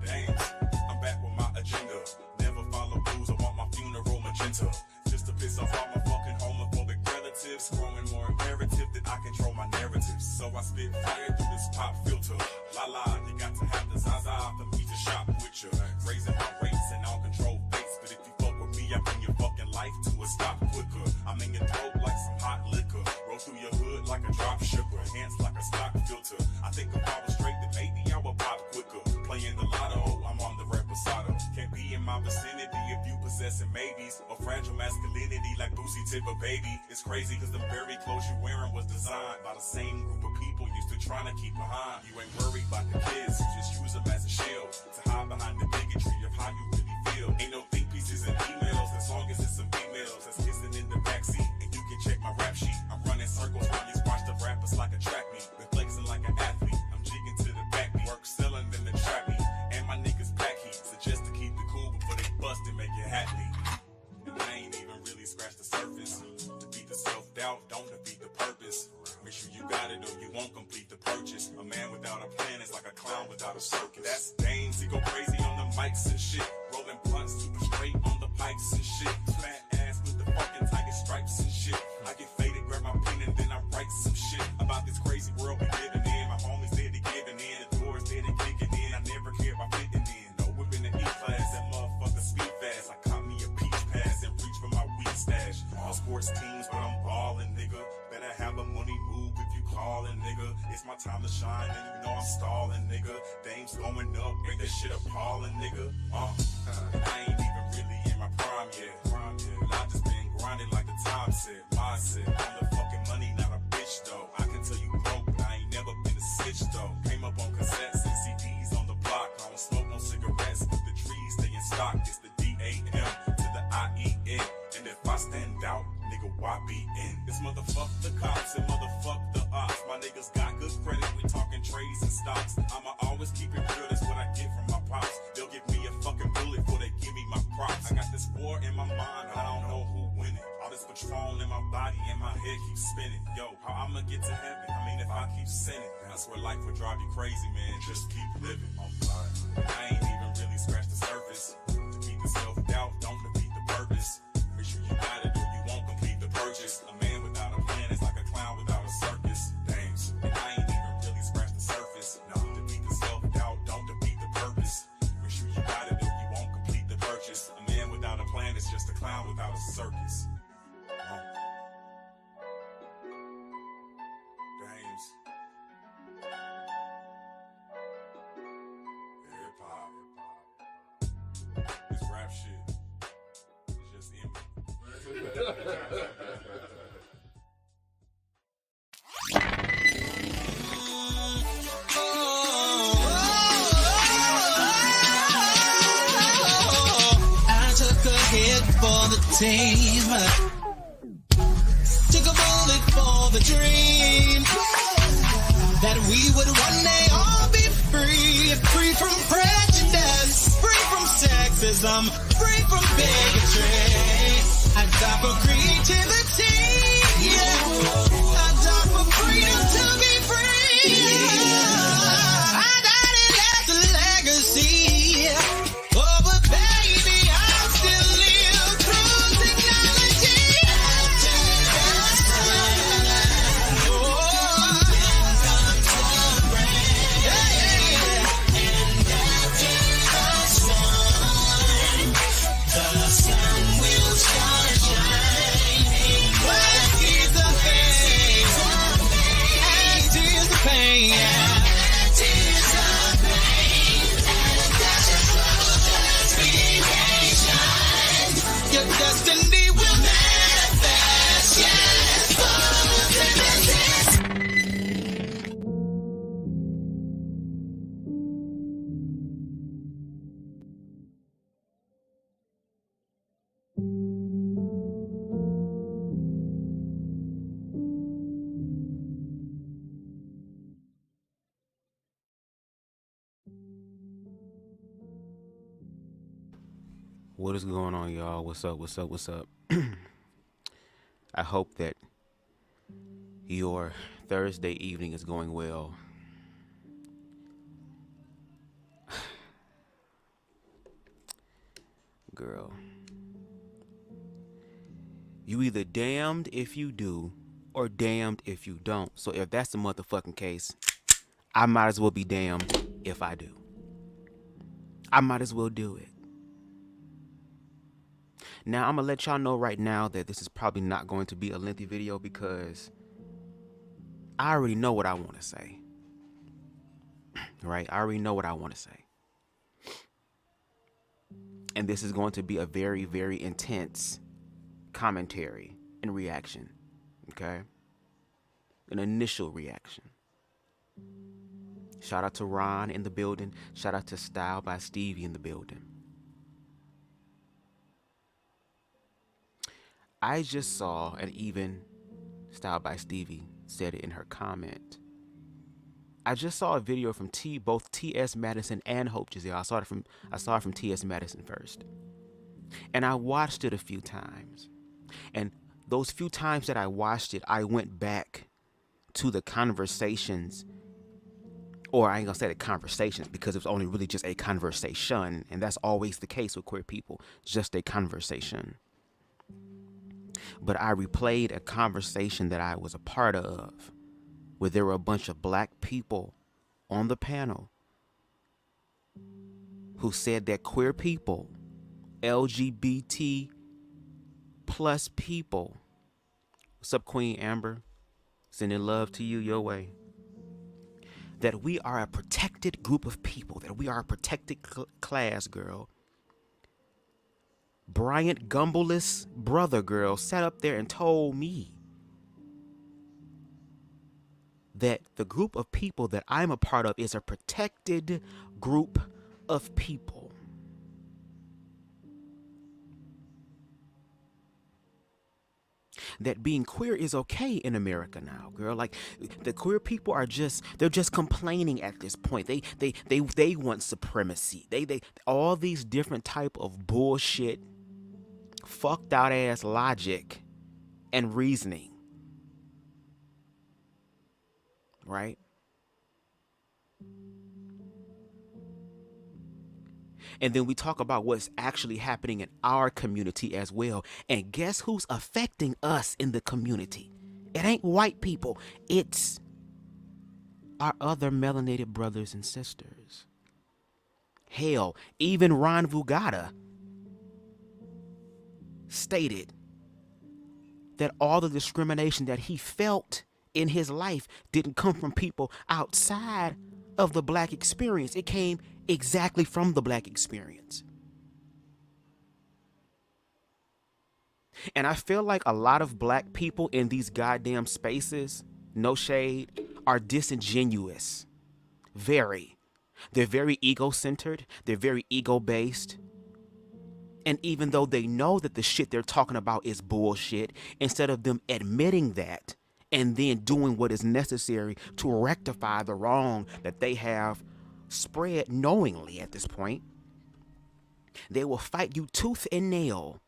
Dames, I'm back with my agenda. Never follow rules, I want my funeral magenta. Just to piss off all my fucking homophobic relatives. Growing more imperative that I control my narratives. So I spit fire through this pop filter. La la, you got to have the Zaza for me to shop with you. Raising my rates and all control face. But if you fuck with me, I bring your fucking life to a stop quicker. I'm in your throat like some hot liquor. Roll through your hood like a drop shipper. Hands like a stock filter. I think if I was straight, then maybe I would pop quicker. Playing the lotto, I'm on the reposado. Can't be in my vicinity if you possessing maybes. Or fragile masculinity like Boosie tip a baby. It's crazy cause the very clothes you wearing was designed by the same group of people used to trying to keep behind. You ain't worried about the kids, you just use them as a shield to hide behind the bigotry of how you really feel. Ain't no think pieces in emails as long as it's some females that's kissing in the backseat. And you can check my rap sheet. I'm running circles around these washed up rappers like a track meet. Been flexing like an athlete. I'm jigging to the backbeat. Work selling in the trap meet. And my niggas pack heat. Suggest to keep it cool before they bust and make it happy. And I ain't even really scratched the surface. Defeat the self-doubt, don't defeat the purpose. Make sure you got it or you won't complete the purchase. A man without a plan is like a clown without a circus. That's Dames, he go crazy on the mics and shit. Rolling blunts super straight on the pipes and shit. Flat ass with the fucking tiger stripes and shit. I get faded, grab my pen and then I write some shit about this crazy world we living in. My homies there to giving in, the doors there to kicking in. I never care about fitting in. No whipping the E-class, that motherfucker speed fast. I caught me a peach pass and reach for my weed stash. All sports teams, but I'm ballin', nigga. Better have a money move if you callin', nigga. It's my time to shine and you know I'm stallin', nigga. Dames going up, make that shit appallin', nigga. And I ain't even really in my prime yet. But I just been grinding like the time said. Mindset, on the fucking money, not a bitch though. I can tell you broke, but I ain't never been a snitch though. Came up on cassettes and CDs on the block. I don't smoke no cigarettes, but the trees stay in stock. It's the D-A-M to the I-E-N. And if I stand out, nigga, why be in? This motherfuck the cops and motherfuck the ops. My niggas got good credit, we talking trades and stocks. I'ma always keep it real, that's what I get from my pops. They'll give me a fucking bullet before they give me my props. I got this war in my mind, I don't know who winning. All this Patron in my body and my head keeps spinning. Yo, how I'ma get to heaven? I mean, if I keep sinning, I swear life would drive you crazy, man. Just keep living. I ain't even really scratched the surface. Defeat the self-doubt, don't defeat the purpose. Make sure you got it or you won't complete the purchase. A man without a plan is like a clown without a circus. Dames, and I ain't even really scratched the surface. No, defeat the self-doubt, don't defeat the purpose. Make sure you got it or you won't complete the purchase. A man without a plan is just a clown without a circus. Dames. Hip-hop. This rap shit is just in me. I took a hit for the team, took a bullet for the dream, that we would one day all be free, free from prejudice, free from sexism, free from bigotry. I die for creativity, I die for freedom to be free. I died and left a legacy. Oh, but baby, I still live through technology. The sun will start shining. Black is the pain, as is the pain. As is the pain, and that's just love, just be patient. Your destiny will manifest, yes, What is going on, y'all? What's up? I hope that your Thursday evening is going well. girl. You either damned if you do or damned if you don't. So if that's the motherfucking case, I might as well be damned if I do. I might as well do it. Now, I'm going to let y'all know right now that this is probably not going to be a lengthy video because I already know what I want to say. Right? I already know what I want to say. And this is going to be a very, very intense commentary and reaction. Okay? An initial reaction. Shout out to Ron in the building. Shout out to Style by Stevie in the building. I just saw, and even Style by Stevie said it in her comment, I just saw a video from both T.S. Madison and Hope Giselle. I saw it from T.S. Madison first. And I watched it a few times. And those few times that I watched it, I went back to the conversations, or I ain't gonna say the conversations because it was only really just a conversation. And that's always the case with queer people, just a conversation. But I replayed a conversation that I was a part of where there were a bunch of black people on the panel who said that queer people, LGBT plus people, what's up, Queen Amber? Sending love to you your way. That we are a protected group of people, that we are a protected class, girl. Bryant Gumbel's brother, girl, sat up there and told me that the group of people that I'm a part of is a protected group of people. That being queer is okay in America now, girl. Like, the queer people are they're just complaining at this point. They want supremacy. They all these different type of bullshit, fucked out ass logic and reasoning. Right? And then we talk about what's actually happening in our community as well. And guess who's affecting us in the community? It ain't white people. It's our other melanated brothers and sisters. Hell, even Ron Vugada stated that all the discrimination that he felt in his life didn't come from people outside of the black experience. It came exactly from the black experience. And I feel like a lot of black people in these goddamn spaces, no shade, are disingenuous. Very. They're very ego-centered. They're very ego-based. And even though they know that the shit they're talking about is bullshit, instead of them admitting that and then doing what is necessary to rectify the wrong that they have spread knowingly at this point, they will fight you tooth and nail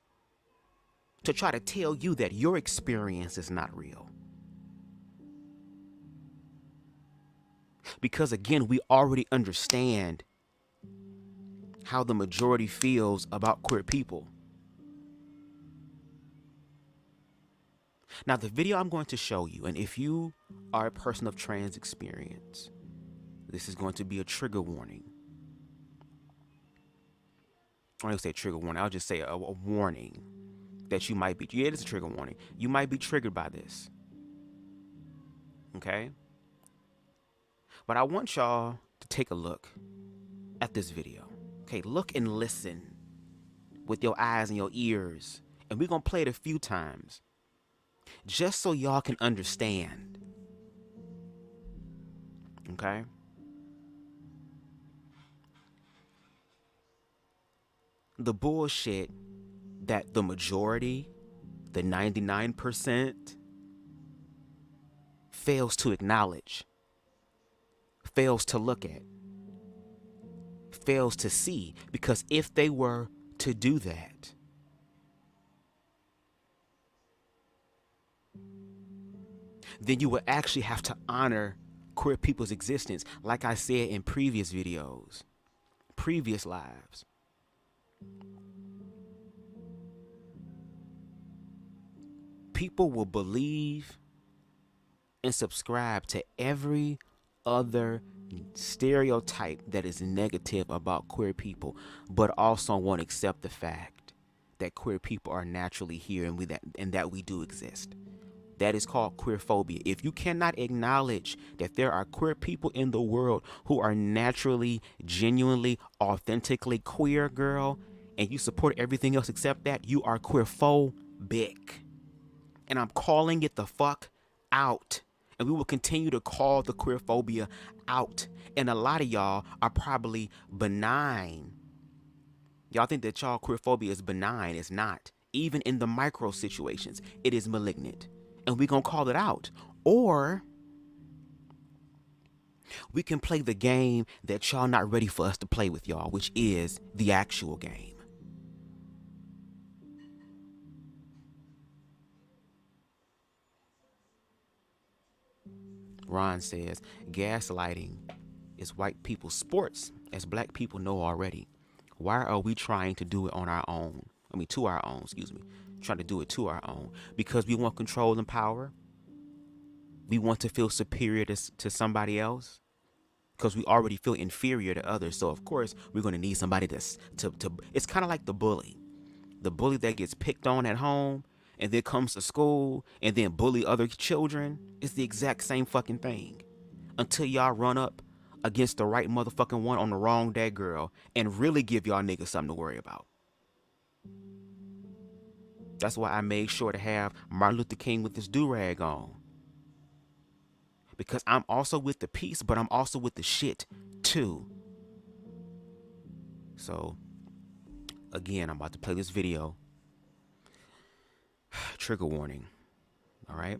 to try to tell you that your experience is not real. Because again, we already understand how the majority feels about queer people. Now, the video I'm going to show you, and if you are a person of trans experience, this is going to be a trigger warning. I don't say trigger warning, I'll just say a warning that you might be, yeah, it is a trigger warning. You might be triggered by this. Okay? But I want y'all to take a look at this video. Okay, look and listen with your eyes and your ears. And we're going to play it a few times just so y'all can understand. Okay? The bullshit that the majority, the 99%, fails to acknowledge, fails to look at, fails to see. Because if they were to do that, then you would actually have to honor queer people's existence, like I said in previous videos, previous lives. people will believe and subscribe to every other stereotype that is negative about queer people, but also won't accept the fact that queer people are naturally here and that we do exist. That is called queerphobia. If you cannot acknowledge that there are queer people in the world who are naturally, genuinely, authentically queer, girl, and you support everything else except that, you are queerphobic. And I'm calling it the fuck out. And we will continue to call the queerphobia out. And a lot of y'all are probably benign. Y'all think that y'all queerphobia is benign. It's not. Even in the micro situations, it is malignant. And we gonna call it out. Or we can play the game that y'all not ready for us to play with, y'all, which is the actual game. Ron says, gaslighting is white people's sports, as black people know already. Why are we trying to do it on our own? To our own, Trying to do it to our own. Because we want control and power. We want to feel superior to somebody else. Because we already feel inferior to others. So, of course, we're going to need somebody to it's kind of like the bully. The bully that gets picked on at home and then comes to school and then bully other children. It's the exact same fucking thing. Until y'all run up against the right motherfucking one on the wrong day, girl, and really give y'all niggas something to worry about. That's why I made sure to have Martin Luther King with this do-rag on. Because I'm also with the peace, but I'm also with the shit, too. So, again, I'm about to play this video. Trigger warning. All right?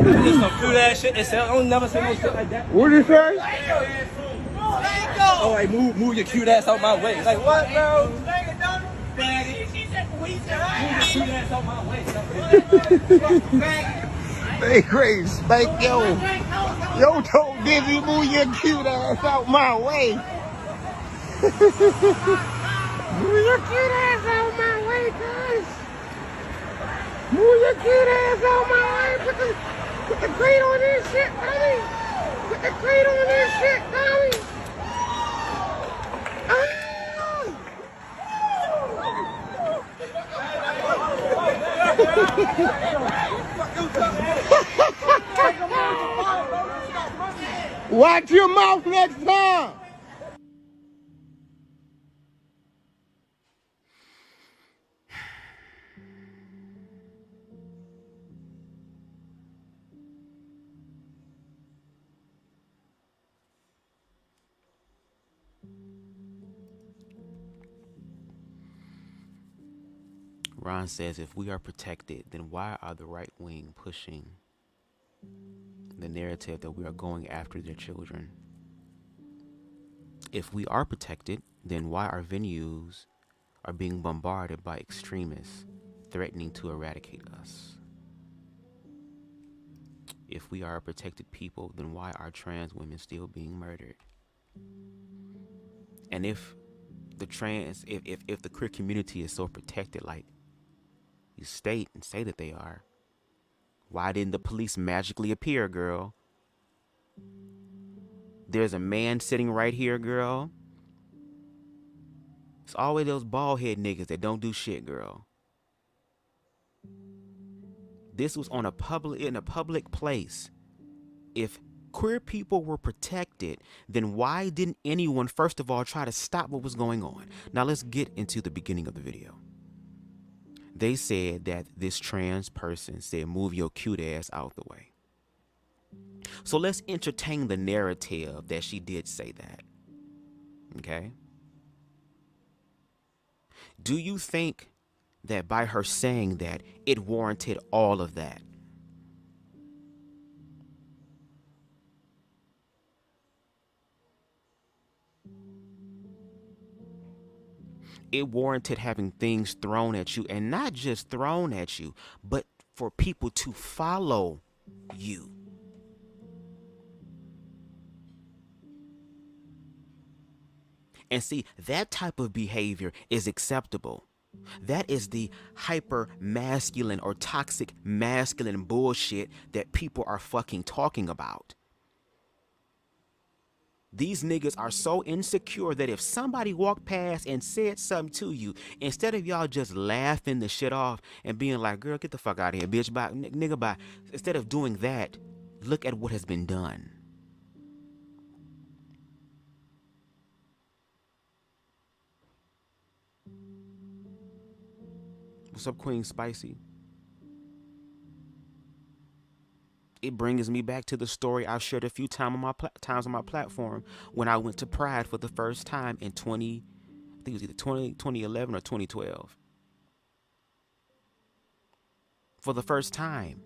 There's some cute ass shit. I don't never say no shit like that. What did you say? Oh, hey, move your cute ass out my way. Like what, bro? Move your cute ass out my way. Hey, Grace, spank yo told Dizzy move your cute ass out my way. Move your cute ass out my way, guys. Move your cute ass out my way. Put the crate on this shit, Tommy. Put the crate on this shit, Tommy. Watch your mouth next time. Ron says, if we are protected, then why are the right wing pushing the narrative that we are going after their children? If we are protected, then why our venues are being bombarded by extremists threatening to eradicate us? If we are a protected people, then why are trans women still being murdered? And if the if the queer community is so protected, like you state and say that they are, why didn't the police magically appear, girl? There's a man sitting right here, girl. It's always those bald head niggas that don't do shit, girl. This was in a public place. If queer people were protected, then why didn't anyone, first of all, try to stop what was going on? Now let's get into the beginning of the video. They said that this trans person said, move your cute ass out the way. So let's entertain the narrative that she did say that. Okay? Do you think that by her saying that, it warranted all of that? It warranted having things thrown at you, and not just thrown at you, but for people to follow you. And see, that type of behavior is acceptable. That is the hyper masculine or toxic masculine bullshit that people are fucking talking about. These niggas are so insecure that if somebody walked past and said something to you, instead of y'all just laughing the shit off and being like, girl, get the fuck out of here, bitch, bye, nigga, bye. Instead of doing that, look at what has been done. What's up, Queen Spicy? It brings me back to the story I've shared a few times on my platform when I went to Pride for the first time in I think it was either 2011 or 2012. For the first time.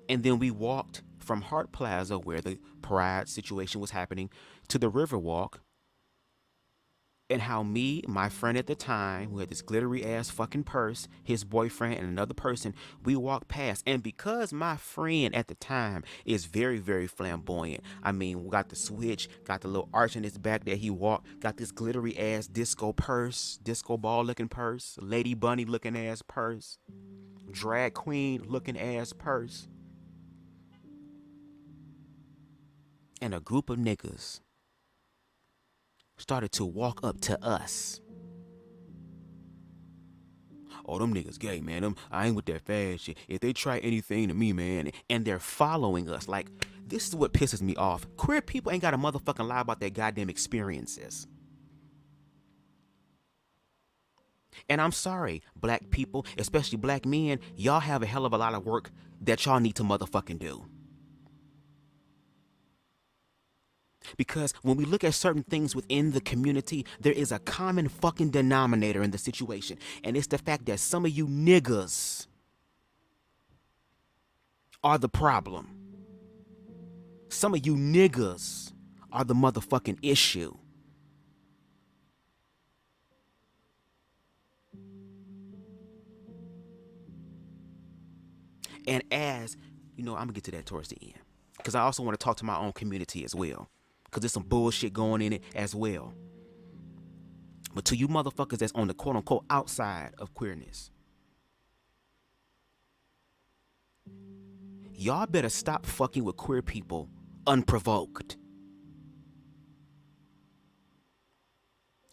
And then we walked from Hart Plaza, where the Pride situation was happening, to the Riverwalk. And how me, my friend at the time, who had this glittery ass fucking purse, his boyfriend, and another person, we walked past. And because my friend at the time is very, very flamboyant, I mean, we got the switch, got the little arch in his back that he walked, got this glittery ass disco purse, disco ball looking purse, Lady Bunny looking ass purse, drag queen looking ass purse. And a group of niggas started to walk up to us. Oh, them niggas gay, man. I ain't with that fast shit. If they try anything to me, man, and they're following us, like, this is what pisses me off. Queer people ain't got a motherfucking lie about their goddamn experiences. And I'm sorry, black people, especially black men, y'all have a hell of a lot of work that y'all need to motherfucking do. Because when we look at certain things within the community, there is a common fucking denominator in the situation. And it's the fact that some of you niggas are the problem. Some of you niggas are the motherfucking issue. And as, you know, I'm going to get to that towards the end. Because I also want to talk to my own community as well. Because there's some bullshit going in it as well. But to you motherfuckers that's on the quote-unquote outside of queerness, y'all better stop fucking with queer people unprovoked.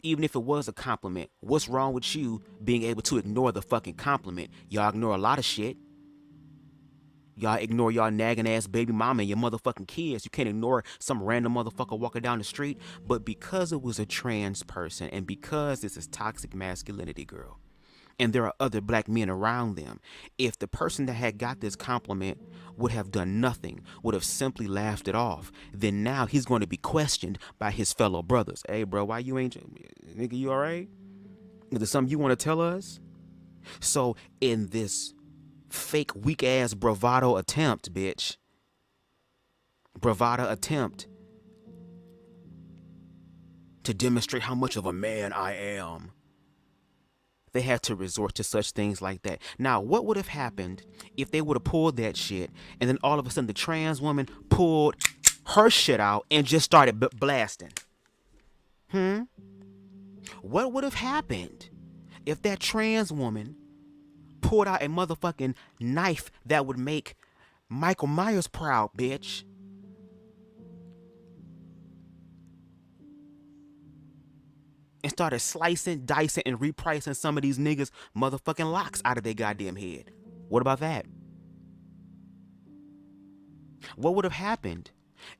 Even if it was a compliment, what's wrong with you being able to ignore the fucking compliment? Y'all ignore a lot of shit. Y'all ignore y'all nagging ass baby mama and your motherfucking kids. You can't ignore some random motherfucker walking down the street. But because it was a trans person and because this is toxic masculinity, girl, and there are other black men around them, if the person that had got this compliment would have done nothing, would have simply laughed it off, then now he's going to be questioned by his fellow brothers. Hey, bro, why you ain't, nigga, you all right? Is there something you want to tell us? So in this fake weak ass bravado attempt, bitch. Bravado attempt to demonstrate how much of a man I am. They had to resort to such things like that. Now, what would have happened if they would have pulled that shit and then all of a sudden the trans woman pulled her shit out and just started blasting? What would have happened if that trans woman pulled out a motherfucking knife that would make Michael Myers proud, bitch? And started slicing, dicing, and repricing some of these niggas' motherfucking locks out of their goddamn head. What about that? What would have happened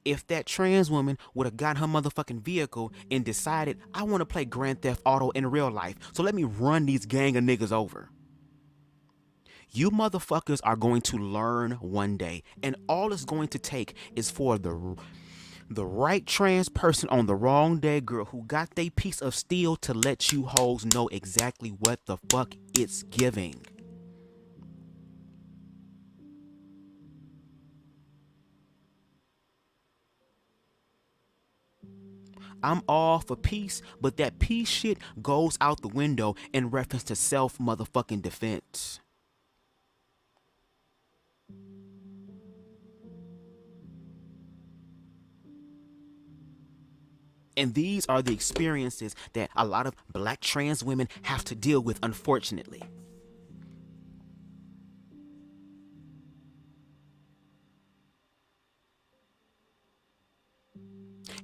if that trans woman would have got her motherfucking vehicle and decided, I want to play Grand Theft Auto in real life, so let me run these gang of niggas over? You motherfuckers are going to learn one day, and all it's going to take is for the right trans person on the wrong day, girl, who got they piece of steel to let you hoes know exactly what the fuck it's giving. I'm all for peace, but that peace shit goes out the window in reference to self motherfucking defense. And these are the experiences that a lot of black trans women have to deal with, unfortunately.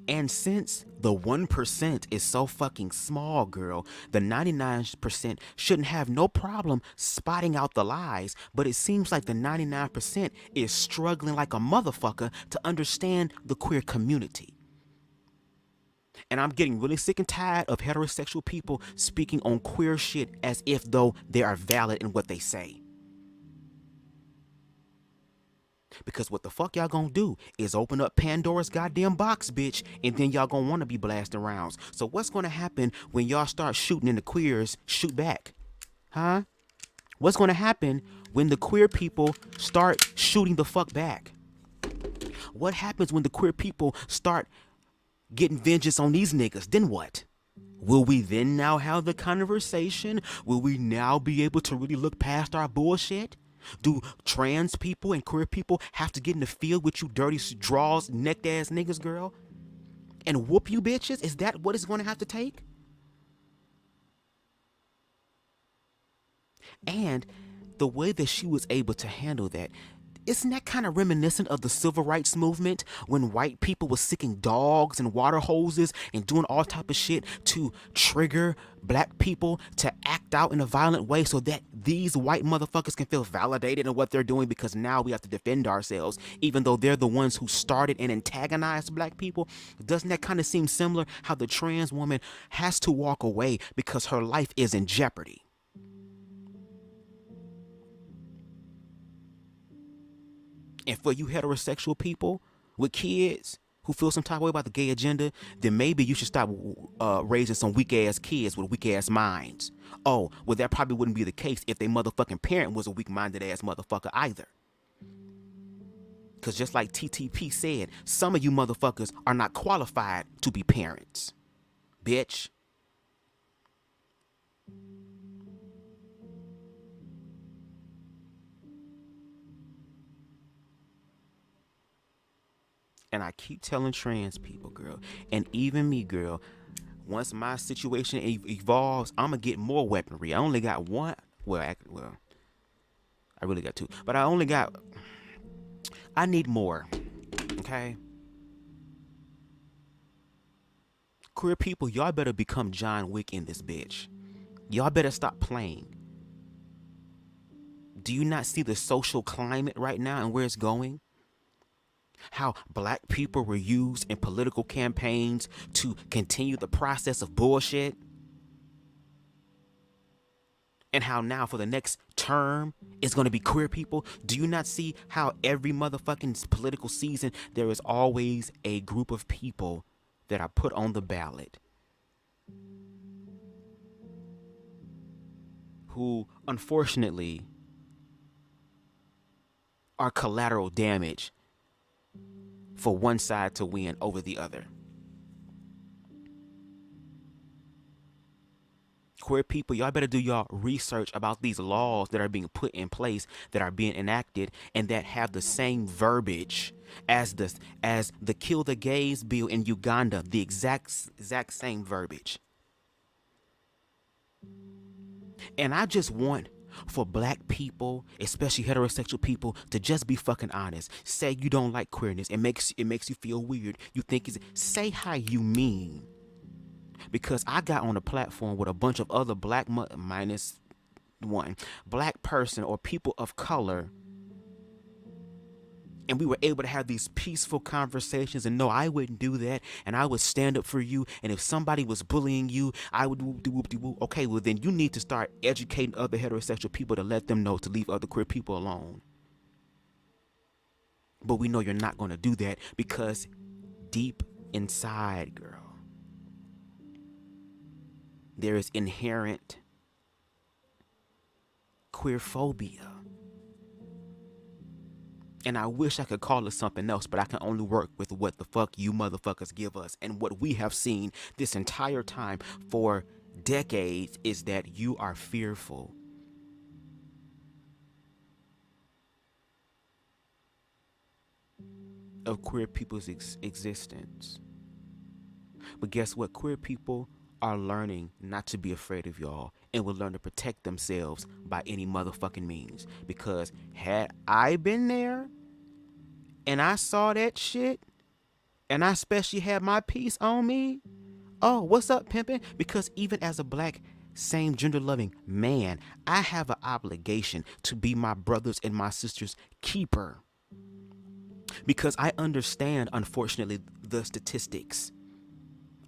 And since the 1% is so fucking small, girl, the 99% shouldn't have no problem spotting out the lies, but it seems like the 99% is struggling like a motherfucker to understand the queer community. And I'm getting really sick and tired of heterosexual people speaking on queer shit as if though they are valid in what they say. Because what the fuck y'all gonna do is open up Pandora's goddamn box, bitch, and then y'all gonna wanna be blasting rounds. So what's gonna happen when y'all start shooting and the queers shoot back? Huh? What's gonna happen when the queer people start shooting the fuck back? What happens when the queer people start getting vengeance on these niggas? Then what? Will we then now have the conversation? Will we now be able to really look past our bullshit? Do trans people and queer people have to get in the field with you dirty draws, necked ass niggas, girl? And whoop you bitches? Is that what it's going to have to take? And the way that she was able to handle that, isn't that kind of reminiscent of the civil rights movement when white people were sicking dogs and water hoses and doing all type of shit to trigger black people to act out in a violent way so that these white motherfuckers can feel validated in what they're doing because now we have to defend ourselves even though they're the ones who started and antagonized black people? Doesn't that kind of seem similar how the trans woman has to walk away because her life is in jeopardy? And for you heterosexual people with kids who feel some type of way about the gay agenda, then maybe you should stop raising some weak ass kids with weak ass minds. Oh, well, that probably wouldn't be the case if they motherfucking parent was a weak minded ass motherfucker either. Because just like TTP said, some of you motherfuckers are not qualified to be parents. Bitch. And I keep telling trans people, girl, and even me, girl, once my situation evolves, I'm going to get more weaponry. I only got one. Well, I really got two. But I need more. Okay? Queer people, y'all better become John Wick in this bitch. Y'all better stop playing. Do you not see the social climate right now and where it's going? How black people were used in political campaigns to continue the process of bullshit. And how now for the next term it's going to be queer people. Do you not see how every motherfucking political season there is always a group of people that are put on the ballot who unfortunately are collateral damage for one side to win over the other. Queer people, y'all better do y'all research about these laws that are being put in place, that are being enacted, and that have the same verbiage as the Kill the Gays bill in Uganda, the exact same verbiage. And I just want for black people, especially heterosexual people, to just be fucking honest. Say you don't like queerness. It makes you feel weird. You think say how you mean. Because I got on a platform with a bunch of other black minus one black person or people of color, and we were able to have these peaceful conversations. And no, I wouldn't do that. And I would stand up for you. And if somebody was bullying you, I would whoop-de-whoop-de-whoop. Okay, well then you need to start educating other heterosexual people to let them know to leave other queer people alone. But we know you're not going to do that because deep inside, girl, there is inherent queer phobia. And I wish I could call it something else, but I can only work with what the fuck you motherfuckers give us. And what we have seen this entire time for decades is that you are fearful. Of queer people's existence. But guess what? Queer people are learning not to be afraid of y'all and will learn to protect themselves by any motherfucking means. Because had I been there and I saw that shit, and I especially had my piece on me, oh, what's up, pimpin'? Because even as a black, same gender loving man, I have an obligation to be my brothers and my sisters' keeper. Because I understand, unfortunately, the statistics.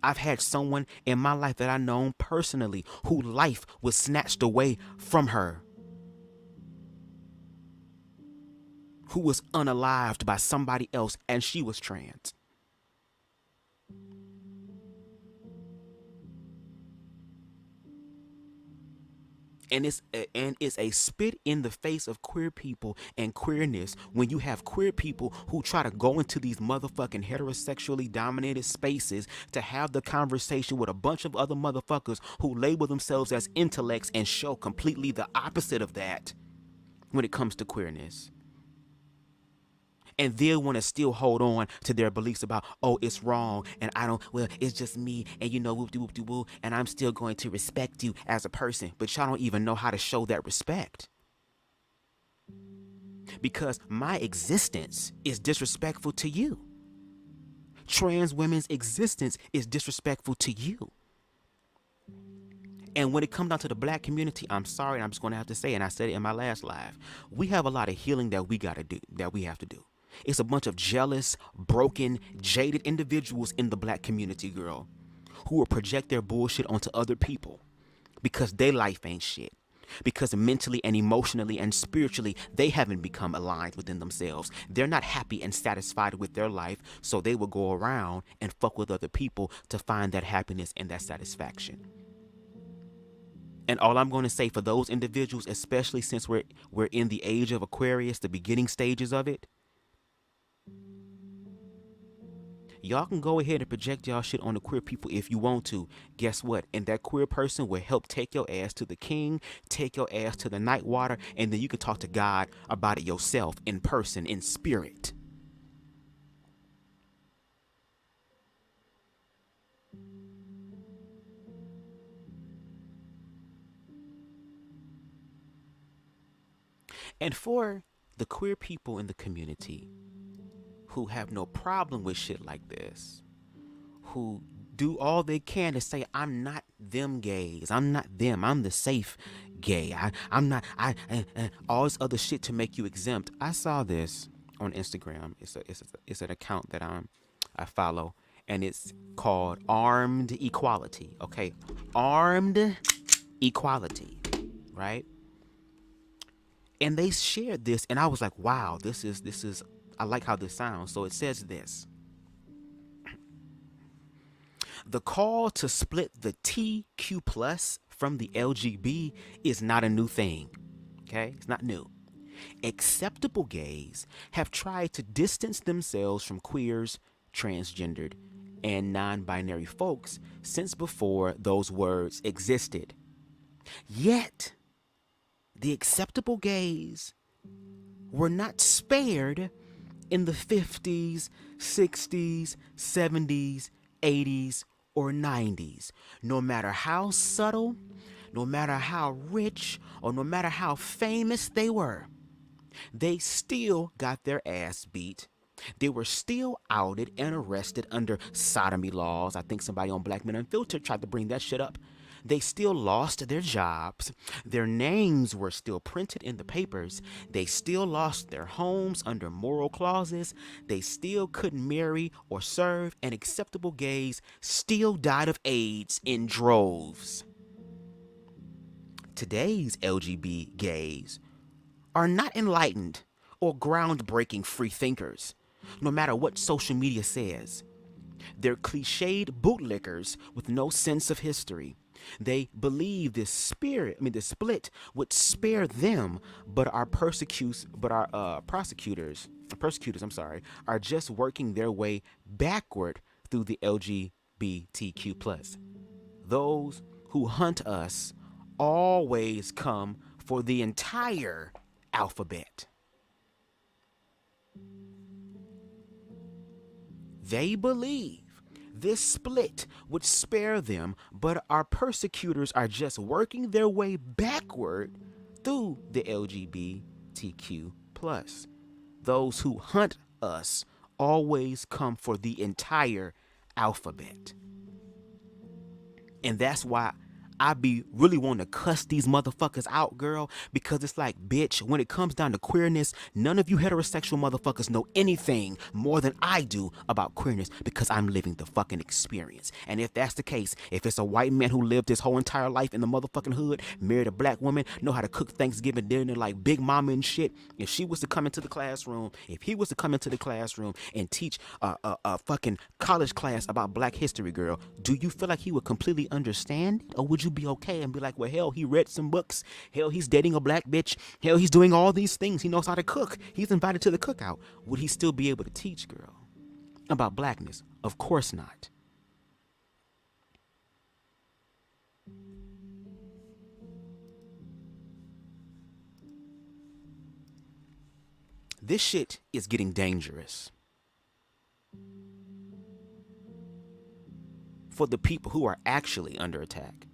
I've had someone in my life that I known personally whose life was snatched away from her, who was unalived by somebody else, and she was trans. And it's a spit in the face of queer people and queerness when you have queer people who try to go into these motherfucking heterosexually dominated spaces to have the conversation with a bunch of other motherfuckers who label themselves as intellects and show completely the opposite of that when it comes to queerness. And they'll want to still hold on to their beliefs about, oh, it's wrong, and I don't, well, it's just me, and you know, whoop-de-whoop-de-woo, and I'm still going to respect you as a person. But y'all don't even know how to show that respect. Because my existence is disrespectful to you. Trans women's existence is disrespectful to you. And when it comes down to the black community, I'm sorry, I'm just going to have to say, and I said it in my last live, we have a lot of healing that we have to do. It's a bunch of jealous, broken, jaded individuals in the black community, girl, who will project their bullshit onto other people because their life ain't shit. Because mentally and emotionally and spiritually, they haven't become aligned within themselves. They're not happy and satisfied with their life, so they will go around and fuck with other people to find that happiness and that satisfaction. And all I'm going to say for those individuals, especially since we're in the age of Aquarius, the beginning stages of it, y'all can go ahead and project y'all shit on the queer people if you want to. Guess what? And that queer person will help take your ass to the king, take your ass to the night water, and then you can talk to God about it yourself in person, in spirit. And for the queer people in the community who have no problem with shit like this, who do all they can to say, I'm not them gays, I'm not them, I'm the safe gay, I'm not, all this other shit to make you exempt. I saw this on Instagram. It's an account that I follow, and it's called Armed Equality. Okay, Armed Equality, right? And they shared this, and I was like, wow, this is, I like how this sounds. So it says this: the call to split the TQ plus from the LGB is not a new thing. Okay, it's not new. Acceptable gays have tried to distance themselves from queers, transgendered, and non-binary folks since before those words existed. Yet, the acceptable gays were not spared in the 50s, 60s, 70s, 80s, or 90s. No matter how subtle, no matter how rich, or no matter how famous they were, they still got their ass beat. They were still outed and arrested under sodomy laws. I think somebody on Black Men Unfiltered tried to bring that shit up. They still lost their jobs. Their names were still printed in the papers. They still lost their homes under moral clauses. They still couldn't marry or serve, and acceptable gays still died of AIDS in droves. Today's LGBT gays are not enlightened or groundbreaking free thinkers, no matter what social media says. They're cliched bootlickers with no sense of history. They believe this split would spare them, but our prosecutors are just working their way backward through the LGBTQ+. Those who hunt us always come for the entire alphabet. They believe This split would spare them, but our persecutors are just working their way backward through the LGBTQ plus. Those who hunt us always come for the entire alphabet. And that's why I be really wanting to cuss these motherfuckers out, girl, because it's like, bitch, when it comes down to queerness, none of you heterosexual motherfuckers know anything more than I do about queerness because I'm living the fucking experience. And if that's the case, if it's a white man who lived his whole entire life in the motherfucking hood, married a black woman, know how to cook Thanksgiving dinner like Big Mama and shit, if she was to come into the classroom, if he was to come into the classroom and teach a fucking college class about black history, girl, do you feel like he would completely understand it? Or would you be okay and be like, well, hell, he read some books, hell, he's dating a black bitch, hell, he's doing all these things, he knows how to cook, he's invited to the cookout? Would he still be able to teach, girl, about blackness? Of course not. This shit is getting dangerous for the people who are actually under attack.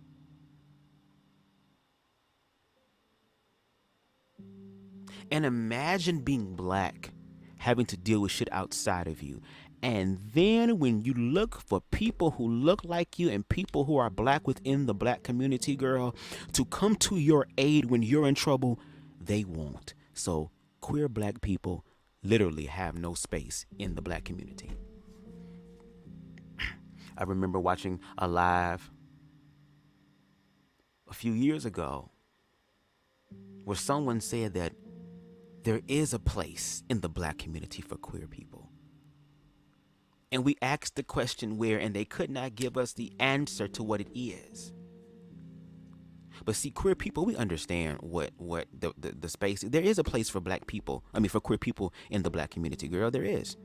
And imagine being black, having to deal with shit outside of you. And then when you look for people who look like you and people who are black within the black community, girl, to come to your aid when you're in trouble, they won't. So queer black people literally have no space in the black community. I remember watching a live a few years ago where someone said that there is a place in the black community for queer people. And we asked the question where, and they could not give us the answer to what it is. But see, queer people, we understand what the space is. There is a place for black people. I mean, for queer people in the black community, girl, there is.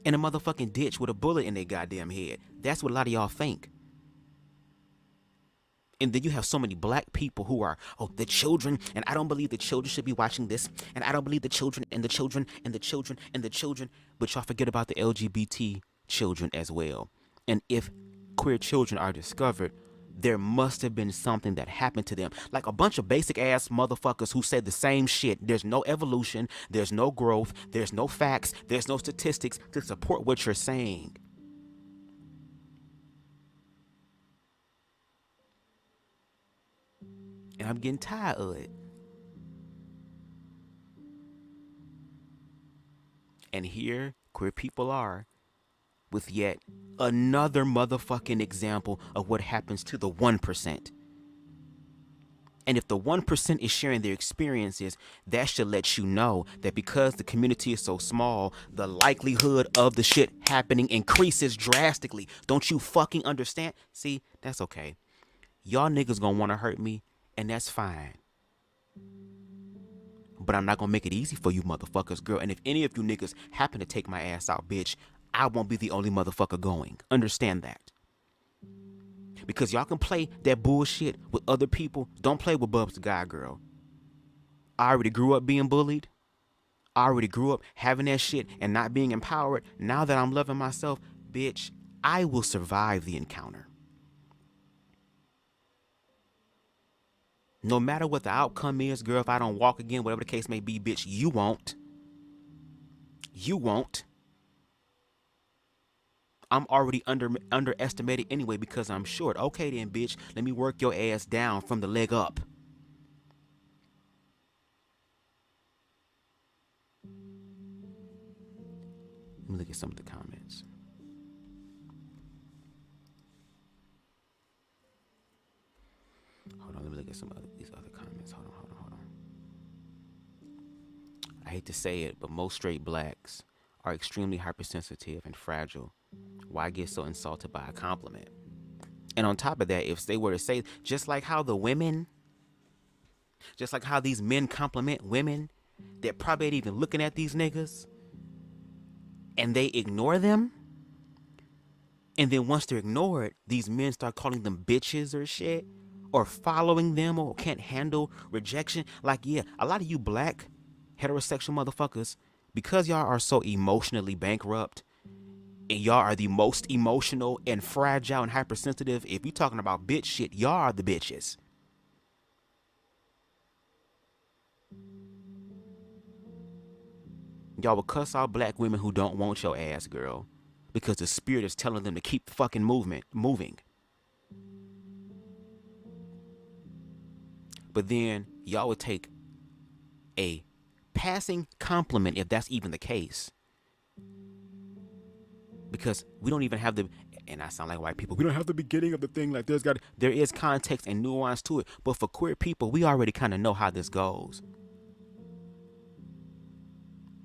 In a motherfucking ditch with a bullet in their goddamn head. That's what a lot of y'all think. And then you have so many black people who are, oh, the children, and I don't believe the children should be watching this, and I don't believe the children and the children and the children and the children, but y'all forget about the LGBT children as well. And if queer children are discovered, there must have been something that happened to them. Like a bunch of basic ass motherfuckers who said the same shit. There's no evolution, there's no growth, there's no facts, there's no statistics to support what you're saying. And I'm getting tired of it. And here, queer people are with yet another motherfucking example of what happens to the 1%. And if the 1% is sharing their experiences, that should let you know that because the community is so small, the likelihood of the shit happening increases drastically. Don't you fucking understand? See, that's okay. Y'all niggas gonna wanna hurt me, and that's fine. But I'm not gonna make it easy for you motherfuckers, girl. And if any of you niggas happen to take my ass out, bitch, I won't be the only motherfucker going. Understand that. Because y'all can play that bullshit with other people. Don't play with BubzDaGawd, girl. I already grew up being bullied. I already grew up having that shit and not being empowered. Now that I'm loving myself, bitch, I will survive the encounter. No matter what the outcome is, girl, if I don't walk again, whatever the case may be, bitch, you won't. You won't. I'm already underestimated anyway because I'm short. Okay then, bitch, let me work your ass down from the leg up. Let me look at some of the comments. Hold on, let me look at some of these other comments. Hold on. I hate to say it, but most straight blacks are extremely hypersensitive and fragile. Why get so insulted by a compliment? And on top of that, if they were to say, just like how these men compliment women that probably ain't even looking at these niggas, and they ignore them, and then once they're ignored, these men start calling them bitches or shit, or following them, or can't handle rejection. Like, yeah, a lot of you black heterosexual motherfuckers, because y'all are so emotionally bankrupt, And y'all are the most emotional and fragile and hypersensitive. If you're talking about bitch shit, y'all are the bitches. Y'all will cuss out black women who don't want your ass, girl, because the spirit is telling them to keep fucking moving. But then y'all would take a passing compliment, if that's even the case, because we don't even have the, and I sound like white people, we don't have the beginning of the thing. Like there is context and nuance to it. But for queer people, we already kind of know how this goes.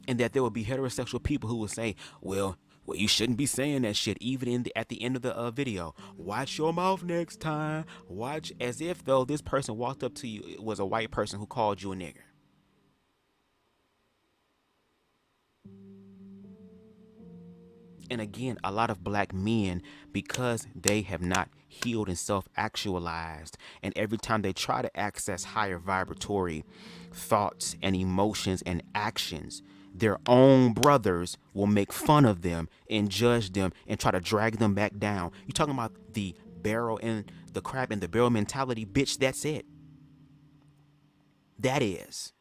And that there will be heterosexual people who will say, well, you shouldn't be saying that shit, even at the end of the video. Watch your mouth next time. Watch, as if though this person walked up to you, it was a white person who called you a nigger. And again, a lot of black men, because they have not healed and self-actualized, and every time they try to access higher vibratory thoughts and emotions and actions, their own brothers will make fun of them and judge them and try to drag them back down. You're talking about the barrel and the crab and the barrel mentality, bitch, that's it. That is.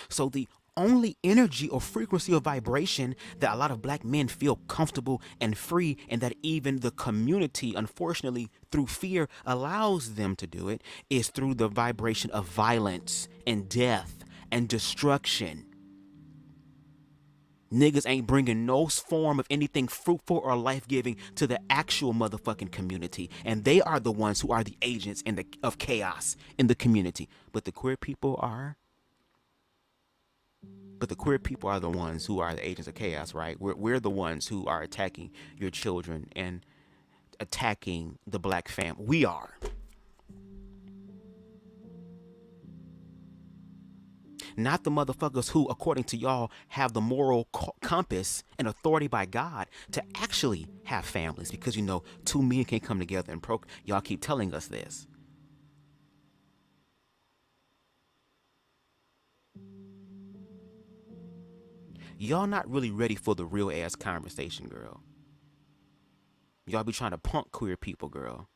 So the only energy or frequency or vibration that a lot of black men feel comfortable and free, and that even the community, unfortunately, through fear allows them to do it, is through the vibration of violence and death and destruction. Niggas ain't bringing no form of anything fruitful or life-giving to the actual motherfucking community. And they are the ones who are the agents of chaos in the community. But the queer people are the ones who are the agents of chaos, right? We're the ones who are attacking your children and attacking the black fam. We are. Not the motherfuckers who, according to y'all, have the moral compass and authority by God to actually have families. Because, two men can't come together and y'all keep telling us this. Y'all not really ready for the real ass conversation, girl. Y'all be trying to punk queer people, girl,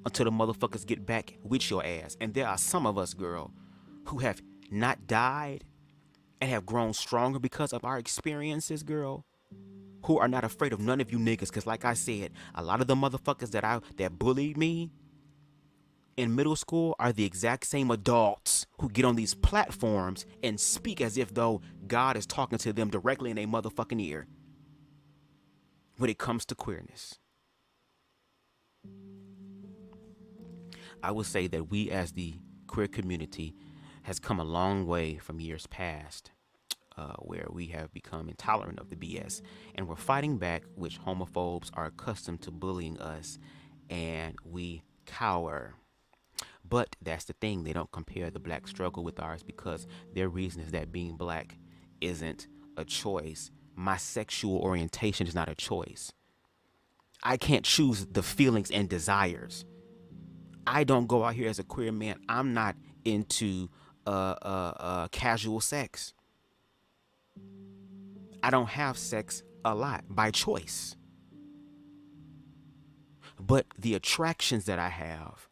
until the motherfuckers get back with your ass. And there are some of us, girl, who have not died and have grown stronger because of our experiences, girl, who are not afraid of none of you niggas. Because like I said, a lot of the motherfuckers that bullied me in middle school are the exact same adults who get on these platforms and speak as if though God is talking to them directly in their motherfucking ear when it comes to queerness. I would say that we as the queer community has come a long way from years past, where we have become intolerant of the BS, and we're fighting back, which homophobes are accustomed to bullying us, and we cower. But that's the thing, they don't compare the black struggle with ours, because their reason is that being black isn't a choice. My sexual orientation is not a choice. I can't choose the feelings and desires. I don't go out here as a queer man. I'm not into casual sex. I don't have sex a lot by choice. But the attractions that I have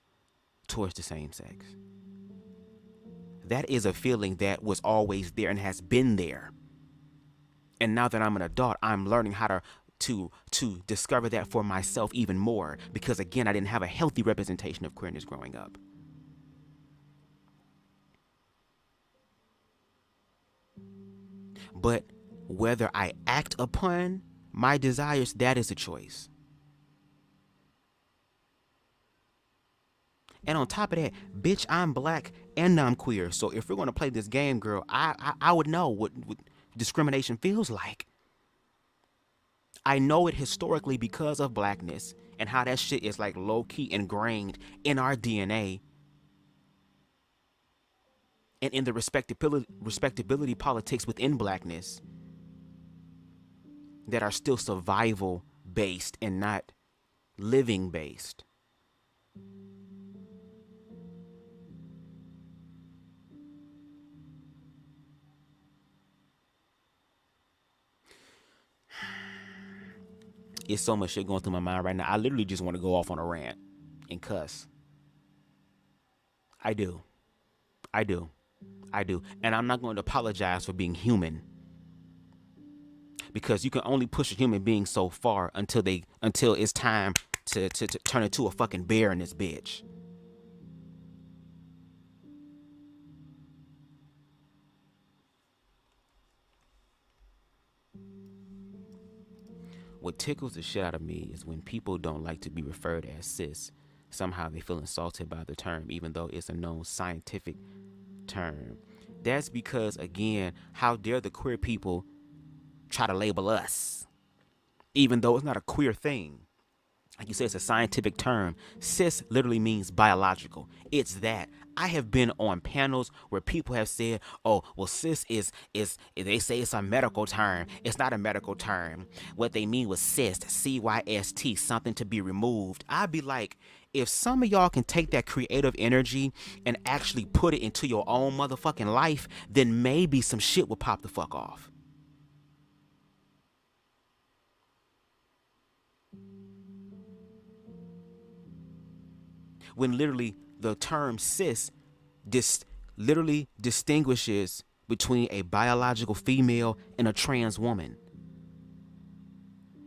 towards the same sex, that is a feeling that was always there and has been there. And now that I'm an adult, I'm learning how to discover that for myself even more, because again, I didn't have a healthy representation of queerness growing up. But whether I act upon my desires, that is a choice. And on top of that, bitch, I'm black and I'm queer. So if we're going to play this game, girl, I would know what discrimination feels like. I know it historically because of blackness and how that shit is like low-key ingrained in our DNA and in the respectability politics within blackness that are still survival based and not living based. It's so much shit going through my mind right now. I literally just want to go off on a rant and cuss. I do. I do. I do. And I'm not going to apologize for being human. Because you can only push a human being so far until it's time to turn into a fucking bear in this bitch. What tickles the shit out of me is when people don't like to be referred as cis. Somehow they feel insulted by the term, even though it's a known scientific term. That's because, again, how dare the queer people try to label us, even though it's not a queer thing. Like you said, it's a scientific term. Cis literally means biological. It's that. I have been on panels where people have said, oh, well, cis is they say it's a medical term. It's not a medical term. What they mean was cyst, C-Y-S-T, something to be removed. I'd be like, if some of y'all can take that creative energy and actually put it into your own motherfucking life, then maybe some shit will pop the fuck off. When literally the term cis literally distinguishes between a biological female and a trans woman.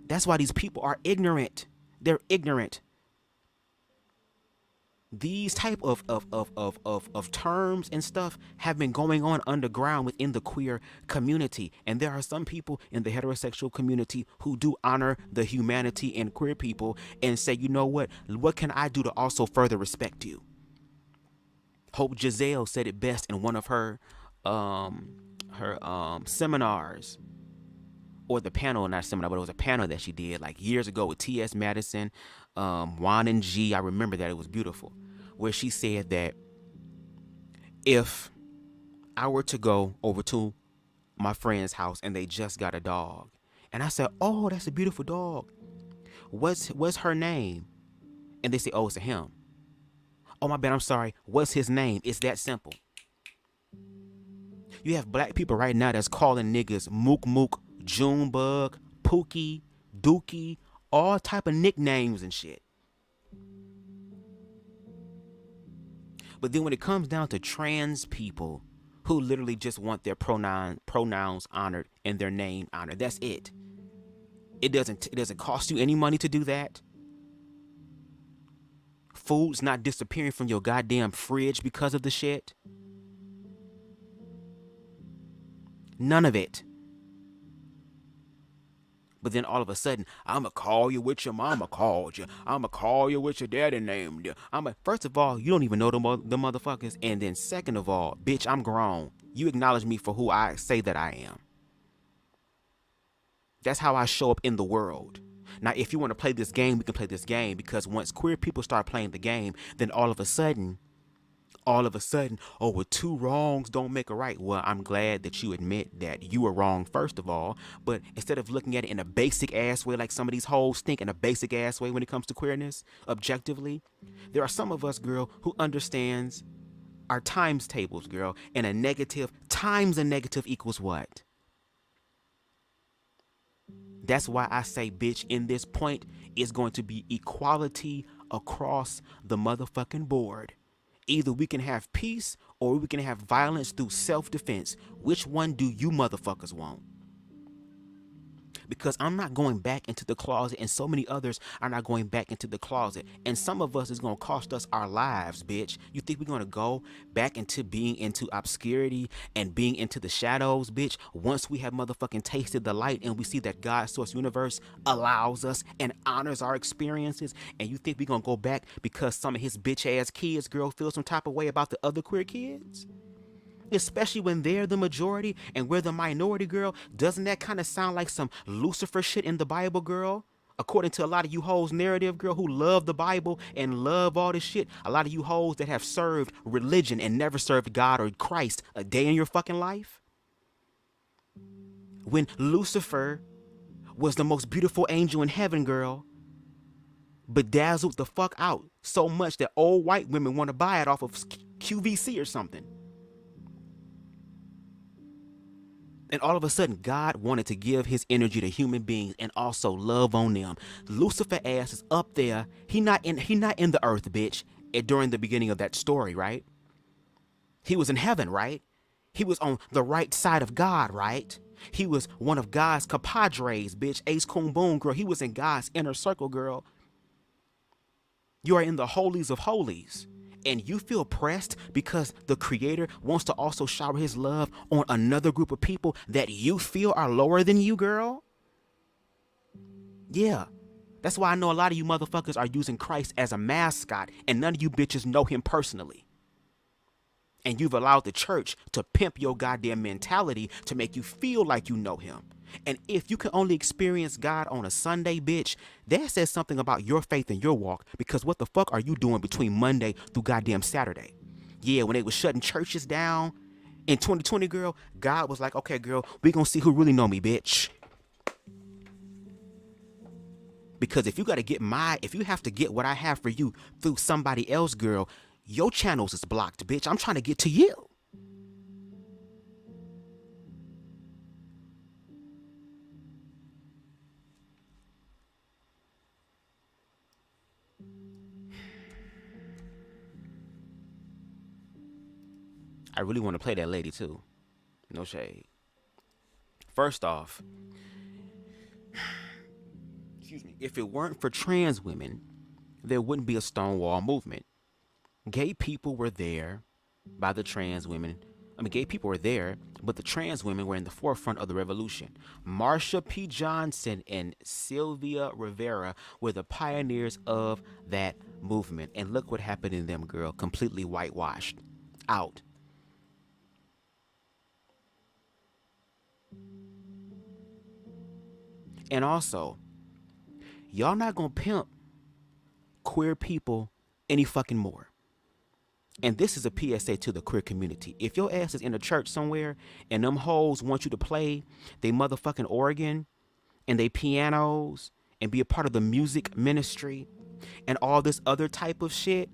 That's why these people are ignorant. They're ignorant. These type of terms and stuff have been going on underground within the queer community. And there are some people in the heterosexual community who do honor the humanity in queer people and say, you know what can I do to also further respect you? Hope Giselle said it best in one of her seminars, or the panel, not seminar, but it was a panel that she did like years ago with T.S. Madison, Juan and G. I remember that. It was beautiful, where she said that if I were to go over to my friend's house and they just got a dog, and I said, oh, that's a beautiful dog. What's her name? And they say, oh, it's a him. Oh, my bad, I'm sorry. What's his name? It's that simple. You have black people right now that's calling niggas Mook Mook, Junebug, Pookie, Dookie, all type of nicknames and shit. But then when it comes down to trans people who literally just want their pronouns honored and their name honored, that's it. It doesn't cost you any money to do that. Food's not disappearing from your goddamn fridge because of the shit. None of it. But then all of a sudden, I'ma call you what your mama called you. I'ma call you what your daddy named you. First of all, you don't even know the motherfuckers. And then second of all, bitch, I'm grown. You acknowledge me for who I say that I am. That's how I show up in the world. Now, if you want to play this game, we can play this game, because once queer people start playing the game, then all of a sudden, oh, well, two wrongs don't make a right. Well, I'm glad that you admit that you were wrong, first of all. But instead of looking at it in a basic ass way, like some of these hoes think in a basic ass way when it comes to queerness, objectively, there are some of us, girl, who understands our times tables, girl, and a negative times a negative equals what? That's why I say, bitch, in this point is going to be equality across the motherfucking board. Either we can have peace or we can have violence through self-defense. Which one do you motherfuckers want? Because I'm not going back into the closet, and so many others are not going back into the closet. And some of us is going to cost us our lives, bitch. You think we're going to go back into being into obscurity and being into the shadows, bitch, once we have motherfucking tasted the light and we see that God source universe allows us and honors our experiences? And you think we're going to go back because some of his bitch ass kids, girl, feel some type of way about the other queer kids? Especially when they're the majority and we're the minority, girl. Doesn't that kind of sound like some Lucifer shit in the Bible, girl? According to a lot of you hoes narrative, girl, who love the Bible and love all this shit. A lot of you hoes that have served religion and never served God or Christ a day in your fucking life. When Lucifer was the most beautiful angel in heaven, girl, bedazzled the fuck out so much that old white women want to buy it off of QVC or something. And all of a sudden, God wanted to give his energy to human beings and also love on them. Lucifer ass is up there. He not in the earth, bitch. During the beginning of that story, right? He was in heaven, right? He was on the right side of God, right? He was one of God's compadres, bitch. Ace Coon Boom, girl. He was in God's inner circle, girl. You are in the holies of holies. And you feel pressed because the Creator wants to also shower his love on another group of people that you feel are lower than you, girl? Yeah. That's why I know a lot of you motherfuckers are using Christ as a mascot and none of you bitches know him personally. And you've allowed the church to pimp your goddamn mentality to make you feel like you know him. And if you can only experience God on a Sunday, bitch, that says something about your faith and your walk, because what the fuck are you doing between Monday through goddamn Saturday? Yeah, when they was shutting churches down in 2020, girl, God was like, okay, girl, we gonna see who really know me, bitch. Because if you have to get what I have for you through somebody else, girl, your channels is blocked, bitch. I'm trying to get to you. I really want to play that lady too. No shade. First off, excuse me, if it weren't for trans women, there wouldn't be a Stonewall movement. Gay people were there by the trans women. Gay people were there, but the trans women were in the forefront of the revolution. Marsha P. Johnson and Sylvia Rivera were the pioneers of that movement. And look what happened to them, girl. Completely whitewashed. Out. And also, y'all not gonna pimp queer people any fucking more. And this is a PSA to the queer community. If your ass is in a church somewhere and them hoes want you to play they motherfucking organ and they pianos and be a part of the music ministry and all this other type of shit,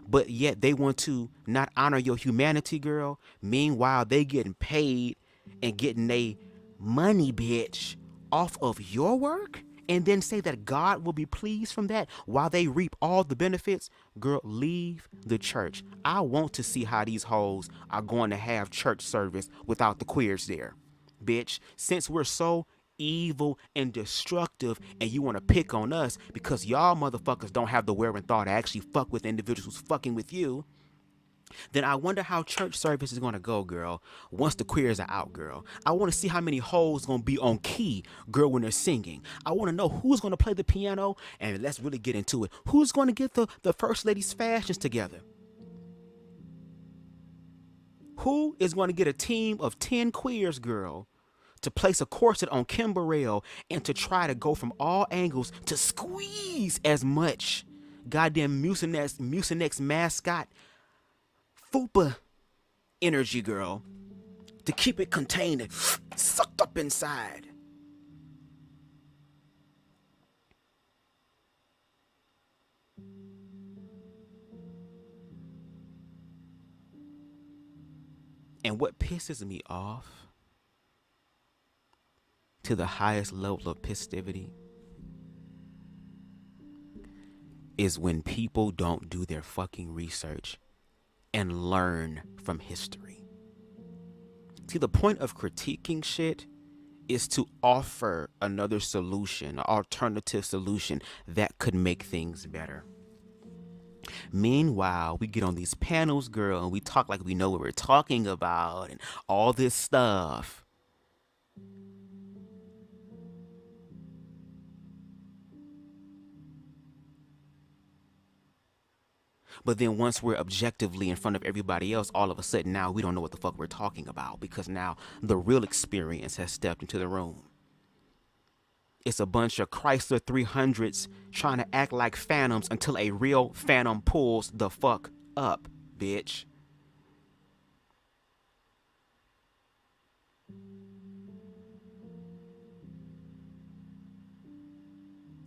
but yet they want to not honor your humanity, girl, meanwhile they getting paid and getting they money, bitch, off of your work, and then say that God will be pleased from that while they reap all the benefits, girl, leave the church. I want to see how these hoes are going to have church service without the queers there. Bitch, since we're so evil and destructive and you want to pick on us because y'all motherfuckers don't have the wherewithal to actually fuck with individuals who's fucking with you, then I wonder how church service is going to go, girl, once the queers are out, girl. I want to see how many hoes going to be on key, girl, when they're singing. I want to know who's going to play the piano, and let's really get into it. Who's going to get the First Lady's fashions together? Who is going to get a team of 10 queers, girl, to place a corset on Kim Burrell and to try to go from all angles to squeeze as much goddamn Mucinex mascot FUPA energy, girl, to keep it contained and sucked up inside? And what pisses me off to the highest level of festivity is when people don't do their fucking research and learn from history. See, the point of critiquing shit is to offer another solution, an alternative solution that could make things better. Meanwhile, we get on these panels, girl, and we talk like we know what we're talking about and all this stuff. But then once we're objectively in front of everybody else, all of a sudden now we don't know what the fuck we're talking about because now the real experience has stepped into the room. It's a bunch of Chrysler 300s trying to act like phantoms until a real phantom pulls the fuck up, bitch.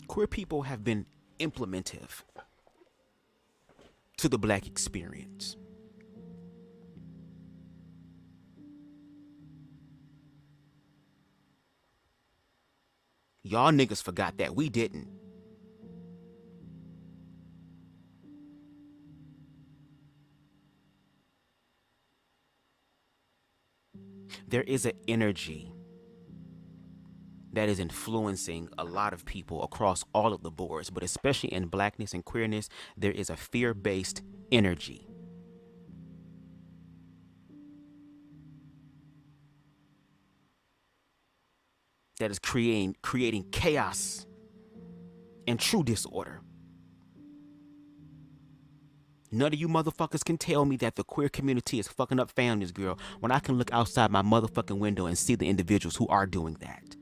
Queer people have been implementive to the black experience. Y'all niggas forgot that. We didn't. There is an energy that is influencing a lot of people across all of the boards, but especially in blackness and queerness, there is a fear-based energy. That is creating chaos and true disorder. None of you motherfuckers can tell me that the queer community is fucking up families, girl, when I can look outside my motherfucking window and see the individuals who are doing that.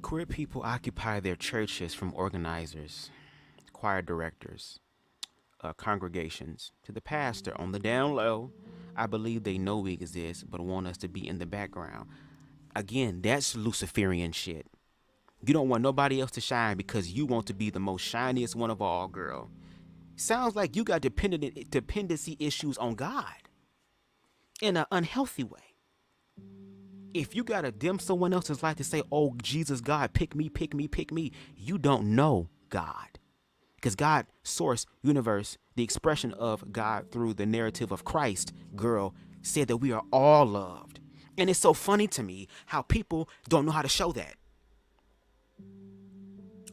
Queer people occupy their churches, from organizers, choir directors, congregations, to the pastor. On the down low, I believe they know we exist, but want us to be in the background. Again, that's Luciferian shit. You don't want nobody else to shine because you want to be the most shiniest one of all, girl. Sounds like you got dependency issues on God in an unhealthy way. If you gotta dim someone else's life to say, oh, Jesus, God, pick me, pick me, pick me, you don't know God. Because God, source, universe, the expression of God through the narrative of Christ, girl, said that we are all loved. And it's so funny to me how people don't know how to show that.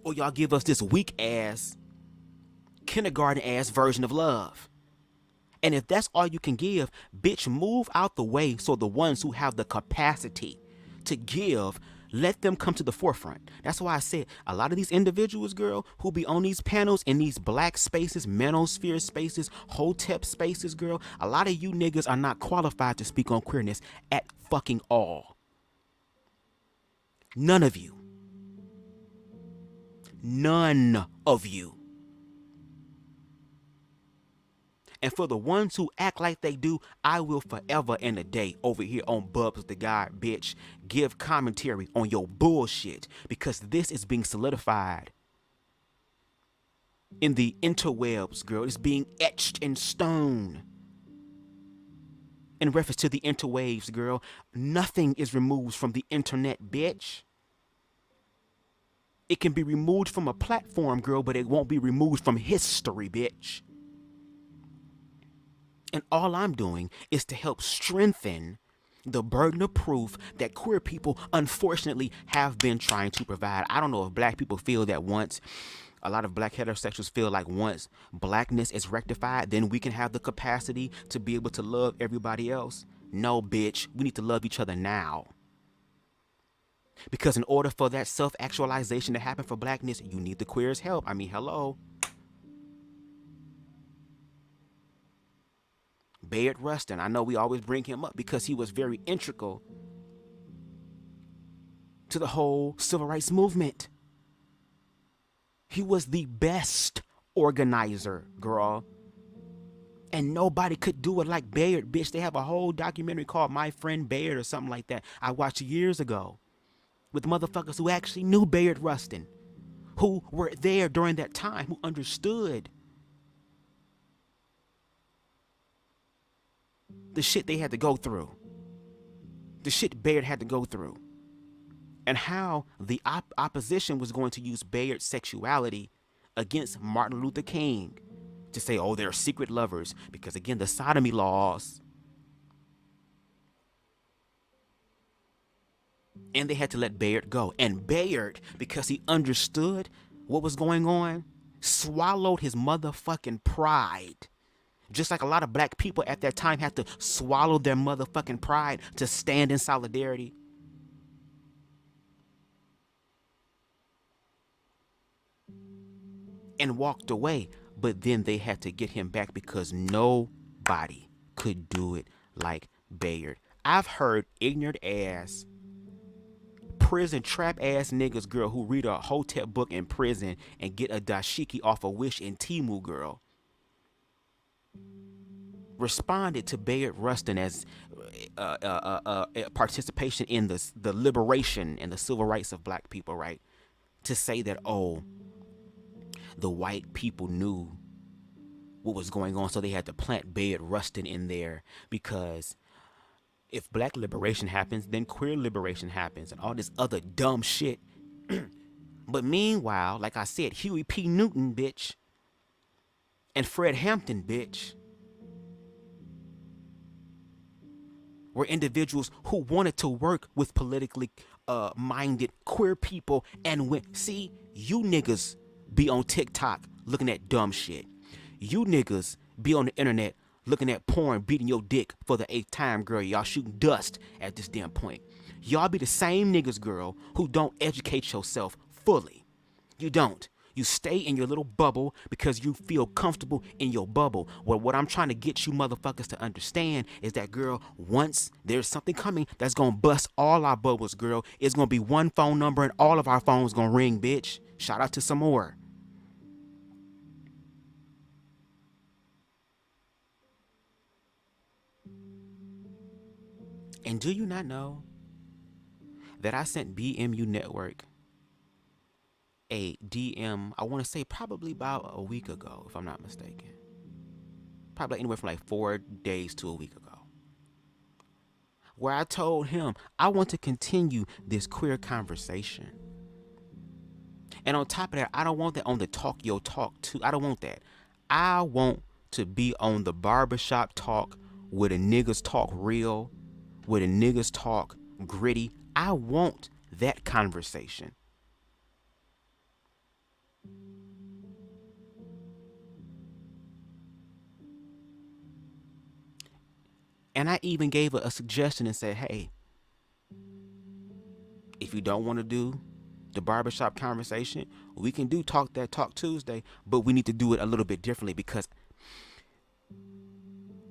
Or y'all give us this weak ass, kindergarten ass version of love. And if that's all you can give, bitch, move out the way so the ones who have the capacity to give, let them come to the forefront. That's why I said a lot of these individuals, girl, who be on these panels in these black spaces, manosphere spaces, hotep spaces, girl, a lot of you niggas are not qualified to speak on queerness at fucking all. None of you. None of you. And for the ones who act like they do, I will forever and a day over here on BubzDaGawd, bitch, give commentary on your bullshit, because this is being solidified in the interwebs, girl. It's being etched in stone. In reference to the interwaves, girl, nothing is removed from the internet, bitch. It can be removed from a platform, girl, but it won't be removed from history, bitch. And all I'm doing is to help strengthen the burden of proof that queer people unfortunately have been trying to provide. I don't know if black people feel that once, a lot of black heterosexuals feel like once blackness is rectified, then we can have the capacity to be able to love everybody else. No, bitch, we need to love each other now. Because in order for that self-actualization to happen for blackness, you need the queer's help. I mean, hello. Bayard Rustin, I know we always bring him up because he was very integral to the whole civil rights movement. He was the best organizer, girl. And nobody could do it like Bayard, bitch. They have a whole documentary called My Friend Bayard or something like that I watched years ago with motherfuckers who actually knew Bayard Rustin, who were there during that time, who understood the shit they had to go through, the shit Bayard had to go through, and how the opposition was going to use Bayard's sexuality against Martin Luther King to say, oh, they're secret lovers, because again, the sodomy laws, and they had to let Bayard go. And Bayard, because he understood what was going on, swallowed his motherfucking pride. Just like a lot of black people at that time had to swallow their motherfucking pride to stand in solidarity. And walked away. But then they had to get him back because nobody could do it like Bayard. I've heard ignorant ass, prison trap ass niggas, girl, who read a hotep book in prison and get a dashiki off a Wish in Temu, girl. responded to Bayard Rustin as participation in the liberation and the civil rights of black people, right? To say that, oh, the white people knew what was going on, so they had to plant Bayard Rustin in there, because if black liberation happens, then queer liberation happens and all this other dumb shit. But meanwhile, like I said, Huey P. Newton, bitch, and Fred Hampton, bitch, were individuals who wanted to work with politically minded queer people and went, see, you niggas be on TikTok looking at dumb shit. You niggas be on the internet looking at porn, beating your dick for the 8th time, girl. Y'all shooting dust at this damn point. Y'all be the same niggas, girl, who don't educate yourself fully. You don't. You stay in your little bubble because you feel comfortable in your bubble. Well, what I'm trying to get you motherfuckers to understand is that, girl, once there's something coming that's going to bust all our bubbles, girl, it's going to be one phone number and all of our phones going to ring, bitch. Shout out to some more. And do you not know that I sent BMU Network a DM, I want to say probably about a week ago, if I'm not mistaken. Probably anywhere from like 4 days to a week ago. Where I told him I want to continue this queer conversation. And on top of that, I don't want that on the Talk Your Talk too. I don't want that. I want to be on the barbershop talk where the niggas talk real, where the niggas talk gritty. I want that conversation. And I even gave a suggestion and said, hey, if you don't want to do the barbershop conversation, we can do Talk That Talk Tuesday, but we need to do it a little bit differently, because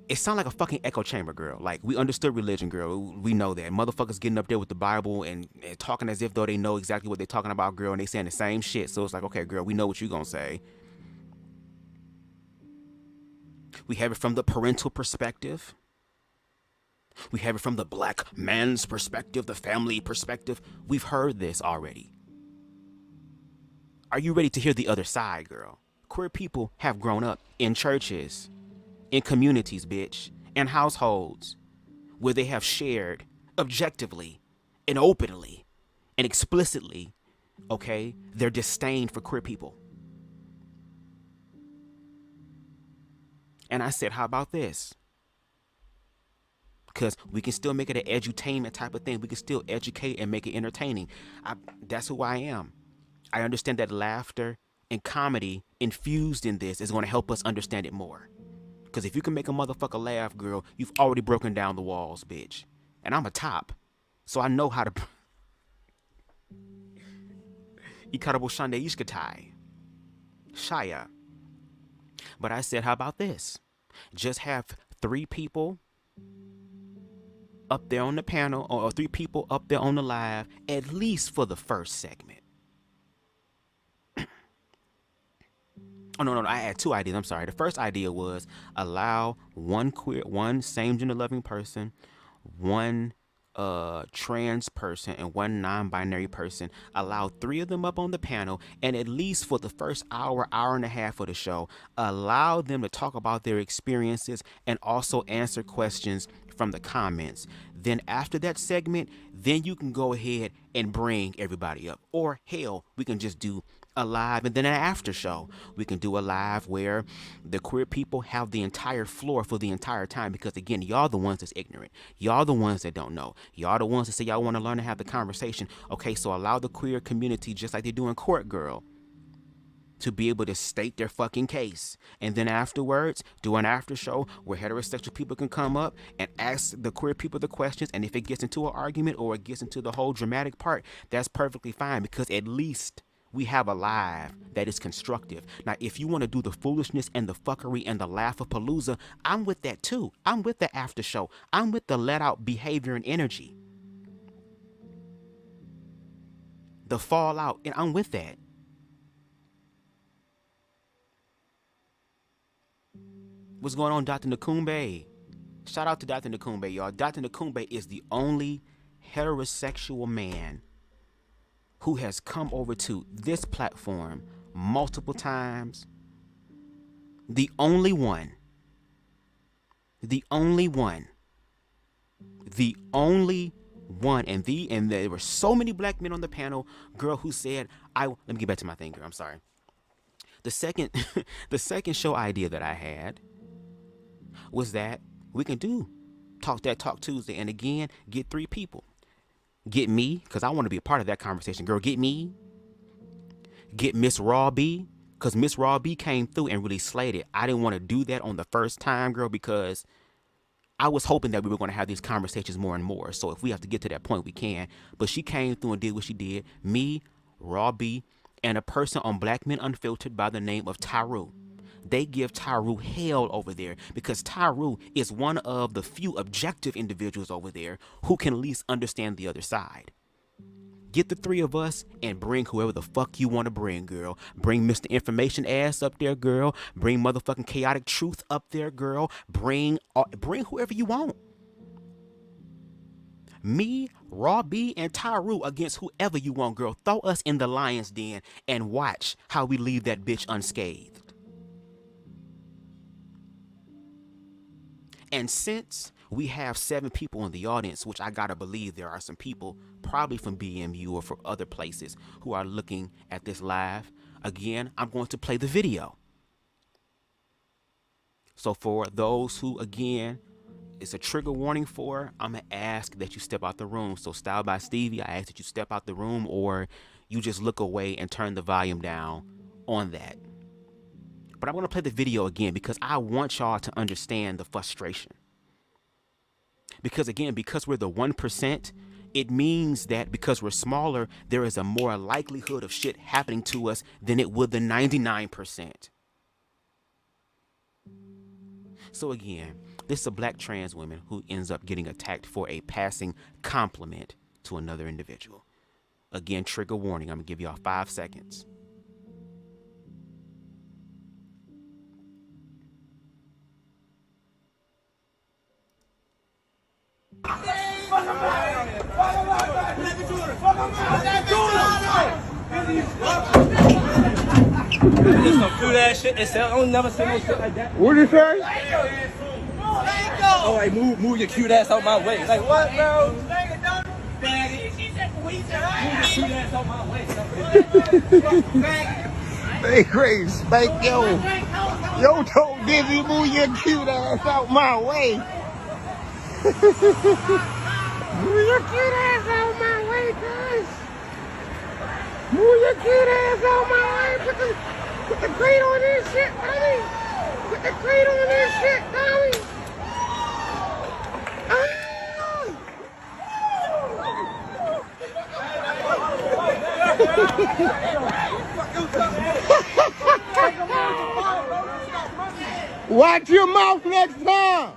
it sounds like a fucking echo chamber, girl. Like, we understood religion, girl. We know that. Motherfuckers getting up there with the Bible and talking as if though they know exactly what they're talking about, girl, and they saying the same shit. So it's like, okay, girl, we know what you're going to say. We have it from the parental perspective. We have it from the black man's perspective, the family perspective. We've heard this already. Are you ready to hear the other side, girl? Queer people have grown up in churches, in communities, bitch, in households where they have shared objectively and openly and explicitly, okay, their disdain for queer people. And I said, how about this? Because we can still make it an edutainment type of thing. We can still educate and make it entertaining. That's who I am. I understand that laughter and comedy infused in this is going to help us understand it more. Because if you can make a motherfucker laugh, girl, you've already broken down the walls, bitch. And I'm a top, so I know how to... Ikarabo Shande Ishkatai. Shaya. But I said, how about this? Just have 3 people up there on the panel, or 3 people up there on the live, at least for the first segment. Oh, no, I had 2 ideas. I'm sorry. The first idea was allow one same gender loving person, 1 trans person, and 1 non-binary person. Allow 3 of them up on the panel, and at least for the first hour and a half of the show, allow them to talk about their experiences and also answer questions from the comments. Then after that segment, then you can go ahead and bring everybody up. Or hell, we can just do a live and then an after show. We can do a live where the queer people have the entire floor for the entire time, because again, y'all the ones that's ignorant. Y'all the ones that don't know. Y'all the ones that say y'all want to learn to have the conversation. Okay, so allow the queer community, just like they do in court, girl, to be able to state their fucking case. And then afterwards, do an after show where heterosexual people can come up and ask the queer people the questions. And if it gets into an argument or it gets into the whole dramatic part, that's perfectly fine, because at least we have a live that is constructive. Now, if you want to do the foolishness and the fuckery and the laugh-a-palooza, I'm with that too. I'm with the after show. I'm with the let out behavior and energy. The fallout, and I'm with that. What's going on, Dr. Nakumbe? Shout out to Dr. Nakumbe, y'all. Dr. Nakumbe is the only heterosexual man who has come over to this platform multiple times. The only one. The only one. The only one. And there were so many black men on the panel, girl, who said, let me get back to my thing, girl. I'm sorry. The second show idea that I had was that we can do Talk Tuesday, and again, get 3 people. Get me, because I want to be a part of that conversation, girl. Get me. Get Miss Raw B, because Miss Raw B came through and really slayed it. I didn't want to do that on the first time, girl, because I was hoping that we were going to have these conversations more and more. So if we have to get to that point, we can. But she came through and did what she did. Me, Raw B, and a person on Black Men Unfiltered by the name of Tyru. They give Tyru hell over there because Tyru is one of the few objective individuals over there who can at least understand the other side. Get the 3 of us and bring whoever the fuck you want to bring, girl. Bring Mr. Information ass up there, girl. Bring motherfucking Chaotic Truth up there, girl. Bring whoever you want. Me, Raw B, and Tyru against whoever you want, girl. Throw us in the lion's den and watch how we leave that bitch unscathed. And since we have 7 people in the audience, which I gotta believe there are some people probably from BMU or from other places who are looking at this live, again, I'm going to play the video. So for those who, again, it's a trigger warning for, I'm gonna ask that you step out the room. So Style by Stevie, I ask that you step out the room or you just look away and turn the volume down on that. But I want to play the video again because I want y'all to understand the frustration. Because again, because we're the 1%, it means that because we're smaller, there is a more likelihood of shit happening to us than it would the 99%. So again, this is a black trans woman who ends up getting attacked for a passing compliment to another individual. Again, trigger warning. I'm going to give y'all 5 seconds. There's some cute ass shit. It's I don't never see no shit like that. What did you say? Oh, like move your cute ass out my way. Like what, bro? Move your cute ass out my way. Hey, crazy spank yo. Yo told Dizzy move your cute ass out my way. Move your cute ass out my way, guys. Move your cute ass out my way. Put the crate on this shit, Tommy. Put the crate on this shit, Tommy. Watch your mouth next time.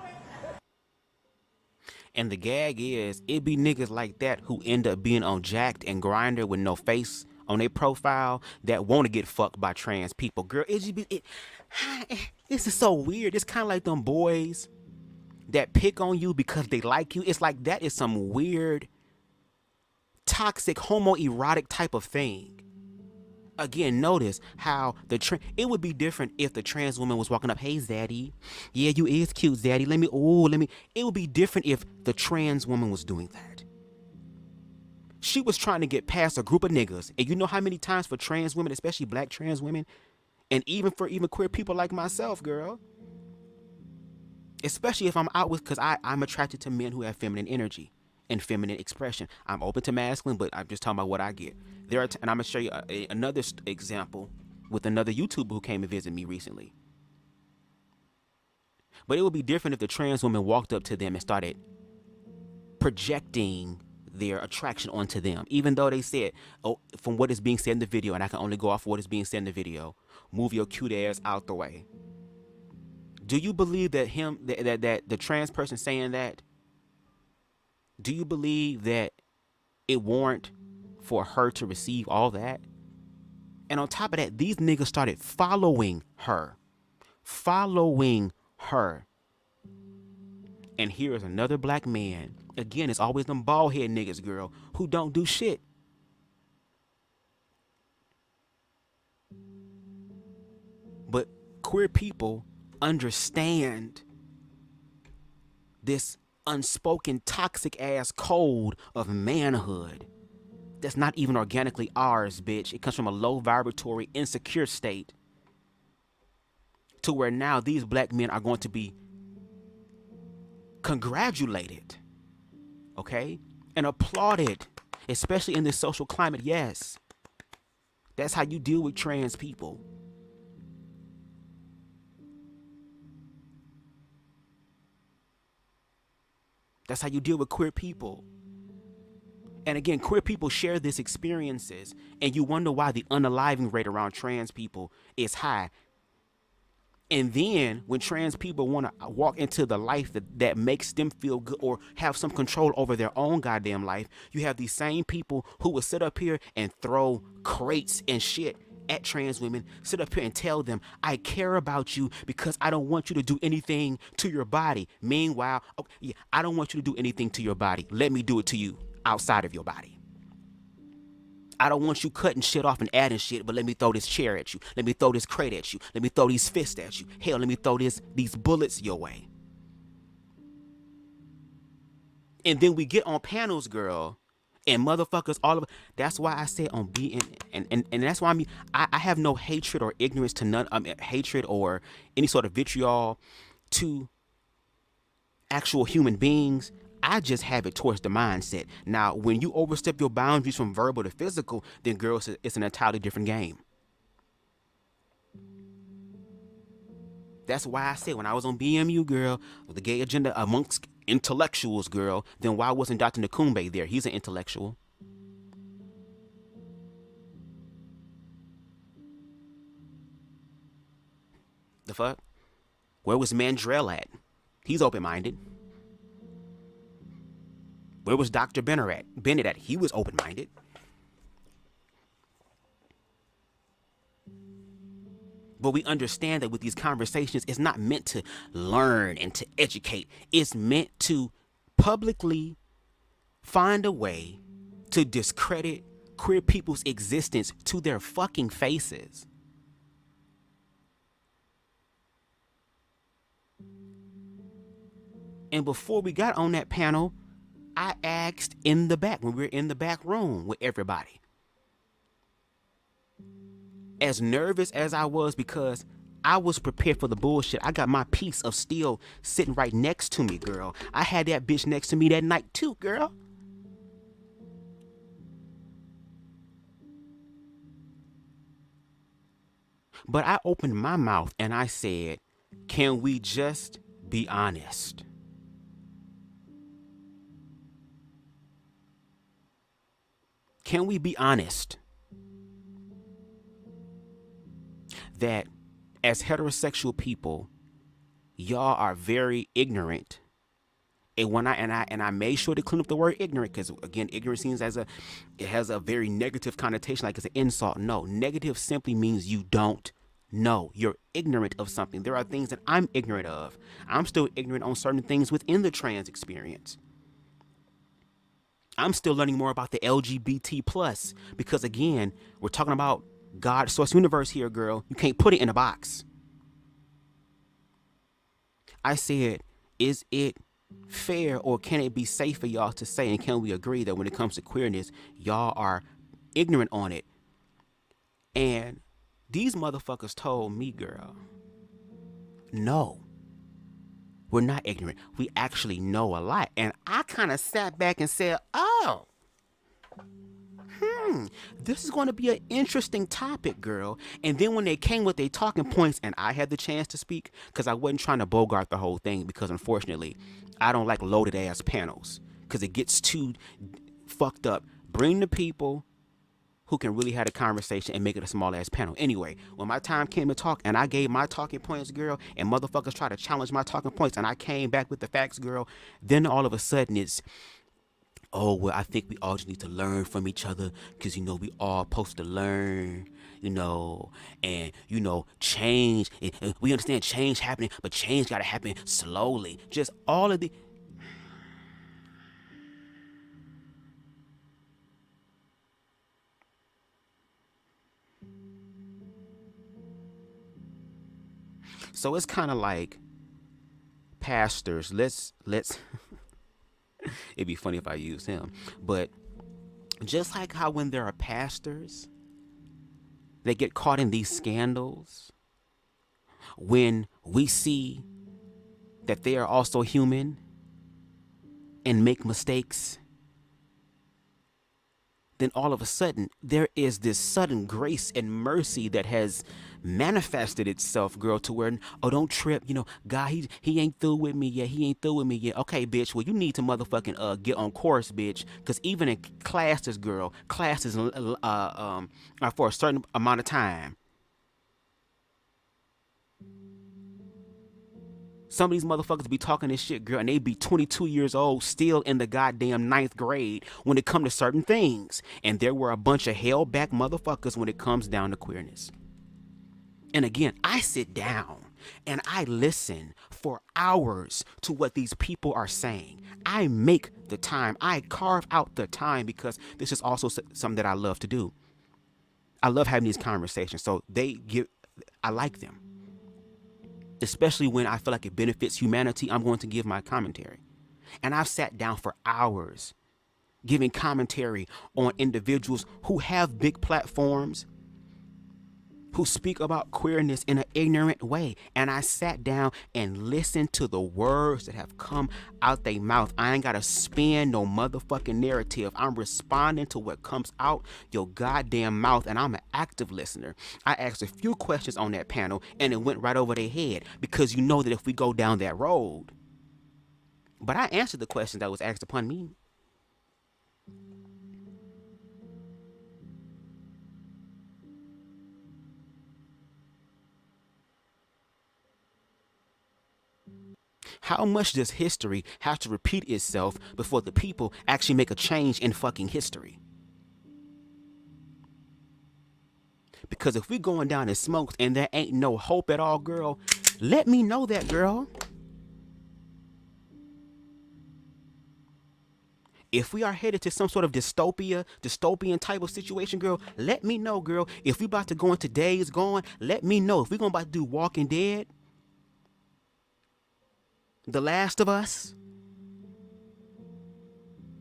And the gag is, it be niggas like that who end up being on Jacked and Grindr with no face on their profile that want to get fucked by trans people. Girl, this is so weird. It's kind of like them boys that pick on you because they like you. It's like that is some weird, toxic, homoerotic type of thing. Again, notice how it would be different if the trans woman was walking up, hey, Zaddy. Yeah, you is cute, Zaddy. It would be different if the trans woman was doing that. She was trying to get past a group of niggas. And you know how many times for trans women, especially black trans women, and even for queer people like myself, girl, especially if I'm out with, because I'm attracted to men who have feminine energy and feminine expression. I'm open to masculine, but I'm just talking about what I get. And I'm going to show you another example with another YouTuber who came and visited me recently. But it would be different if the trans woman walked up to them and started projecting their attraction onto them, even though they said, oh, from what is being said in the video, and I can only go off of what is being said in the video, move your cute ass out the way. Do you believe that that the trans person saying that, do you believe that it warrant for her to receive all that? And on top of that, these niggas started following her. And here is another black man. Again, it's always them bald head niggas, girl, who don't do shit. But queer people understand this unspoken toxic ass code of manhood that's not even organically ours, bitch. It comes from a low vibratory, insecure state to where now these black men are going to be congratulated, okay, and applauded, especially in this social climate. Yes, that's how you deal with trans people. That's how you deal with queer people. And again, queer people share these experiences, and you wonder why the unaliving rate around trans people is high. And then when trans people want to walk into the life that makes them feel good or have some control over their own goddamn life, you have these same people who will sit up here and throw crates and shit at trans women, sit up here and tell them, I care about you because I don't want you to do anything to your body. Meanwhile, I don't want you to do anything to your body. Let me do it to you outside of your body. I don't want you cutting shit off and adding shit, but let me throw this chair at you. Let me throw this crate at you. Let me throw these fists at you. Hell, let me throw these bullets your way. And then we get on panels, girl, and motherfuckers all of. That's why I said on being and that's why I have no hatred or ignorance to none. Hatred or any sort of vitriol to actual human beings. I just have it towards the mindset. Now, when you overstep your boundaries from verbal to physical, then girls, it's an entirely different game. That's why I said when I was on BMU, girl, with the gay agenda amongst intellectuals, girl, then why wasn't Dr. Nakumbe there? He's an intellectual. The fuck? Where was Mandrell at? He's open-minded. Where was Dr. Bennett at? He was open-minded. But we understand that with these conversations, it's not meant to learn and to educate. It's meant to publicly find a way to discredit queer people's existence to their fucking faces. And before we got on that panel, I asked in the back, when we were in the back room with everybody, as nervous as I was because I was prepared for the bullshit, I got my piece of steel sitting right next to me, girl. I had that bitch next to me that night too, girl. But I opened my mouth and I said, can we just be honest? Can we be honest that as heterosexual people, y'all are very ignorant? And when I made sure to clean up the word ignorant, because again, ignorance seems it has a very negative connotation, like it's an insult. No, negative simply means you don't know. You're ignorant of something. There are things that I'm ignorant of. I'm still ignorant on certain things within the trans experience. I'm still learning more about the LGBT plus because again, we're talking about God, source universe here, girl. You can't put it in a box. I said, is it fair or can it be safe for y'all to say, and can we agree that when it comes to queerness, y'all are ignorant on it? And these motherfuckers told me, girl, no. We're not ignorant. We actually know a lot. And I kind of sat back and said, oh, this is going to be an interesting topic, girl. And then when they came with their talking points and I had the chance to speak, because I wasn't trying to bogart the whole thing, because unfortunately, I don't like loaded ass panels because it gets too fucked up. Bring the people who can really have a conversation and make it a small ass panel. Anyway, when my time came to talk and I gave my talking points, girl, and motherfuckers try to challenge my talking points and I came back with the facts, girl, then all of a sudden it's, oh, well, I think we all just need to learn from each other because, you know, we all supposed to learn. and change. We understand change happening, but change gotta happen slowly. Just all of the. So it's kind of like pastors. Let's. It'd be funny if I used him, but just like how when there are pastors, they get caught in these scandals. When we see that they are also human and make mistakes, then all of a sudden there is this sudden grace and mercy that has manifested itself, girl, to where, oh, don't trip, God, he ain't through with me yet. He ain't through with me yet. Okay, bitch, well, you need to motherfucking get on course, bitch, because even in classes, girl, classes are for a certain amount of time. Some of these motherfuckers be talking this shit, girl, and they be 22 years old, still in the goddamn 9th grade when it come to certain things. And there were a bunch of held-back motherfuckers when it comes down to queerness. And again, I sit down and I listen for hours to what these people are saying. I make the time. I carve out the time because this is also something that I love to do. I love having these conversations. So I like them. Especially when I feel like it benefits humanity, I'm going to give my commentary. And I've sat down for hours giving commentary on individuals who have big platforms, who speak about queerness in an ignorant way. And I sat down and listened to the words that have come out their mouth. I ain't got to spin no motherfucking narrative. I'm responding to what comes out your goddamn mouth, and I'm an active listener. I asked a few questions on that panel, and it went right over their head, because you know that if we go down that road. But I answered the question that was asked upon me. How much does history have to repeat itself before the people actually make a change in fucking history? Because if we going down in smoke and there ain't no hope at all, girl, let me know that, girl. If we are headed to some sort of dystopian type of situation, girl, let me know, girl. If we about to go into Days Gone, let me know. If we going about to do Walking Dead, The Last of Us,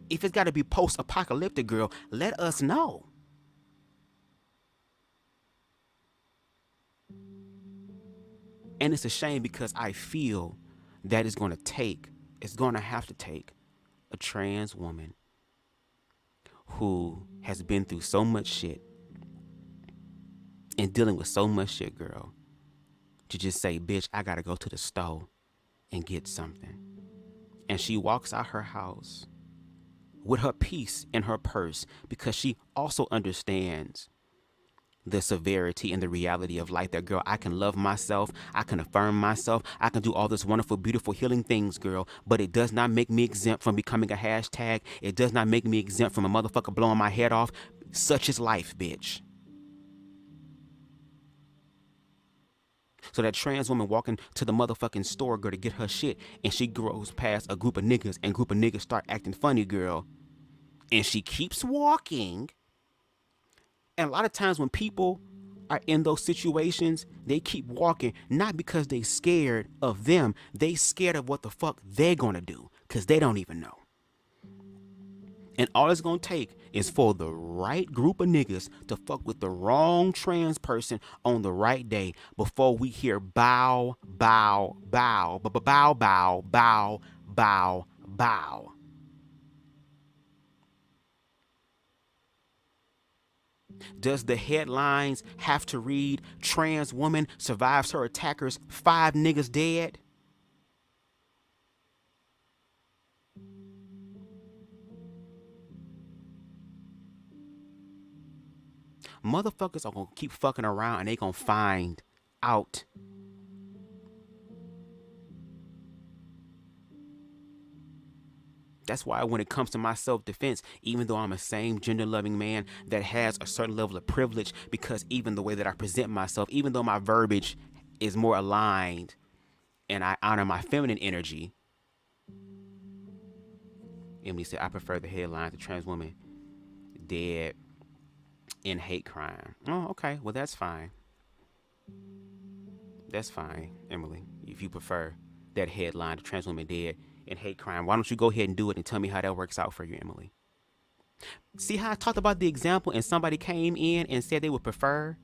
if it's got to be post-apocalyptic, girl, let us know. And it's a shame because I feel that it's going to have to take a trans woman who has been through so much shit and dealing with so much shit, girl, to just say, bitch, I got to go to the store and get something. And she walks out her house with her peace in her purse, because she also understands the severity and the reality of life. That, girl, I can love myself, I can affirm myself, I can do all this wonderful, beautiful, healing things, girl, but it does not make me exempt from becoming a hashtag. It does not make me exempt from a motherfucker blowing my head off. Such is life, bitch. So that trans woman walking to the motherfucking store, girl, to get her shit, and she goes past a group of niggas, and group of niggas start acting funny, girl, and she keeps walking. And a lot of times when people are in those situations, they keep walking, not because they scared of them. They scared of what the fuck they're gonna do, because they don't even know. And all it's gonna take is for the right group of niggas to fuck with the wrong trans person on the right day before we hear bow, bow, bow, bow, bow, bow, bow, bow, bow. Does the headlines have to read trans woman survives her attackers, 5 niggas dead? Motherfuckers are gonna keep fucking around and they gonna find out. That's why when it comes to my self-defense, even though I'm a same gender-loving man that has a certain level of privilege, because even the way that I present myself, even though my verbiage is more aligned and I honor my feminine energy, Emily said, I prefer the headlines of trans women dead in hate crime. Oh, okay. Well, that's fine. That's fine, Emily. If you prefer that headline, the trans woman dead in hate crime, why don't you go ahead and do it and tell me how that works out for you, Emily? See how I talked about the example and somebody came in and said they would prefer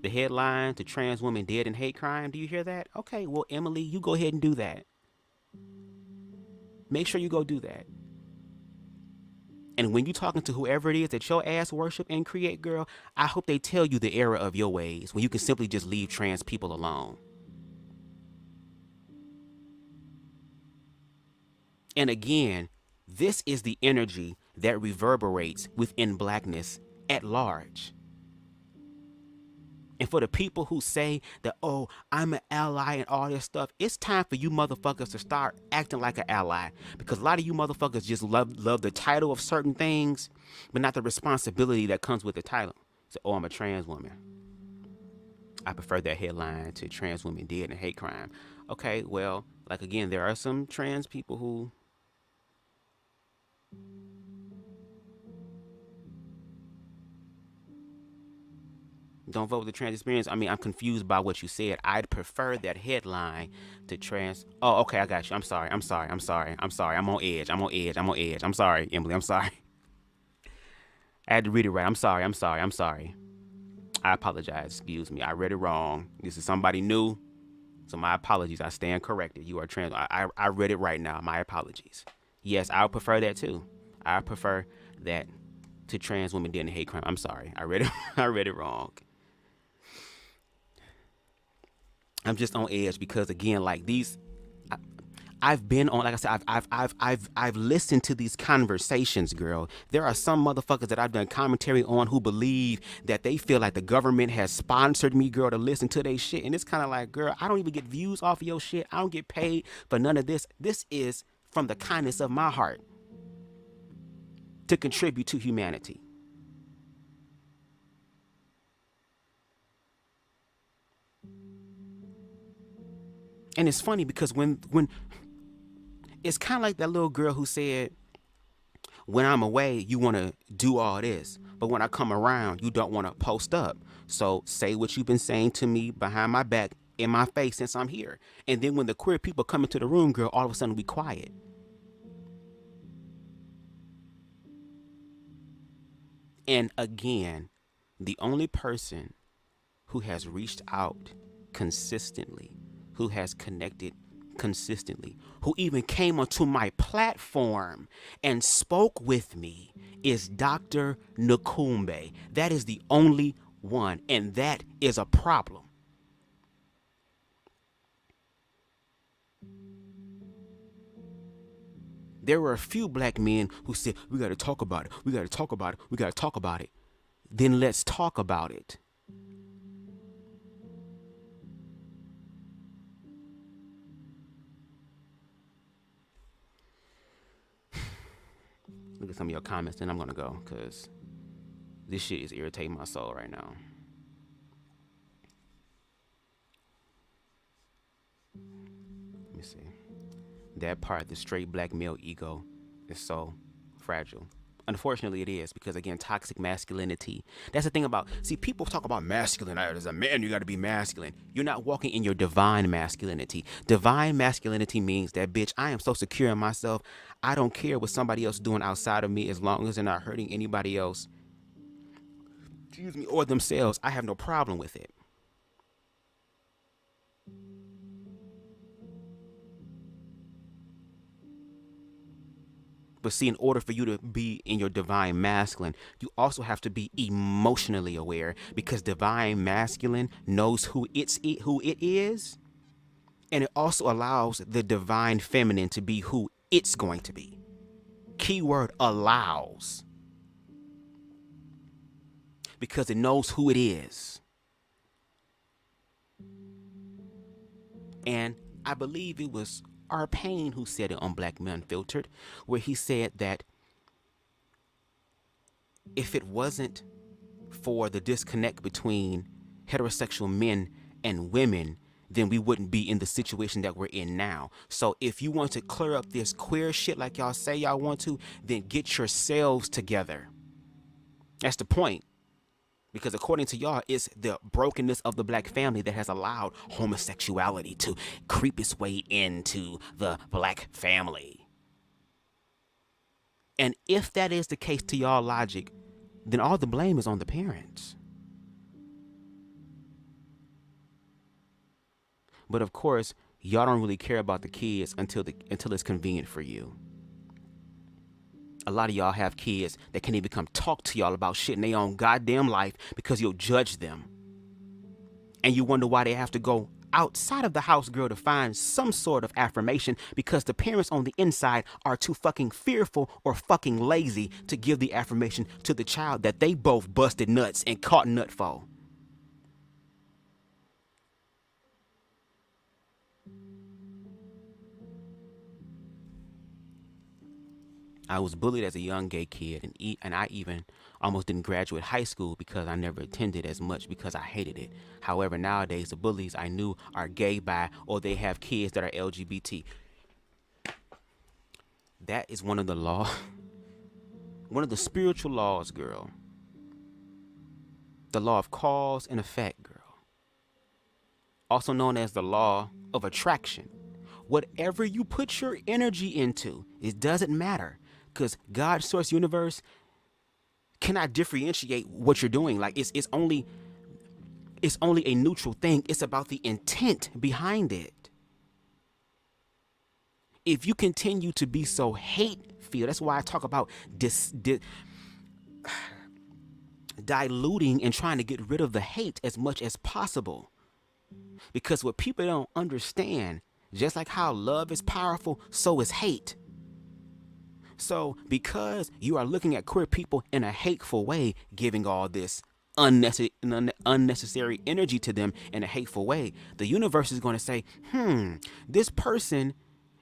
the headline to trans woman dead in hate crime? Do you hear that? Okay, well, Emily, you go ahead and do that. Make sure you go do that. And when you're talking to whoever it is that your ass worship and create, girl, I hope they tell you the error of your ways when you can simply just leave trans people alone. And again, this is the energy that reverberates within blackness at large. And for the people who say that, oh, I'm an ally and all this stuff, it's time for you motherfuckers to start acting like an ally. Because a lot of you motherfuckers just love the title of certain things, but not the responsibility that comes with the title. So, oh, I'm a trans woman. I prefer that headline to trans women dead in hate crime. Okay, well, like again, there are some trans people who don't vote with the trans experience. I mean, I'm confused by what you said. I'd prefer that headline to trans. Oh, okay, I got you. I'm sorry. I'm on edge. I'm sorry, Emily. I'm sorry. I had to read it right. I'm sorry. I apologize. Excuse me. I read it wrong. This is somebody new, so my apologies. I stand corrected. You are trans. I read it right now. My apologies. Yes, I would prefer that too. I prefer that to trans women dead in hate crime. I'm sorry. I read it wrong. I'm just on edge because again, like these, I've been on, like I said, I've listened to these conversations, girl. There are some motherfuckers that I've done commentary on who believe that they feel like the government has sponsored me, girl, to listen to their shit. And it's kind of like, girl, I don't even get views off of your shit. I don't get paid for none of this. This is from the kindness of my heart to contribute to humanity. And it's funny because when it's kind of like that little girl who said, when I'm away, you want to do all this, but when I come around, you don't want to post up. So say what you've been saying to me behind my back, in my face since I'm here. And then when the queer people come into the room, girl, all of a sudden we quiet. And again, the only person who has reached out consistently, who has connected consistently, who even came onto my platform and spoke with me is Dr. Nakumbe. That is the only one, and that is a problem. There were a few black men who said, we got to talk about it. Then let's talk about it. Look at some of your comments, then I'm going to go because this shit is irritating my soul right now. Let me see. That part, the straight black male ego, is so fragile. Unfortunately, it is because, again, toxic masculinity. That's the thing about, see, people talk about masculine. As a man, you got to be masculine. You're not walking in your divine masculinity. Divine masculinity means that, bitch, I am so secure in myself. I don't care what somebody else doing outside of me as long as they're not hurting anybody else, excuse me, or themselves. I have no problem with it. But see, in order for you to be in your divine masculine, you also have to be emotionally aware, because divine masculine knows who it is, and it also allows the divine feminine to be who it's going to be. Keyword allows. Because it knows who it is. And I believe it was R. Payne who said it on Black Men Unfiltered, where he said that if it wasn't for the disconnect between heterosexual men and women, then we wouldn't be in the situation that we're in now. So if you want to clear up this queer shit like y'all say y'all want to, then get yourselves together. That's the point. Because according to y'all, it's the brokenness of the black family that has allowed homosexuality to creep its way into the black family. And if that is the case to y'all logic, then all the blame is on the parents. But of course, y'all don't really care about the kids until it's convenient for you. A lot of y'all have kids that can't even come talk to y'all about shit in their own goddamn life because you'll judge them. And you wonder why they have to go outside of the house, girl, to find some sort of affirmation because the parents on the inside are too fucking fearful or fucking lazy to give the affirmation to the child that they both busted nuts and caught nut for. I was bullied as a young gay kid, and I even almost didn't graduate high school because I never attended as much because I hated it. However, nowadays, the bullies I knew are gay, bi, or they have kids that are LGBT. That is one of the spiritual laws, girl. The law of cause and effect, girl. Also known as the law of attraction. Whatever you put your energy into, it doesn't matter. Because God's source universe cannot differentiate what you're doing. Like it's only a neutral thing. It's about the intent behind it. If you continue to be so hate-filled, that's why I talk about diluting and trying to get rid of the hate as much as possible. Because what people don't understand, just like how love is powerful, so is hate. So because you are looking at queer people in a hateful way, giving all this unnecessary energy to them in a hateful way, the universe is going to say, this person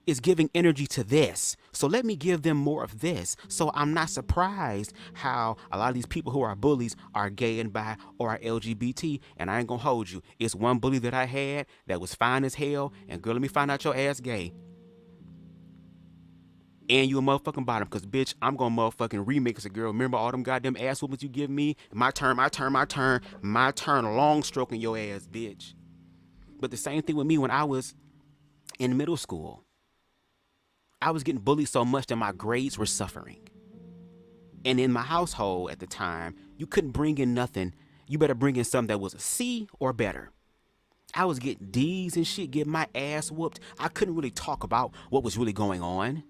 is giving energy to this, so let me give them more of this. So I'm not surprised how a lot of these people who are bullies are gay and bi or are LGBT. And I ain't gonna hold you. It's one bully that I had that was fine as hell, and girl, let me find out your ass gay. And you a motherfucking bottom, because bitch, I'm gonna motherfucking remix it, girl. Remember all them goddamn ass whoopings you give me? My turn, long stroking your ass, bitch. But the same thing with me when I was in middle school. I was getting bullied so much that my grades were suffering. And in my household at the time, you couldn't bring in nothing. You better bring in something that was a C or better. I was getting D's and shit, getting my ass whooped. I couldn't really talk about what was really going on,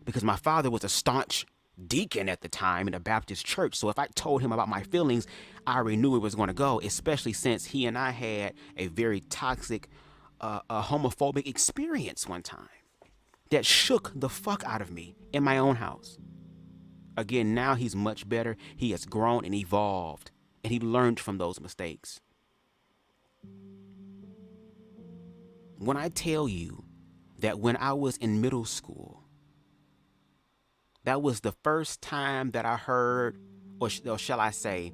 because my father was a staunch deacon at the time in a Baptist church. So if I told him about my feelings, I already knew it was going to go, especially since he and I had a very toxic, homophobic experience one time that shook the fuck out of me in my own house. Again, now he's much better. He has grown and evolved, and he learned from those mistakes. When I tell you that when I was in middle school, that was the first time that I heard, or shall I say,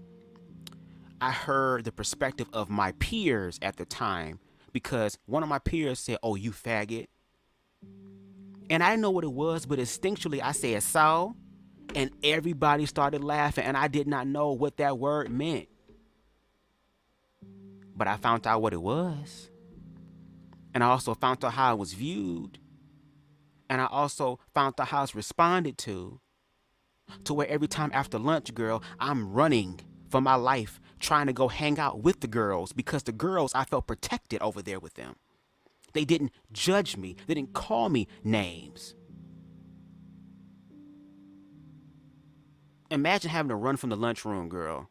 I heard the perspective of my peers at the time, because one of my peers said, "Oh, you faggot." And I didn't know what it was, but instinctually I said, "So?" And everybody started laughing, and I did not know what that word meant. But I found out what it was. And I also found out how it was viewed. And I also found out how it's responded to where every time after lunch, girl, I'm running for my life, trying to go hang out with the girls, because the girls, I felt protected over there with them. They didn't judge me. They didn't call me names. Imagine having to run from the lunchroom, girl,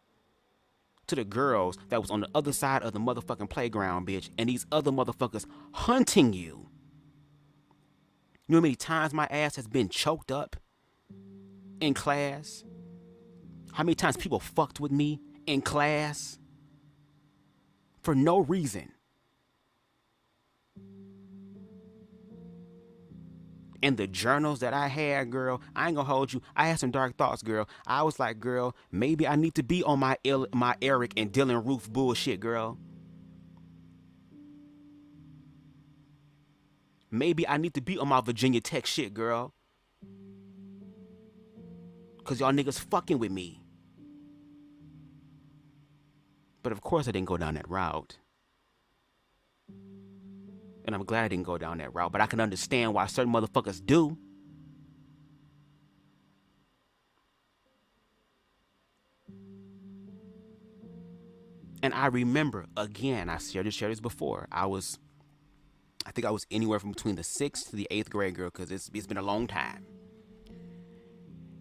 to the girls that was on the other side of the motherfucking playground, bitch, and these other motherfuckers hunting you. You know how many times my ass has been choked up in class? How many times people fucked with me in class for no reason? And the journals that I had, girl, I ain't gonna hold you. I had some dark thoughts, girl. I was like, girl, maybe I need to be on my Eric and Dylan Roof bullshit, girl. Maybe I need to be on my Virginia Tech shit, girl. Cause y'all niggas fucking with me. But of course I didn't go down that route. And I'm glad I didn't go down that route. But I can understand why certain motherfuckers do. And I remember, again, I shared this before. I think I was anywhere from between the 6th to the 8th grade, girl, because it's been a long time.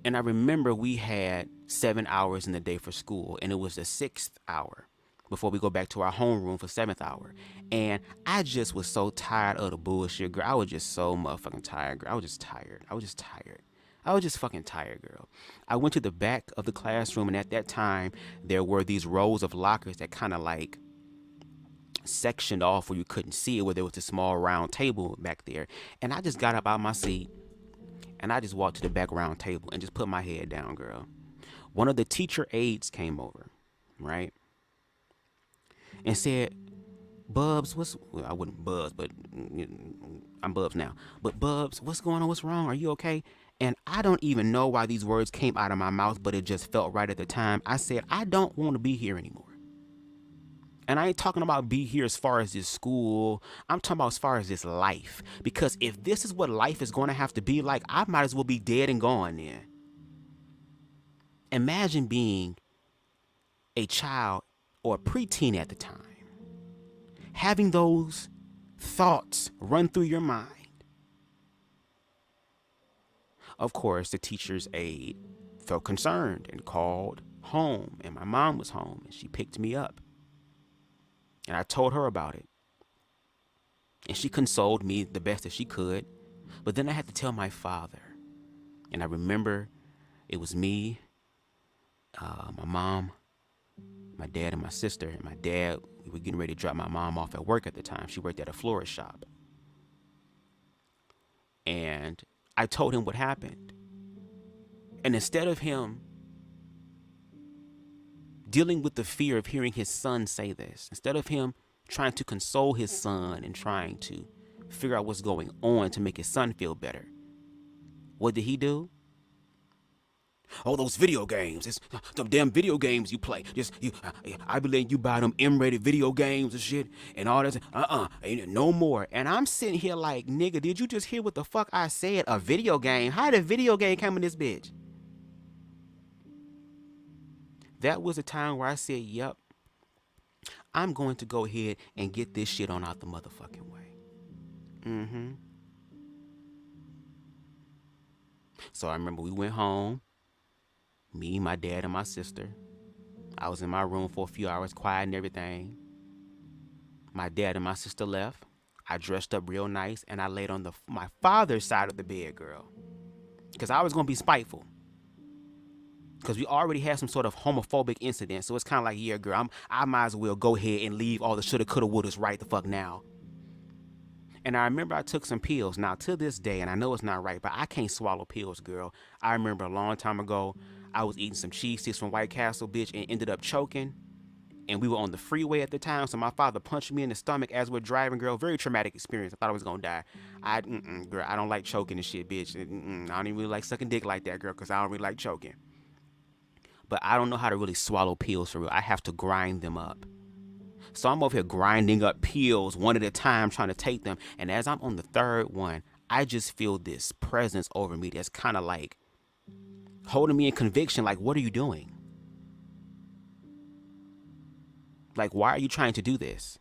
And I remember we had 7 hours in the day for school, and it was the 6th hour before we go back to our homeroom for 7th hour. And I just was so tired of the bullshit, girl. I was just so motherfucking tired, girl. I was just tired. I was just fucking tired, girl. I went to the back of the classroom, and at that time, there were these rows of lockers that kind of like sectioned off where you couldn't see it, where there was a small round table back there. And I just got up out of my seat, and I just walked to the back round table and just put my head down, girl. One of the teacher aides came over, right? And said, Bubs, I wouldn't Bubs, but I'm Bubs now. But Bubs, what's going on? What's wrong? Are you okay? And I don't even know why these words came out of my mouth, but it just felt right at the time. I said, I don't want to be here anymore. And I ain't talking about be here as far as this school. I'm talking about as far as this life. Because if this is what life is going to have to be like, I might as well be dead and gone then. Imagine being a child or a preteen at the time, having those thoughts run through your mind. Of course, the teacher's aide felt concerned and called home, and my mom was home, and she picked me up. And I told her about it. And she consoled me the best that she could. But then I had to tell my father. And I remember it was me, my mom, my dad, and my sister. And my dad, we were getting ready to drop my mom off at work at the time. She worked at a florist shop. And I told him what happened. And instead of him dealing with the fear of hearing his son say this, instead of him trying to console his son and trying to figure out what's going on to make his son feel better, what did he do? Oh, those video games. It's them damn video games you play. I be letting you buy them M-rated video games and shit and all that. Ain't no more. And I'm sitting here like, nigga, did you just hear what the fuck I said? A video game? How did a video game come in this bitch? That was a time where I said, yep, I'm going to go ahead and get this shit on out the motherfucking way. So I remember we went home, me, my dad, and my sister. I was in my room for a few hours, quiet and everything. My dad and my sister left. I dressed up real nice, and I laid on my father's side of the bed, girl. Because I was going to be spiteful. Because we already had some sort of homophobic incident. So it's kind of like, yeah, girl, I might as well go ahead and leave all the shoulda, coulda, wouldas right the fuck now. And I remember I took some pills. Now, to this day, and I know it's not right, but I can't swallow pills, girl. I remember a long time ago, I was eating some cheese sticks from White Castle, bitch, and ended up choking. And we were on the freeway at the time, so my father punched me in the stomach as we're driving, girl. Very traumatic experience. I thought I was gonna die. Girl, I don't like choking and shit, bitch. I don't even really like sucking dick like that, girl, because I don't really like choking. But I don't know how to really swallow pills for real. I have to grind them up. So I'm over here grinding up pills one at a time, trying to take them. And as I'm on the third one, I just feel this presence over me that's kind of like holding me in conviction. Like, what are you doing? Like, why are you trying to do this?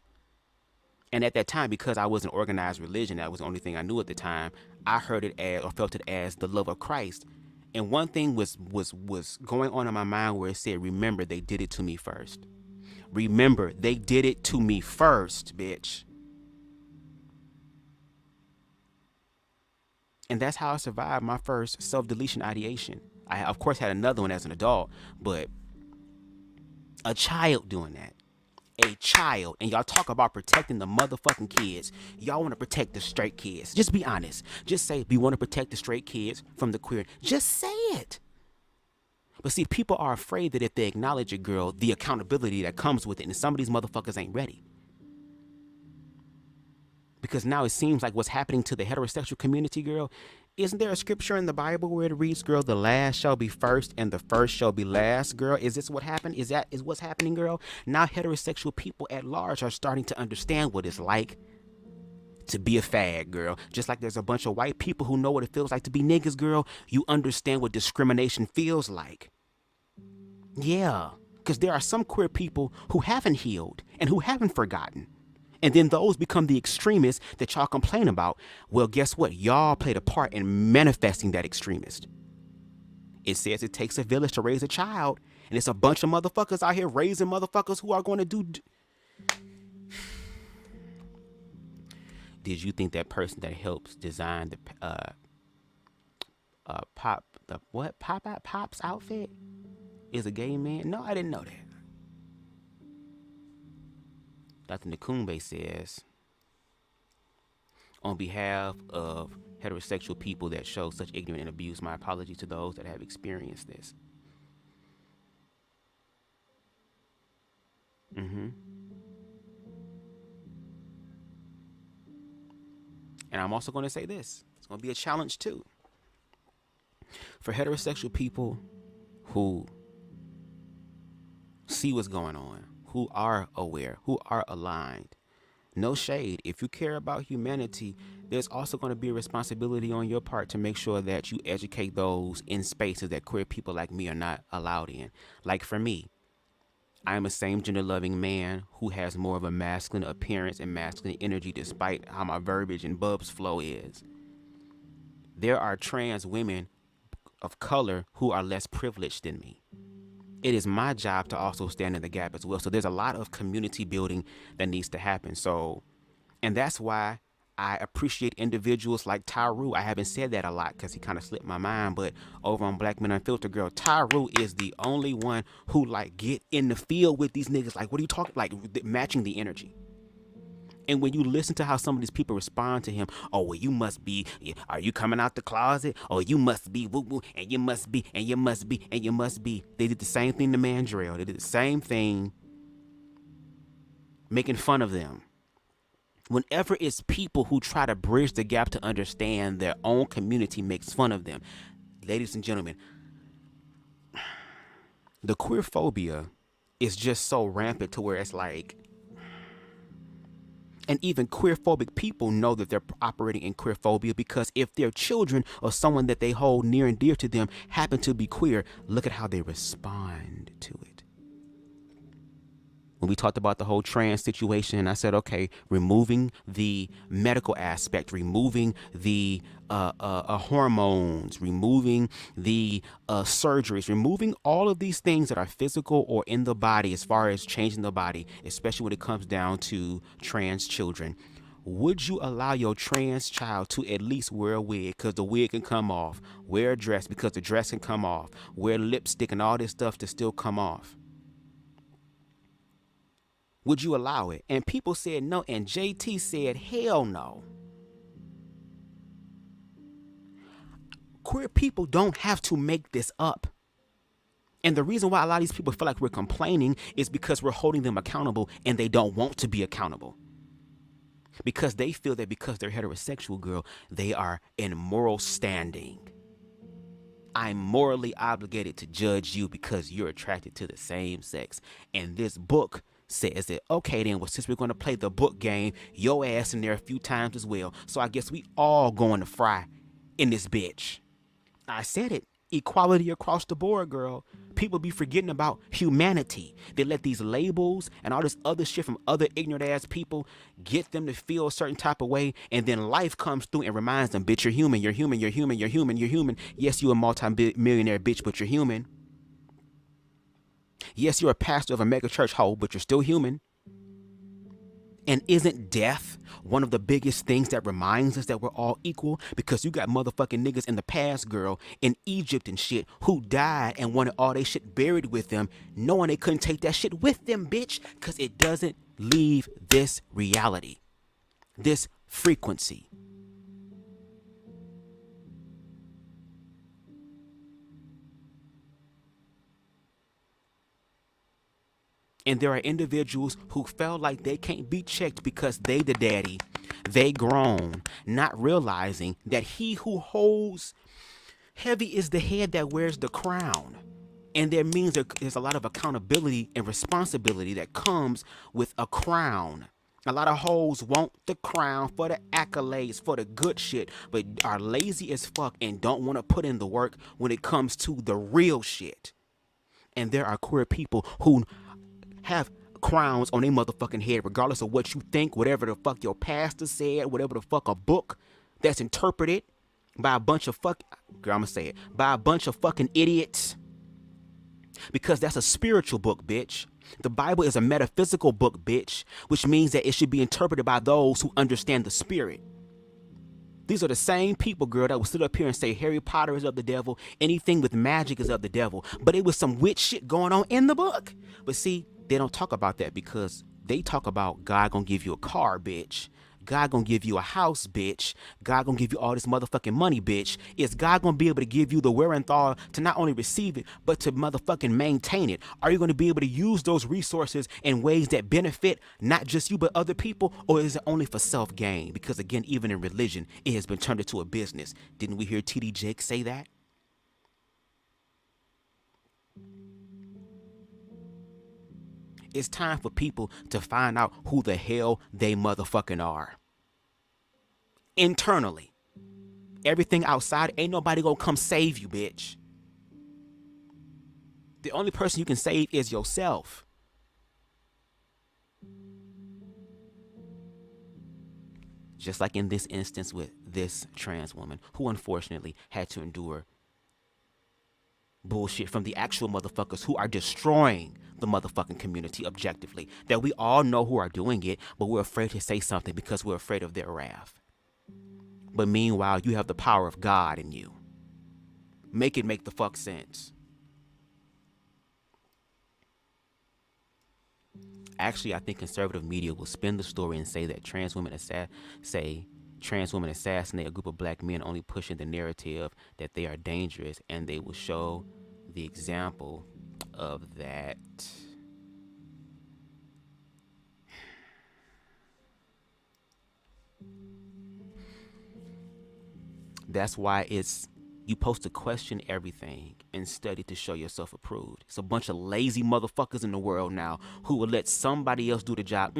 And at that time, because I was an organized religion, that was the only thing I knew at the time, I heard it as, or felt it as, the love of Christ. And one thing was going on in my mind where it said, remember, they did it to me first. Remember, they did it to me first, bitch. And that's how I survived my first self-deletion ideation. I, of course, had another one as an adult, but a child doing that, a child, and y'all talk about protecting the motherfucking kids. Y'all want to protect the straight kids. Just be honest. Just say, we want to protect the straight kids from the queer. Just say it. But see, people are afraid that if they acknowledge a girl, the accountability that comes with it, and some of these motherfuckers ain't ready. Because now it seems like what's happening to the heterosexual community, girl, isn't there a scripture in the Bible where it reads, girl, the last shall be first and the first shall be last, girl? Is this what happened? Is what's happening, girl? Now heterosexual people at large are starting to understand what it's like to be a fag, girl. Just like there's a bunch of white people who know what it feels like to be niggas, girl. You understand what discrimination feels like. Yeah, because there are some queer people who haven't healed and who haven't forgotten. And then those become the extremists that y'all complain about. Well, guess what? Y'all played a part in manifesting that extremist. It says it takes a village to raise a child. And it's a bunch of motherfuckers out here raising motherfuckers who are going to do... Did you think that person that helps design the Pop's outfit is a gay man? No, I didn't know that. Dr. Nakumbe says, on behalf of heterosexual people that show such ignorance and abuse, my apology to those that have experienced this. And I'm also going to say this. It's going to be a challenge too. For heterosexual people who see what's going on, who are aware, who are aligned. No shade. If you care about humanity, there's also going to be a responsibility on your part to make sure that you educate those in spaces that queer people like me are not allowed in. Like for me, I am a same gender loving man who has more of a masculine appearance and masculine energy despite how my verbiage and Bub's flow is. There are trans women of color who are less privileged than me. It is my job to also stand in the gap as well. So there's a lot of community building that needs to happen. So, and that's why I appreciate individuals like Tyru. I haven't said that a lot because he kind of slipped my mind, but over on Black Men Unfiltered, girl, Tyru is the only one who like get in the field with these niggas. Like, what are you talking? Like matching the energy. And when you listen to how some of these people respond to him, oh, well, you must be, are you coming out the closet? Oh, you must be, woo woo, and you must be, and you must be, and you must be. They did the same thing to Mandrell. They did the same thing, making fun of them. Whenever it's people who try to bridge the gap to understand their own community makes fun of them. Ladies and gentlemen, the queer phobia is just so rampant to where it's like, and even queer-phobic people know that they're operating in queer phobia because if their children or someone that they hold near and dear to them happen to be queer, look at how they respond to it. When we talked about the whole trans situation, I said, okay, removing the medical aspect, removing the hormones, removing the surgeries, removing all of these things that are physical or in the body as far as changing the body, especially when it comes down to trans children. Would you allow your trans child to at least wear a wig because the wig can come off, wear a dress because the dress can come off, wear lipstick and all this stuff to still come off? Would you allow it? And people said no, and JT said hell no. Queer people don't have to make this up. And the reason why a lot of these people feel like we're complaining is because we're holding them accountable and they don't want to be accountable. Because they feel that because they're heterosexual, girl, they are in moral standing. I'm morally obligated to judge you because you're attracted to the same sex. And this book says that, okay, then, well, since we're going to play the book game, your ass in there a few times as well. So I guess we all going to fry in this bitch. I said it. Equality across the board, girl. People be forgetting about humanity. They let these labels and all this other shit from other ignorant ass people get them to feel a certain type of way. And then life comes through and reminds them, bitch, you're human, you're human, you're human, you're human, you're human. Yes, you're a multi-millionaire bitch, but you're human. Yes, you're a pastor of a mega church hole, but you're still human. And isn't death one of the biggest things that reminds us that we're all equal? Because you got motherfucking niggas in the past, girl, in Egypt and shit, who died and wanted all they shit buried with them, knowing they couldn't take that shit with them, bitch, because it doesn't leave this reality, this frequency. And there are individuals who feel like they can't be checked because they the daddy, they grown, not realizing that he who holds heavy is the head that wears the crown. And there means there's a lot of accountability and responsibility that comes with a crown. A lot of hoes want the crown for the accolades, for the good shit, but are lazy as fuck and don't want to put in the work when it comes to the real shit. And there are queer people who have crowns on their motherfucking head, regardless of what you think, whatever the fuck your pastor said, whatever the fuck a book that's interpreted by a bunch of by a bunch of fucking idiots. Because that's a spiritual book, bitch. The Bible is a metaphysical book, bitch, which means that it should be interpreted by those who understand the spirit. These are the same people, girl, that will sit up here and say Harry Potter is of the devil, anything with magic is of the devil. But it was some witch shit going on in the book. But see, they don't talk about that because they talk about God gonna give you a car, bitch. God gonna give you a house, bitch. God gonna give you all this motherfucking money, bitch. Is God gonna be able to give you the wherewithal to not only receive it, but to motherfucking maintain it? Are you gonna be able to use those resources in ways that benefit not just you, but other people? Or is it only for self-gain? Because again, even in religion, it has been turned into a business. Didn't we hear T.D. Jakes say that? It's time for people to find out who the hell they motherfucking are. Internally. Everything outside, ain't nobody gonna come save you, bitch. The only person you can save is yourself. Just like in this instance with this trans woman who unfortunately had to endure bullshit from the actual motherfuckers who are destroying the motherfucking community objectively, that we all know who are doing it, but we're afraid to say something because we're afraid of their wrath. But meanwhile, you have the power of God in you. Make it make the fuck sense. Actually, I think conservative media will spin the story and say that trans women assassinate a group of black men, only pushing the narrative that they are dangerous, and they will show the example of that. That's why it's you supposed to question everything and study to show yourself approved. It's a bunch of lazy motherfuckers in the world now who will let somebody else do the job,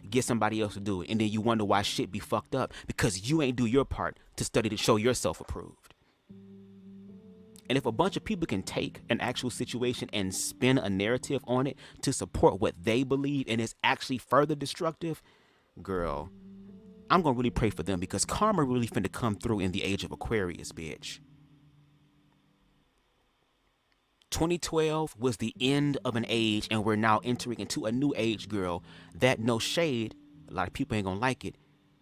get somebody else to do it, and then you wonder why shit be fucked up because you ain't do your part to study to show yourself approved. And if a bunch of people can take an actual situation and spin a narrative on it to support what they believe and it's actually further destructive, girl, I'm going to really pray for them because karma really finna come through in the age of Aquarius, bitch. 2012 was the end of an age and we're now entering into a new age, girl. That no shade, a lot of people ain't gonna like it.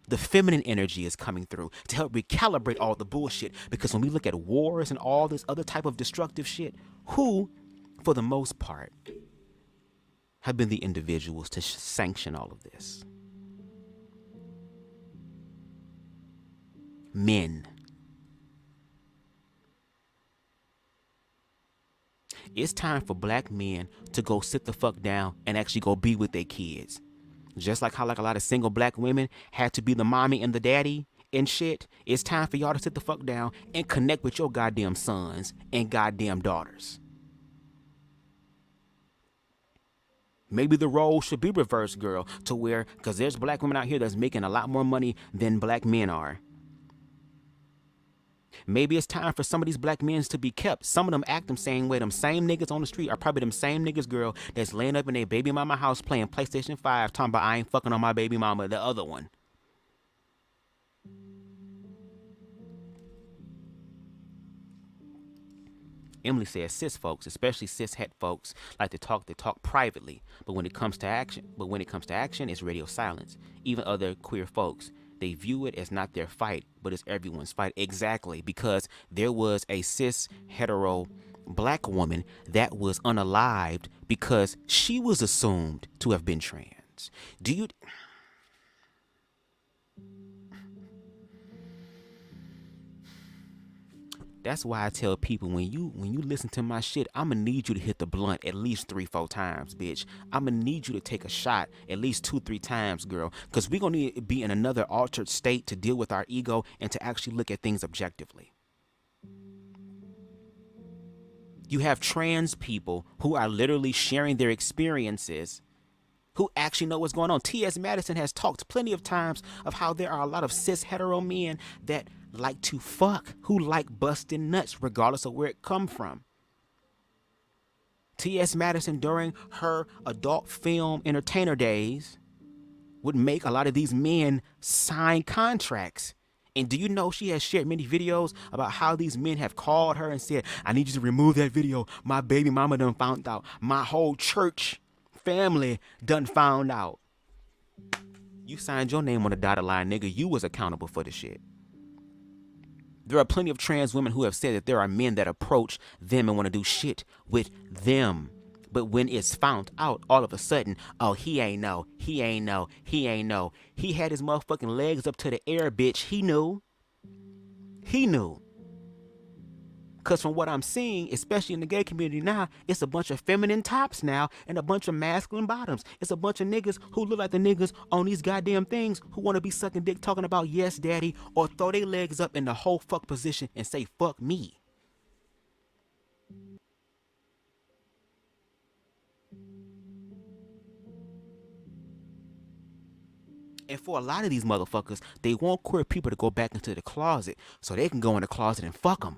The feminine energy is coming through to help recalibrate all the bullshit, because when we look at wars and all this other type of destructive shit, who, for the most part, have been the individuals to sanction all of this? Men. It's time for black men to go sit the fuck down and actually go be with their kids. Just like how like a lot of single black women had to be the mommy and the daddy and shit. It's time for y'all to sit the fuck down and connect with your goddamn sons and goddamn daughters. Maybe the role should be reversed, girl, to where, because there's black women out here that's making a lot more money than black men are. Maybe it's time for some of these black men to be kept. Some of them act the same way. Them same niggas on the street are probably them same niggas, girl, that's laying up in their baby mama house playing PlayStation 5 talking about I ain't fucking on my baby mama, the other one. Emily says cis folks, especially cis het folks, like to talk. They talk privately, but when it comes to action, it's radio silence. Even other queer folks, they view it as not their fight, but it's everyone's fight. Exactly, because there was a cis hetero black woman that was unalived because she was assumed to have been trans. Do you? That's why I tell people when you listen to my shit, I'ma need you to hit the blunt at least 3-4 times, bitch. I'ma need you to take a shot at least 2-3 times, girl. Cause we gonna need to be in another altered state to deal with our ego and to actually look at things objectively. You have trans people who are literally sharing their experiences, who actually know what's going on. T.S. Madison has talked plenty of times of how there are a lot of cis hetero men that like to fuck, who like busting nuts regardless of where it come from. T.S. Madison, during her adult film entertainer days, would make a lot of these men sign contracts. And do you know she has shared many videos about how these men have called her and said, I need you to remove that video. My baby mama done found out. My whole church family done found out. You signed your name on the dotted line, nigga. You was accountable for the shit. There are plenty of trans women who have said that there are men that approach them and want to do shit with them. But when it's found out, all of a sudden, oh, he ain't know. He ain't know. He ain't know. He had his motherfucking legs up to the air, bitch. He knew. He knew. Because from what I'm seeing, especially in the gay community now, it's a bunch of feminine tops now and a bunch of masculine bottoms. It's a bunch of niggas who look like the niggas on these goddamn things who want to be sucking dick talking about yes, daddy, or throw their legs up in the whole fuck position and say fuck me. And for a lot of these motherfuckers, they want queer people to go back into the closet so they can go in the closet and fuck them.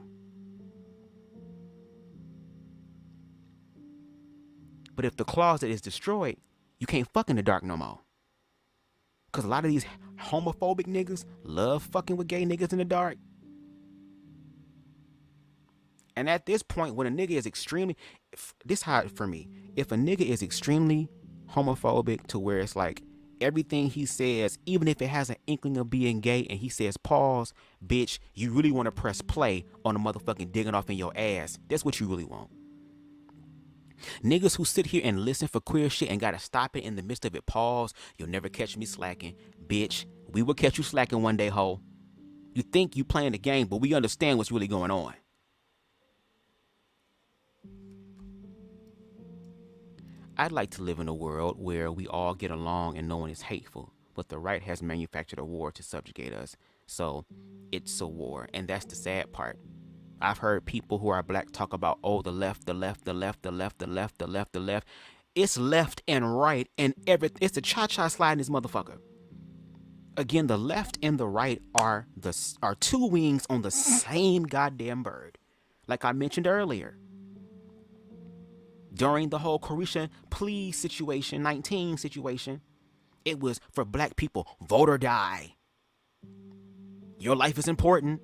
But if the closet is destroyed, you can't fuck in the dark no more. Because a lot of these homophobic niggas love fucking with gay niggas in the dark. And at this point, when a nigga is extremely, this hard for me, if a nigga is extremely homophobic to where it's like everything he says, even if it has an inkling of being gay and he says pause, bitch, you really want to press play on a motherfucking digging off in your ass. That's what you really want. Niggas who sit here and listen for queer shit and gotta stop it in the midst of it, pause, you'll never catch me slacking. Bitch, we will catch you slacking one day, ho. You think you playing the game, but we understand what's really going on. I'd like to live in a world where we all get along and no one is hateful, but the right has manufactured a war to subjugate us. So it's a war, and that's the sad part. I've heard people who are black talk about, oh, the left, the left, the left, the left, the left, the left, the left. It's left and right and everything. It's a cha-cha slide in this motherfucker. Again, the left and the right are two wings on the same goddamn bird. Like I mentioned earlier. During the whole Carisha Please situation, 19 situation, it was for black people, vote or die. Your life is important.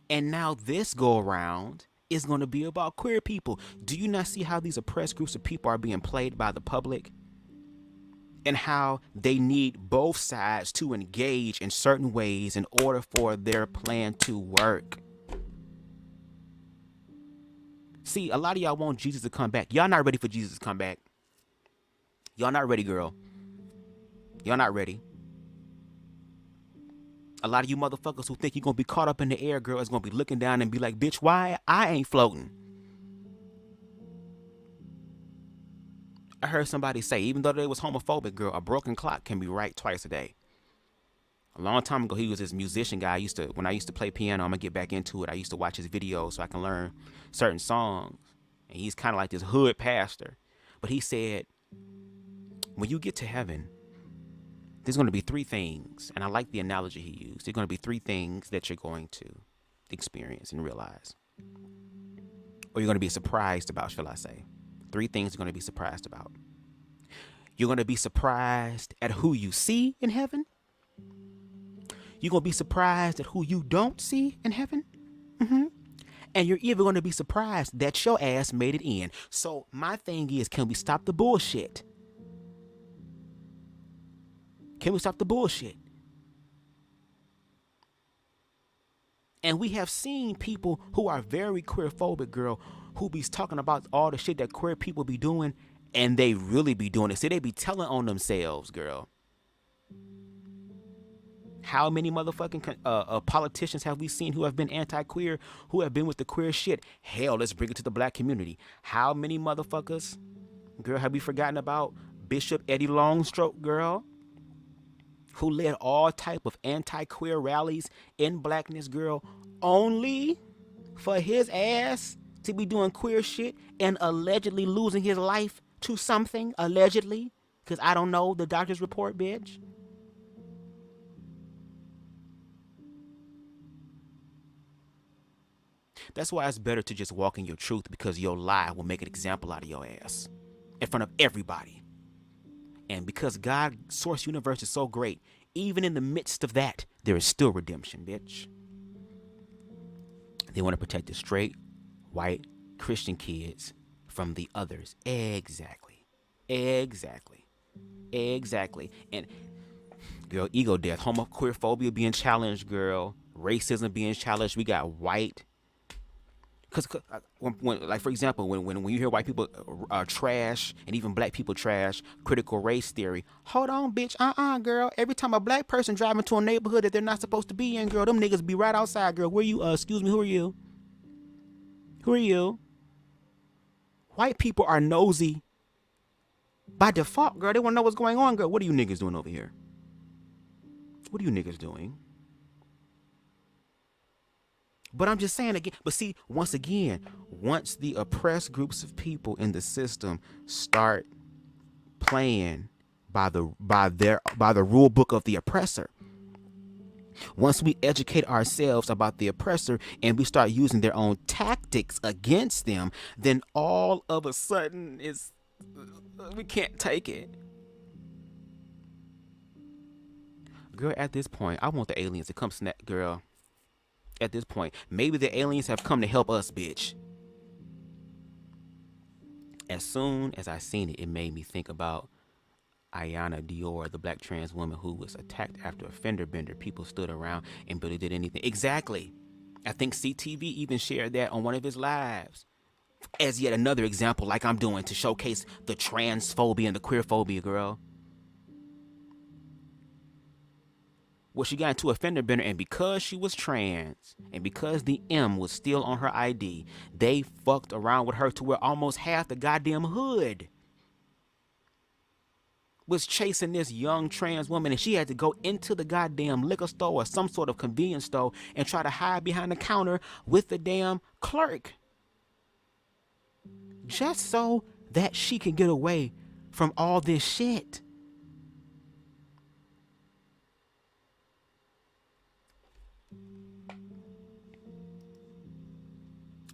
And now this go around is going to be about queer people. Do you not see how these oppressed groups of people are being played by the public? And how they need both sides to engage in certain ways in order for their plan to work. See, a lot of y'all want Jesus to come back. Y'all not ready for Jesus to come back. Y'all not ready, girl. Y'all not ready. A lot of you motherfuckers who think you're going to be caught up in the air, girl, is going to be looking down and be like, bitch, why I ain't floating? I heard somebody say, even though they was homophobic, girl, a broken clock can be right twice a day. A long time ago, he was this musician guy. When I used to play piano, I'm going to get back into it. I used to watch his videos so I can learn certain songs. And he's kind of like this hood pastor. But he said, when you get to heaven, there's going to be three things. And I like the analogy he used. There's going to be three things that you're going to experience and realize. Or you're going to be surprised about, shall I say. Three things you're going to be surprised about. You're going to be surprised at who you see in heaven. You're going to be surprised at who you don't see in heaven. And you're even going to be surprised that your ass made it in. So my thing is, can we stop the bullshit? Can we stop the bullshit? And we have seen people who are very queerphobic, girl, who be talking about all the shit that queer people be doing, and they really be doing it. See, they be telling on themselves, girl. How many motherfucking politicians have we seen who have been anti-queer, who have been with the queer shit? Hell, let's bring it to the black community. How many motherfuckers, girl, have we forgotten about Bishop Eddie Longstroke, girl, who led all type of anti-queer rallies in blackness, girl, only for his ass to be doing queer shit and allegedly losing his life to something, allegedly, because I don't know the doctor's report, bitch. That's why it's better to just walk in your truth, because your lie will make an example out of your ass in front of everybody. And because God's source universe is so great, even in the midst of that, there is still redemption, bitch. They want to protect the straight, white, Christian kids from the others. Exactly. And girl, ego death, queerphobia being challenged, girl. Racism being challenged. We got white. Because, when, like, for example, when you hear white people trash, and even black people trash critical race theory, hold on, bitch, girl. Every time a black person drive into a neighborhood that they're not supposed to be in, girl, them niggas be right outside, girl. Where you, excuse me, who are you? Who are you? White people are nosy by default, girl. They want to know what's going on, girl. What are you niggas doing over here? What are you niggas doing? But I'm just saying again, but see, once again, once the oppressed groups of people in the system start playing by the rule book of the oppressor, once we educate ourselves about the oppressor and we start using their own tactics against them, then all of a sudden we can't take it. Girl, at this point, I want the aliens to come snap, girl. At this point, maybe the aliens have come to help us, bitch. As soon as I seen it, it made me think about Ayanna Dior, the black trans woman who was attacked after a fender bender. People stood around and barely did anything. Exactly. I think CTV even shared that on one of his lives as yet another example, like I'm doing, to showcase the transphobia and the queerphobia, girl. Well, she got into a fender bender, and because she was trans, and because the M was still on her ID, they fucked around with her to where almost half the goddamn hood was chasing this young trans woman, and she had to go into the goddamn liquor store or some sort of convenience store and try to hide behind the counter with the damn clerk, just so that she could get away from all this shit.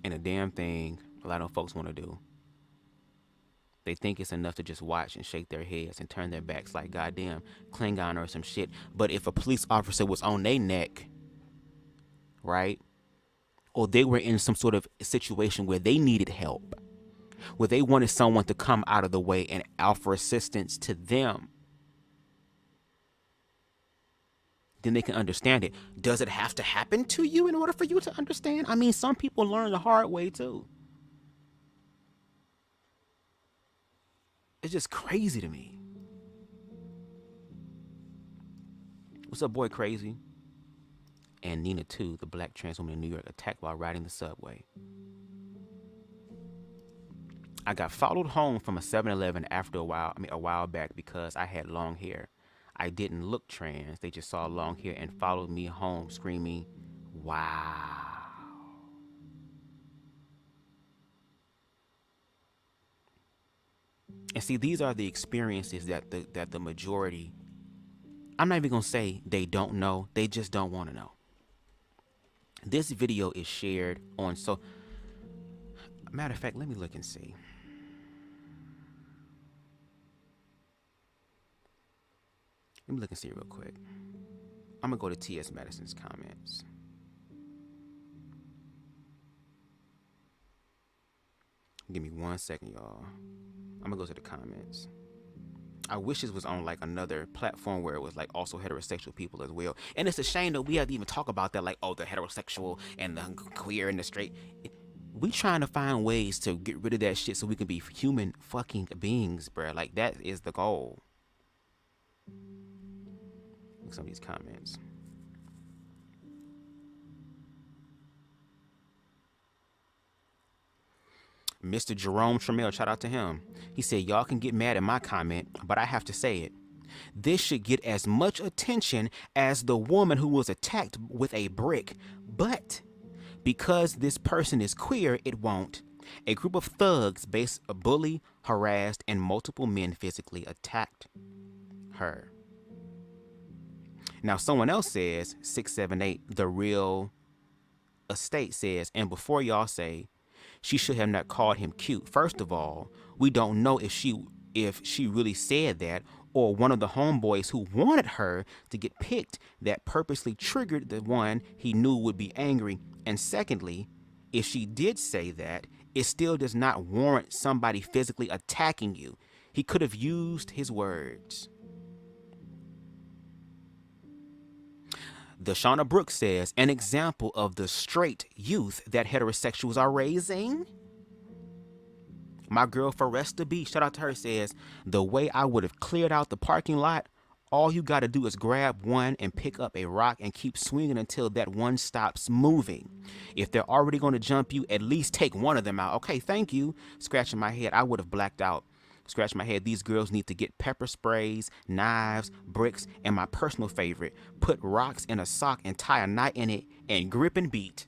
And a damn thing a lot of folks want to do. They think it's enough to just watch and shake their heads and turn their backs like goddamn Klingon or some shit. But if a police officer was on their neck, right, or they were in some sort of situation where they needed help, where they wanted someone to come out of the way and offer assistance to them, then they can understand it. Does it have to happen to you in order for you to understand? I mean, some people learn the hard way too. It's just crazy to me. What's up, boy Crazy? And Nina too, the black trans woman in New York, attacked while riding the subway. I got followed home from a 7-Eleven after a while back because I had long hair. I didn't look trans. They just saw long hair and followed me home screaming, "Wow." And see, these are the experiences that the majority, I'm not even going to say they don't know. They just don't want to know. This video is shared on, so matter of fact, let me look and see. Let me look and see real quick. I'm gonna go to TS Medicine's comments. Give me 1 second, y'all. I'm gonna go to the comments. I wish this was on like another platform where it was like also heterosexual people as well. And it's a shame that we have to even talk about that, like, oh, the heterosexual and the queer and the straight. We trying to find ways to get rid of that shit so we can be human fucking beings, bruh. Like, that is the goal. Look at some of these comments. Mr. Jerome Trammell, shout out to him. He said, y'all can get mad at my comment, but I have to say it. This should get as much attention as the woman who was attacked with a brick. But because this person is queer, it won't. A group of thugs bully, harassed, and multiple men physically attacked her. Now, someone else says, 678, the real estate says, and before y'all say, she should have not called him cute. First of all, we don't know if she really said that, or one of the homeboys who wanted her to get picked that purposely triggered the one he knew would be angry. And secondly, if she did say that, it still does not warrant somebody physically attacking you. He could have used his words. The Shauna Brooks says, an example of the straight youth that heterosexuals are raising. My girl Foresta B, shout out to her, says, the way I would have cleared out the parking lot, all you got to do is grab one and pick up a rock and keep swinging until that one stops moving. If they're already going to jump you, at least take one of them out. Okay, thank you. Scratching my head, I would have blacked out. Scratch my head, these girls need to get pepper sprays, knives, bricks, and my personal favorite, put rocks in a sock and tie a knot in it and grip and beat.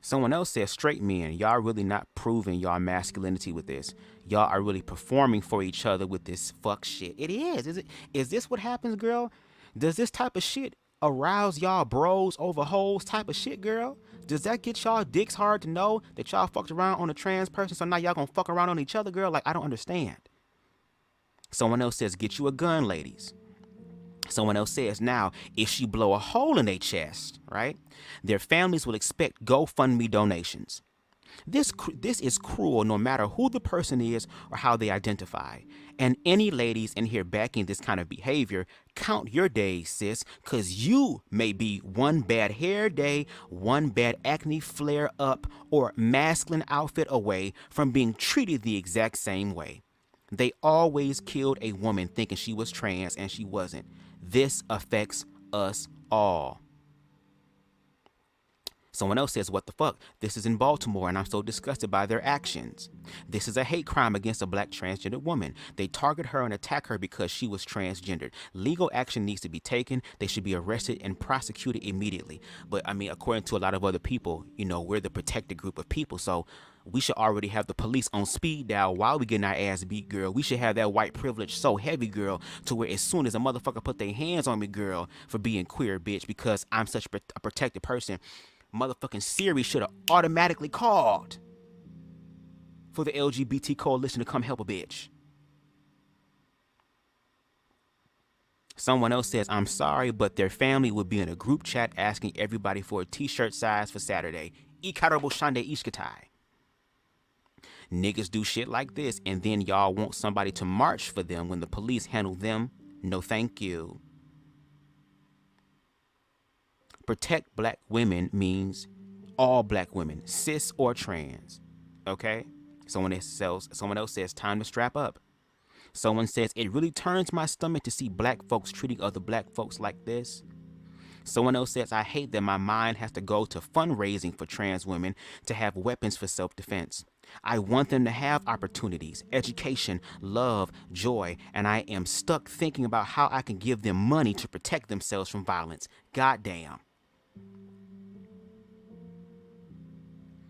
Someone else says, straight men, y'all really not proving y'all masculinity with this. Y'all are really performing for each other with this fuck shit. It is. Is this what happens, girl? Does this type of shit arouse y'all bros over hoes type of shit, girl? Does that get y'all dicks hard to know that y'all fucked around on a trans person, so now y'all gonna fuck around on each other, girl? Like, I don't understand. Someone else says, get you a gun, ladies. Someone else says, now, if she blow a hole in their chest, right, their families will expect GoFundMe donations. This is cruel no matter who the person is or how they identify. And any ladies in here backing this kind of behavior, count your days, sis, because you may be one bad hair day, one bad acne flare up, or masculine outfit away from being treated the exact same way. They always killed a woman thinking she was trans and she wasn't. This affects us all. Someone else says, what the fuck? This is in Baltimore and I'm so disgusted by their actions. This is a hate crime against a black transgender woman. They target her and attack her because she was transgendered. Legal action needs to be taken. They should be arrested and prosecuted immediately. But I mean, according to a lot of other people, you know, we're the protected group of people. So we should already have the police on speed dial while we getting our ass beat, girl. We should have that white privilege so heavy, girl, to where as soon as a motherfucker put their hands on me, girl, for being queer, bitch, because I'm such a protected person, motherfucking Siri should have automatically called for the LGBT coalition to come help a bitch. Someone else says, I'm sorry, but their family would be in a group chat asking everybody for a t-shirt size for Saturday. Ikarabo shande ishkatai. Niggas do shit like this, and then y'all want somebody to march for them when the police handle them. No thank you. Protect black women means all black women, cis or trans. Okay? Someone else says, time to strap up. Someone says, it really turns my stomach to see black folks treating other black folks like this. Someone else says, I hate that my mind has to go to fundraising for trans women to have weapons for self-defense. I want them to have opportunities, education, love, joy, and I am stuck thinking about how I can give them money to protect themselves from violence. Goddamn.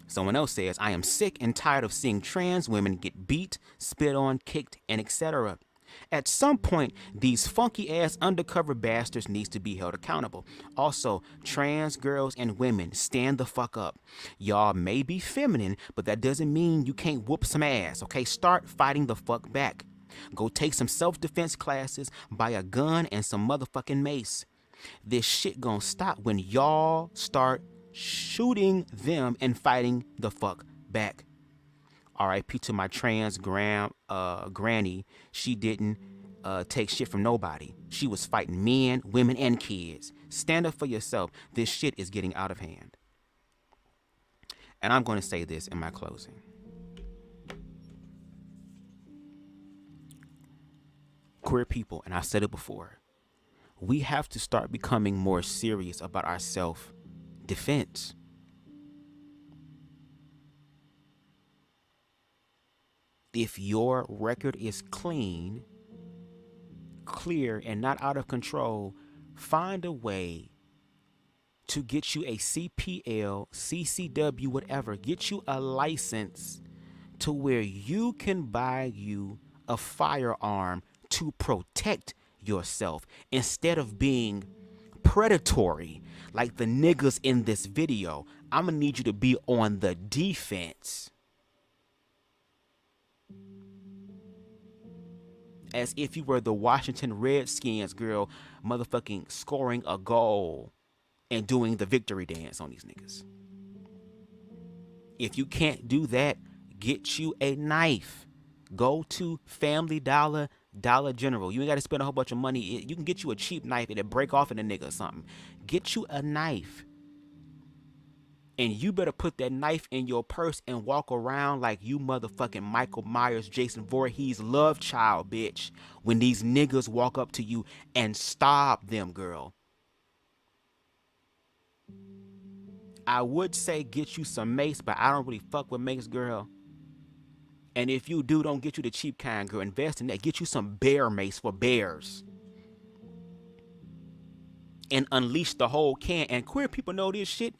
Someone else says, I am sick and tired of seeing trans women get beat, spit on, kicked, and etc. At some point, these funky ass undercover bastards needs to be held accountable. Also, trans girls and women, stand the fuck up. Y'all may be feminine, but that doesn't mean you can't whoop some ass, okay? Start fighting the fuck back. Go take some self-defense classes, buy a gun and some motherfucking mace. This shit gonna stop when y'all start shooting them and fighting the fuck back. R.I.P. to my trans granny. She didn't take shit from nobody. She was fighting men, women, and kids. Stand up for yourself. This shit is getting out of hand. And I'm going to say this in my closing. Queer people, and I said it before, we have to start becoming more serious about our self-defense. If your record is clean, clear, and not out of control, find a way to get you a CPL, CCW, whatever. Get you a license to where you can buy you a firearm to protect yourself instead of being predatory like the niggas in this video. I'm gonna need you to be on the defense. As if you were the Washington Redskins, girl, motherfucking scoring a goal and doing the victory dance on these niggas. If you can't do that, get you a knife. Go to Family Dollar, Dollar General. You ain't got to spend a whole bunch of money. You can get you a cheap knife. It'll break off in a nigga or something. Get you a knife. And you better put that knife in your purse and walk around like you motherfucking Michael Myers, Jason Voorhees love child, bitch. When these niggas walk up to you and stop them, girl. I would say get you some mace, but I don't really fuck with mace, girl. And if you do, don't get you the cheap kind, girl. Invest in that. Get you some bear mace for bears. And unleash the whole can. And queer people know this shit.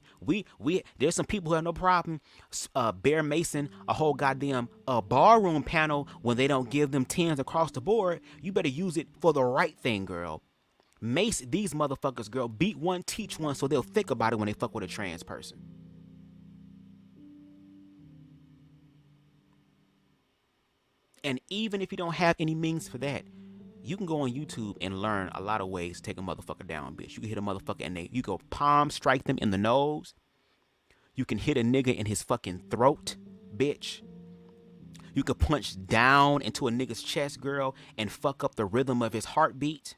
There's some people who have no problem bear macing a whole goddamn barroom panel when they don't give them 10s across the board. You better use it for the right thing, girl. Mace these motherfuckers, girl. Beat one, teach one, so they'll think about it when they fuck with a trans person. And even if you don't have any means for that, you can go on YouTube and learn a lot of ways to take a motherfucker down, bitch. You can hit a motherfucker and you go palm strike them in the nose. You can hit a nigga in his fucking throat, bitch. You could punch down into a nigga's chest, girl, and fuck up the rhythm of his heartbeat.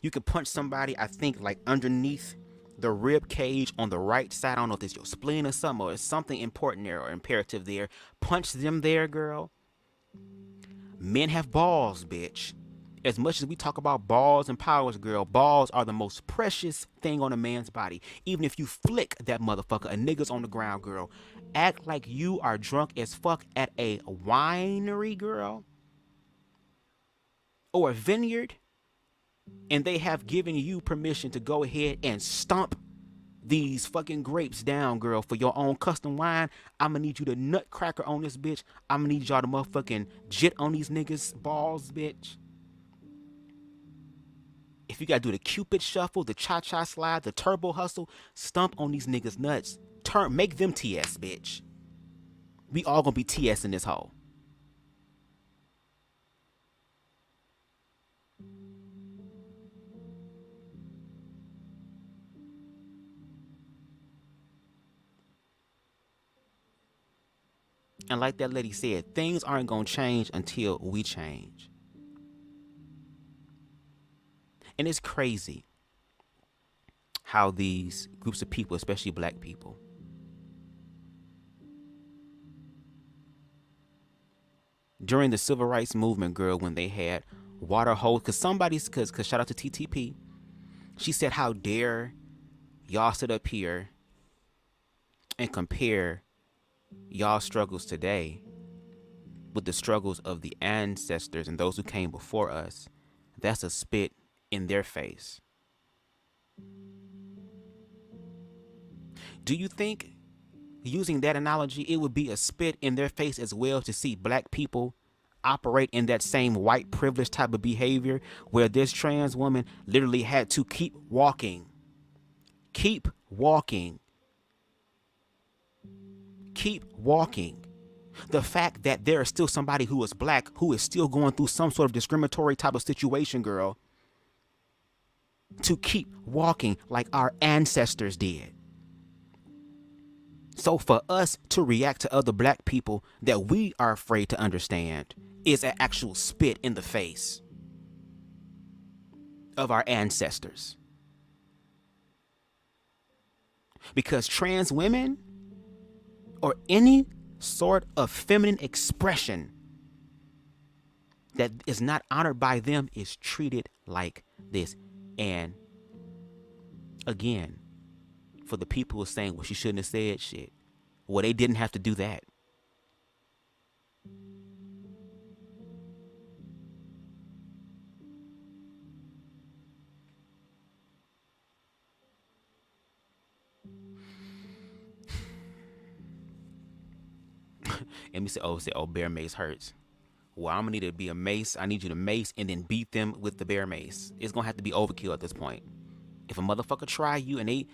You could punch somebody, I think, like underneath the rib cage on the right side. I don't know if it's your spleen or something, or it's something important there or imperative there. Punch them there, girl. Men have balls, bitch. As much as we talk about balls and powers, girl, balls are the most precious thing on a man's body. Even if you flick that motherfucker, a nigga's on the ground, girl. Act like you are drunk as fuck at a winery, girl. Or a vineyard. And they have given you permission to go ahead and stomp these fucking grapes down, girl, for your own custom wine. I'm gonna need you to nutcracker on this bitch. I'm gonna need y'all to motherfucking jit on these niggas' balls, bitch. If you gotta do the Cupid shuffle, the cha-cha slide, the turbo hustle, stomp on these niggas' nuts. Make them TS, bitch. We all gonna be TS in this hole. And like that lady said, things aren't going to change until we change. And it's crazy how these groups of people, especially black people, during the civil rights movement, girl, when they had water hose, because shout out to TTP, she said, how dare y'all sit up here and compare y'all struggles today with the struggles of the ancestors and those who came before us. That's a spit in their face. Do you think, using that analogy, it would be a spit in their face as well to see black people operate in that same white privilege type of behavior where this trans woman literally had to keep walking. Keep walking. Keep walking. The fact that there is still somebody who is black who is still going through some sort of discriminatory type of situation, girl, to keep walking like our ancestors did. So for us to react to other black people that we are afraid to understand is an actual spit in the face of our ancestors. Because trans women or any sort of feminine expression that is not honored by them is treated like this. And again, for the people who are saying, well, she shouldn't have said shit. Well, they didn't have to do that. And me say, oh, bear mace hurts. Well, I'm gonna need to be a mace. I need you to mace and then beat them with the bear mace. It's gonna have to be overkill at this point. If a motherfucker try you and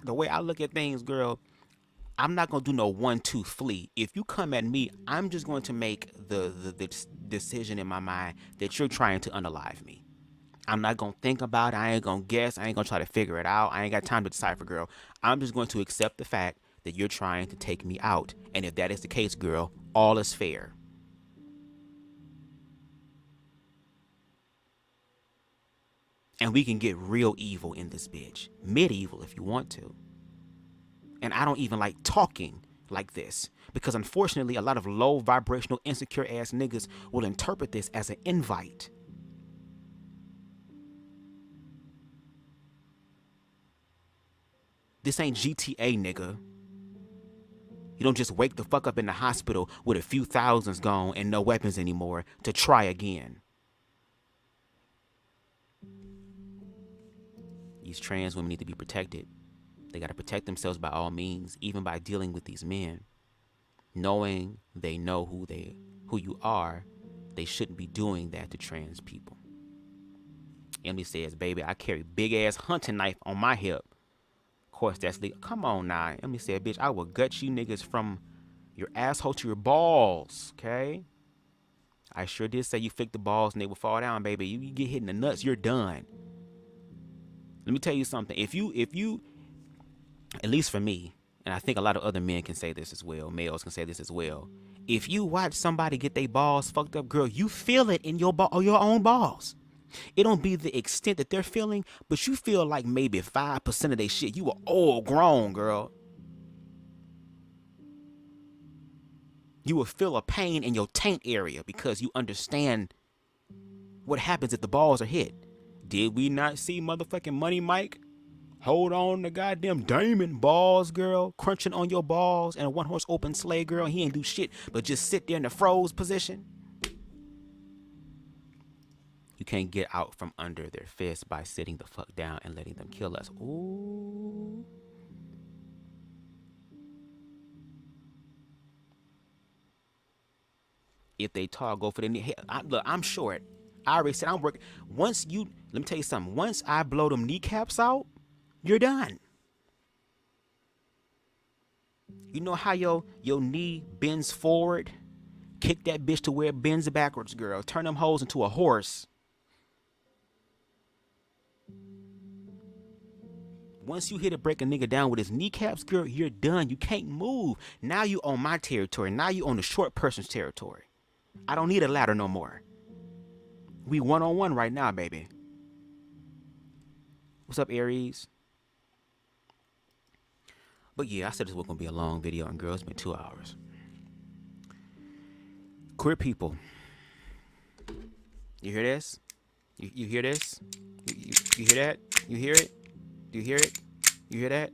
the way I look at things, girl, I'm not gonna do no 1-2 flee. If you come at me, I'm just going to make the decision in my mind that you're trying to unalive me. I'm not gonna think about it. I ain't gonna guess. I ain't gonna try to figure it out. I ain't got time to decipher, girl. I'm just going to accept the fact that you're trying to take me out. And if that is the case, girl, all is fair. And we can get real evil in this bitch. Medieval if you want to. And I don't even like talking like this. Because unfortunately, a lot of low vibrational, insecure ass niggas will interpret this as an invite. This ain't GTA, nigga. You don't just wake the fuck up in the hospital with a few thousands gone and no weapons anymore to try again. These trans women need to be protected. They got to protect themselves by all means, even by dealing with these men. Knowing they know who you are, they shouldn't be doing that to trans people. Emily says, baby, I carry big ass hunting knife on my hip. Of course, that's legal. Come on now. Emily said, bitch, I will gut you niggas from your asshole to your balls, okay? I sure did say you flick the balls and they will fall down, baby. You get hit in the nuts, you're done. Let me tell you something. If you, at least for me, and I think a lot of other men can say this as well, males can say this as well. If you watch somebody get their balls fucked up, girl, you feel it in your own balls. It don't be the extent that they're feeling, but you feel like maybe 5% of their shit. You are all grown, girl. You will feel a pain in your taint area because you understand what happens if the balls are hit. Did we not see motherfucking Money Mike hold on to goddamn diamond balls, girl, crunching on your balls and a one-horse open sleigh, girl? He ain't do shit but just sit there in the froze position. You can't get out from under their fists by sitting the fuck down and letting them kill us. Ooh. If they talk, go for the knee. Look, I'm short. I already said I'm working. Let me tell you something. Once I blow them kneecaps out, you're done. You know how your knee bends forward? Kick that bitch to where it bends backwards, girl. Turn them hoes into a horse. Once you hit a break a nigga down with his kneecaps, girl, you're done. You can't move. Now you on my territory. Now you on the short person's territory. I don't need a ladder no more. We one-on-one right now, baby. What's up, Aries? But yeah, I said this was going to be a long video, and girl, it's been 2 hours. Queer people. You hear this? You hear this? You hear that? You hear it? Do you hear it? You hear that?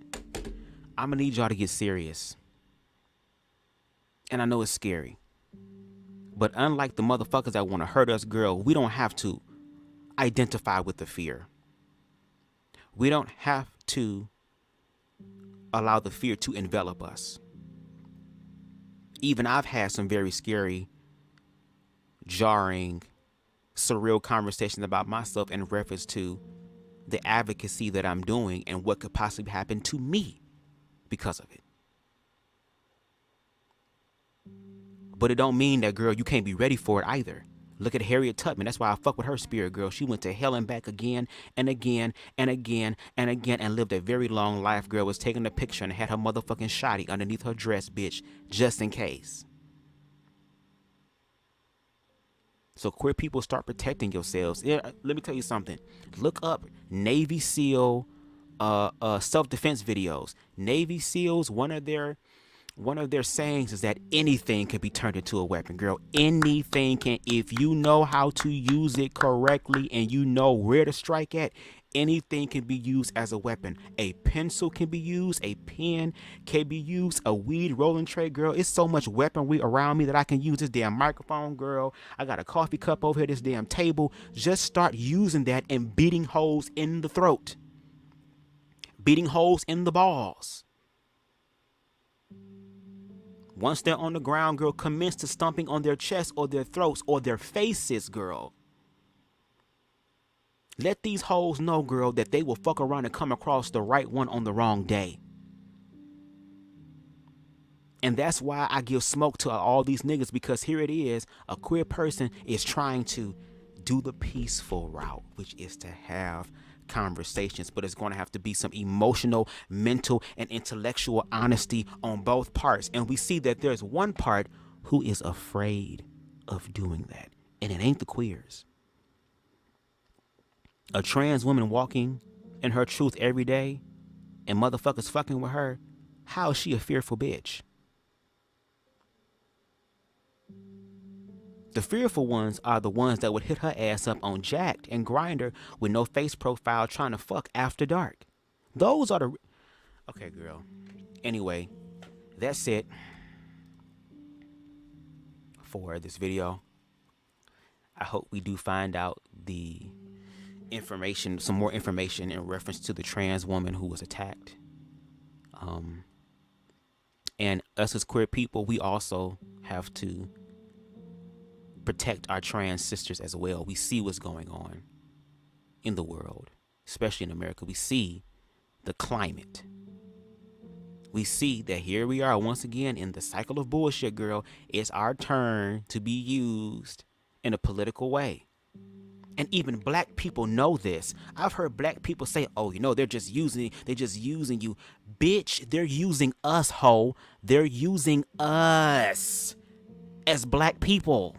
I'm going to need y'all to get serious. And I know it's scary. But unlike the motherfuckers that want to hurt us, girl, we don't have to identify with the fear. We don't have to allow the fear to envelop us. Even I've had some very scary jarring, surreal conversations about myself in reference to the advocacy that I'm doing and what could possibly happen to me because of it. But it don't mean that, girl, you can't be ready for it either. Look at Harriet Tubman. That's why I fuck with her spirit, girl. She went to hell and back again and again and again and again and lived a very long life, girl. Was taking a picture and had her motherfucking shotty underneath her dress, bitch, just in case. So queer people, start protecting yourselves. Yeah, let me tell you something. Look up Navy SEAL self-defense videos. Navy SEALs, one of their sayings is that anything can be turned into a weapon, girl. Anything can, if you know how to use it correctly and you know where to strike at, anything can be used as a weapon. A pencil can be used, a pen can be used, a weed rolling tray, girl. It's so much weaponry around me that I can use. This damn microphone, girl. I got a coffee cup over here, this damn table. Just start using that and beating holes in the throat. Beating holes in the balls. Once they're on the ground, girl, commence to stomping on their chests or their throats or their faces, girl. Let these hoes know, girl, that they will fuck around and come across the right one on the wrong day. And that's why I give smoke to all these niggas, because here it is, a queer person is trying to do the peaceful route, which is to have conversations, but it's going to have to be some emotional, mental, and intellectual honesty on both parts. And we see that there's one part who is afraid of doing that, and it ain't the queers. A trans woman walking in her truth every day and motherfuckers fucking with her, how is she a fearful bitch? The fearful ones are the ones that would hit her ass up on Jacked and Grindr with no face profile trying to fuck after dark. Those are the... Okay, girl. Anyway, that's it for this video. I hope we do find out the information, some more information in reference to the trans woman who was attacked. And us as queer people, we also have to protect our trans sisters as well. We see what's going on in the world, especially in America. We see the climate. We see that here we are once again in the cycle of bullshit, girl. It's our turn to be used in a political way. And even black people know this. I've heard black people say, oh, you know, they're just using you. Bitch, they're using us, ho. They're using us as black people.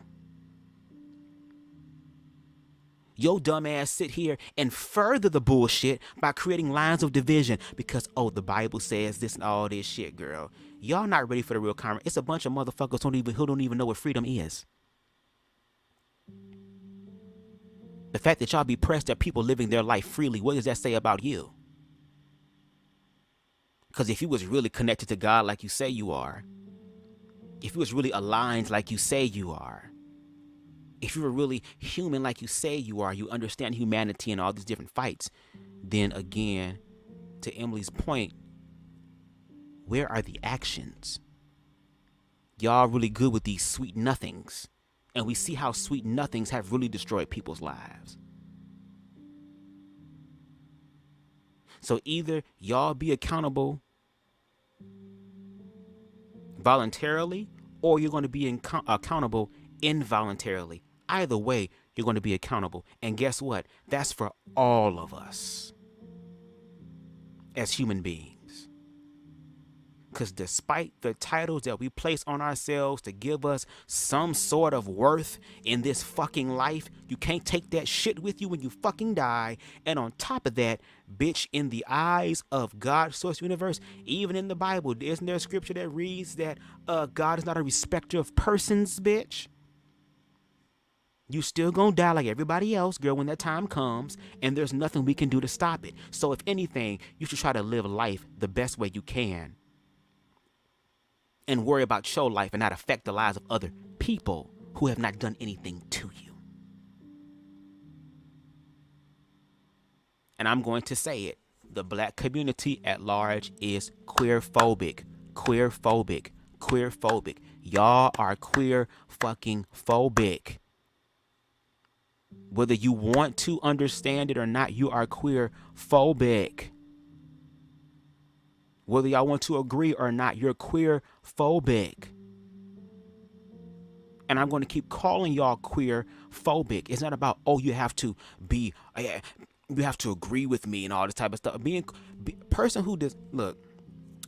Yo dumb ass sit here and further the bullshit by creating lines of division because, oh, the Bible says this and all this shit, girl. Y'all not ready for the real conversation. It's a bunch of motherfuckers who don't even know what freedom is. The fact that y'all be pressed at people living their life freely, what does that say about you? Because if you was really connected to God like you say you are, if you was really aligned like you say you are, if you were really human like you say you are, you understand humanity and all these different fights, then again, to Emily's point, where are the actions? Y'all really good with these sweet nothings. And we see how sweet nothings have really destroyed people's lives. So either y'all be accountable voluntarily, or you're going to be accountable involuntarily. Either way, you're going to be accountable. And guess what? That's for all of us as human beings. Because despite the titles that we place on ourselves to give us some sort of worth in this fucking life, you can't take that shit with you when you fucking die. And on top of that, bitch, in the eyes of God, source universe, even in the Bible, isn't there a scripture that reads that God is not a respecter of persons, bitch? You still gonna die like everybody else, girl, when that time comes, and there's nothing we can do to stop it. So if anything, you should try to live life the best way you can. And worry about your life and not affect the lives of other people who have not done anything to you. And I'm going to say it. The black community at large is queer-phobic. Queer-phobic. Queer-phobic. Y'all are queer fucking phobic. Whether you want to understand it or not, you are queer phobic. Whether y'all want to agree or not, you're queer phobic. And I'm going to keep calling y'all queer phobic. It's not about, oh, you have to be, you have to agree with me and all this type of stuff. Person who does, look,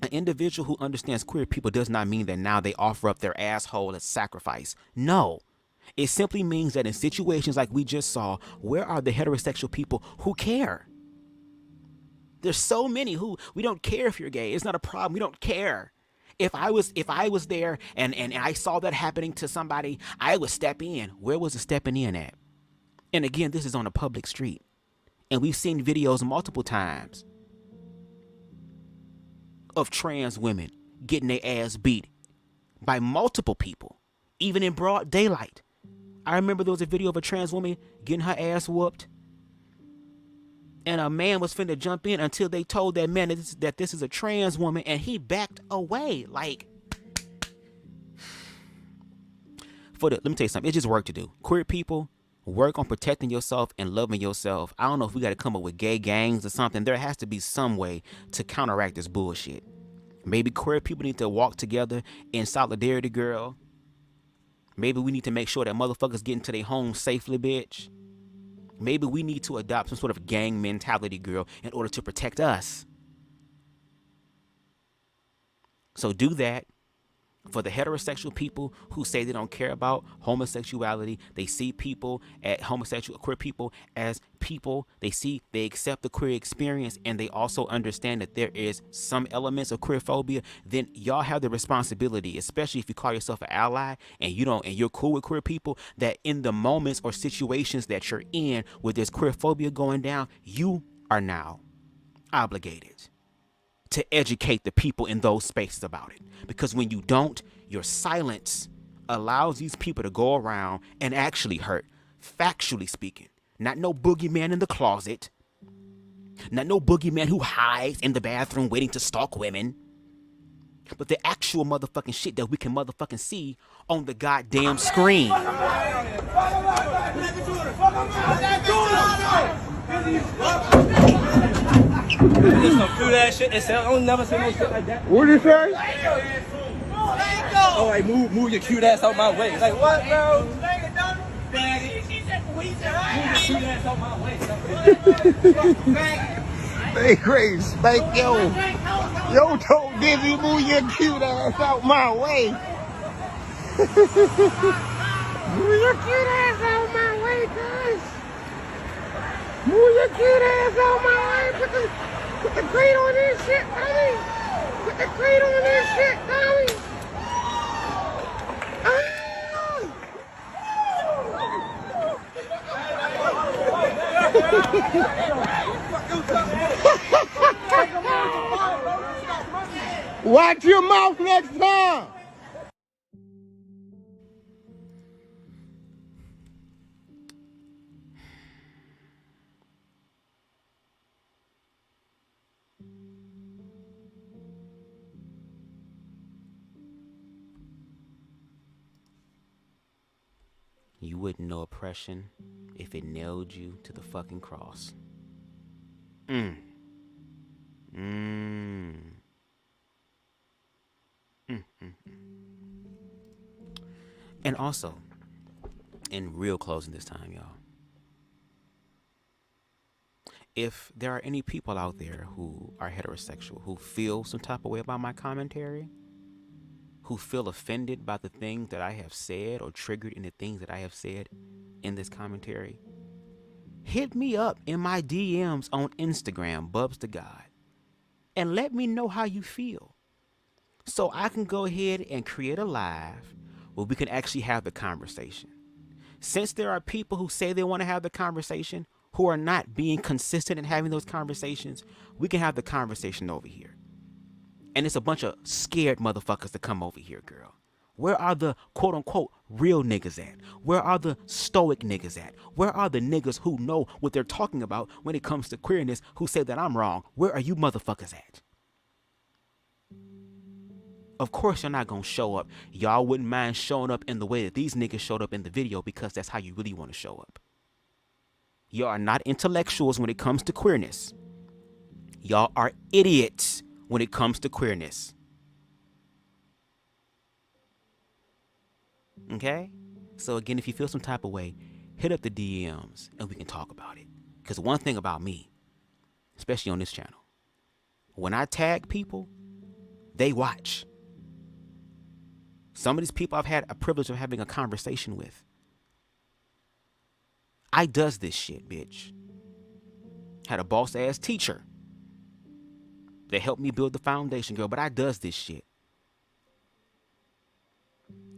an individual who understands queer people does not mean that now they offer up their asshole as sacrifice. No. It simply means that in situations like we just saw, where are the heterosexual people who care? There's so many who, we don't care if you're gay. It's not a problem. We don't care. If I was there and I saw that happening to somebody, I would step in. Where was the stepping in at? And again, this is on a public street. And we've seen videos multiple times of trans women getting their ass beat by multiple people, even in broad daylight. I remember there was a video of a trans woman getting her ass whooped, and a man was finna jump in until they told that man that this is a trans woman, and he backed away. Like, let me tell you something. It's just work to do. Queer people, work on protecting yourself and loving yourself. I don't know if we got to come up with gay gangs or something. There has to be some way to counteract this bullshit. Maybe queer people need to walk together in solidarity, girl. Maybe we need to make sure that motherfuckers get into their home safely, bitch. Maybe we need to adopt some sort of gang mentality, girl, in order to protect us. So do that. For the heterosexual people who say they don't care about homosexuality, they see people at queer people as people. They accept the queer experience, and they also understand that there is some elements of queer phobia. Then y'all have the responsibility, especially if you call yourself an ally and you're cool with queer people, that in the moments or situations that you're in with this queer phobia going down, you are now obligated to educate the people in those spaces about it. Because when you don't, your silence allows these people to go around and actually hurt, factually speaking. Not no boogeyman in the closet. Not no boogeyman who hides in the bathroom waiting to stalk women. But the actual motherfucking shit that we can motherfucking see on the goddamn screen. There's some food ass shit. It's I don't never see no shit like that. What did you say? Oh, like move your cute ass out my way. Like what, bro? Move your cute ass out my way. Hey, Grace, spank yo told Dizzy move your cute ass out my way. Move your cute ass out my way, guys. Move your cute ass out my way. Put the crate on this shit, Tommy. Put the crate on this shit, Tommy. Watch your mouth next time. You wouldn't know oppression if it nailed you to the fucking cross. And also, in real closing this time, y'all, if there are any people out there who are heterosexual, who feel some type of way about my commentary, who feel offended by the things that I have said or triggered in the things that I have said in this commentary, hit me up in my DMs on Instagram, BubzDaGawd, and let me know how you feel, so I can go ahead and create a live where we can actually have the conversation. Since there are people who say they want to have the conversation who are not being consistent in having those conversations, we can have the conversation over here. And it's a bunch of scared motherfuckers to come over here, girl. Where are the quote unquote real niggas at? Where are the stoic niggas at? Where are the niggas who know what they're talking about when it comes to queerness, who say that I'm wrong? Where are you motherfuckers at? Of course you're not gonna show up. Y'all wouldn't mind showing up in the way that these niggas showed up in the video because that's how you really want to show up. Y'all are not intellectuals when it comes to queerness. Y'all are idiots when it comes to queerness. Okay? So again, if you feel some type of way, hit up the DMs and we can talk about it. Because one thing about me, especially on this channel, when I tag people, they watch. Some of these people I've had a privilege of having a conversation with. I does this shit, bitch. Had a boss ass teacher that helped me build the foundation, girl, but I does this shit.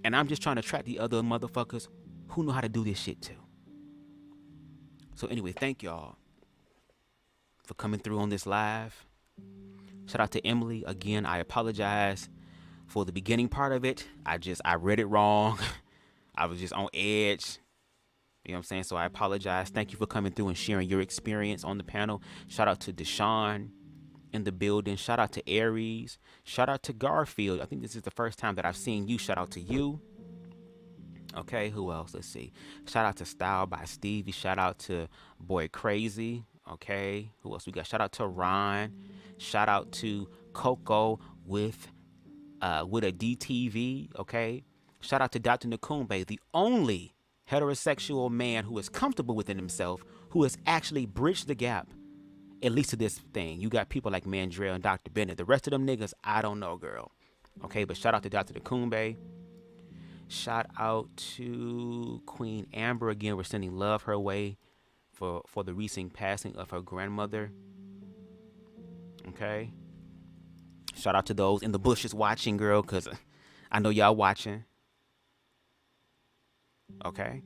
And I'm just trying to track the other motherfuckers who know how to do this shit too. So anyway, thank y'all for coming through on this live. Shout out to Emily. Again, I apologize for the beginning part of it. I read it wrong. I was just on edge. You know what I'm saying? So I apologize. Thank you for coming through and sharing your experience on the panel. Shout out to Deshaun in the building. Shout out to Aries. Shout out to Garfield. I think this is the first time that I've seen you. Shout out to you. Okay, who else? Let's see. Shout out to Style by Stevie. Shout out to Boy Crazy. Okay, who else we got? Shout out to Ron. Shout out to Coco with a DTV. Okay, shout out to Dr. Nakumbe, the only heterosexual man who is comfortable within himself, who has actually bridged the gap, at least to this thing. You got people like Mandrell and Dr. Bennett. The rest of them niggas, I don't know, girl. Okay, but shout out to Dr. Nakumbe. Shout out to Queen Amber again. We're sending love her way for the recent passing of her grandmother. Okay. Shout out to those in the bushes watching, girl, because I know y'all watching. Okay.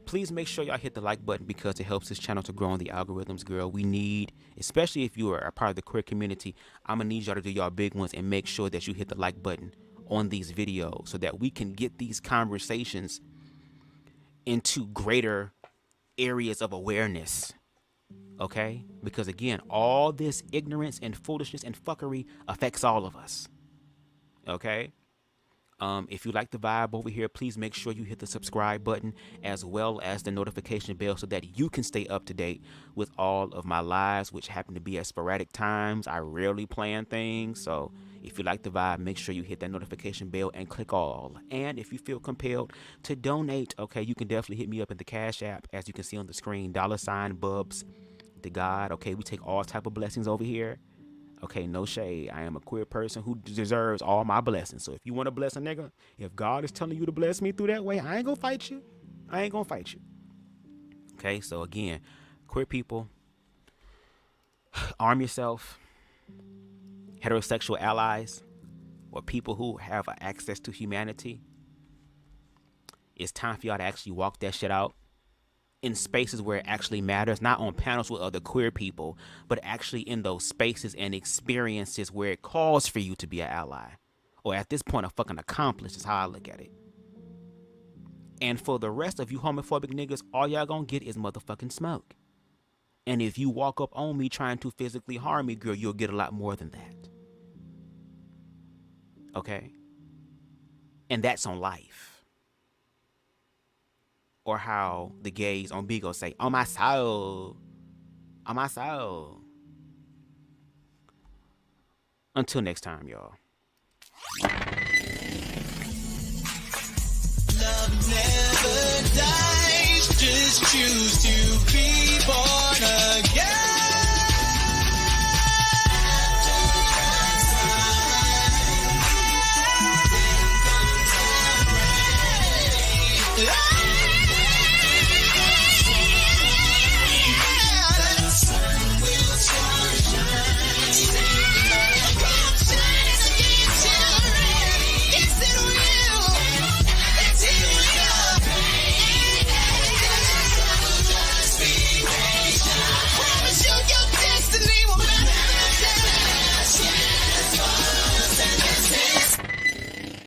Please make sure y'all hit the like button because it helps this channel to grow on the algorithms, girl. We need, especially if you are a part of the queer community, I'm going to need y'all to do y'all big ones and make sure that you hit the like button on these videos so that we can get these conversations into greater areas of awareness. Okay? Because again, all this ignorance and foolishness and fuckery affects all of us. Okay? If you like the vibe over here, please make sure you hit the subscribe button as well as the notification bell so that you can stay up to date with all of my lives, which happen to be at sporadic times. I rarely plan things. So if you like the vibe, make sure you hit that notification bell and click all. And if you feel compelled to donate, okay, you can definitely hit me up in the Cash App, as you can see on the screen, $, BubzDaGawd. Okay, we take all type of blessings over here. Okay, no shade. I am a queer person who deserves all my blessings. So if you want to bless a nigga, if God is telling you to bless me through that way, I ain't gonna fight you. I ain't gonna fight you. Okay, so again, queer people, arm yourself. Heterosexual allies or people who have access to humanity. It's time for y'all to actually walk that shit out in spaces where it actually matters, not on panels with other queer people, but actually in those spaces and experiences where it calls for you to be an ally, or at this point a fucking accomplice is how I look at it. And for the rest of you homophobic niggas, all y'all gonna get is motherfucking smoke. And if you walk up on me trying to physically harm me, girl, you'll get a lot more than that. Okay? And that's on life. Or how the gays on Bigo say, on my soul. On my soul. Until next time, y'all. Love never dies, just choose to be born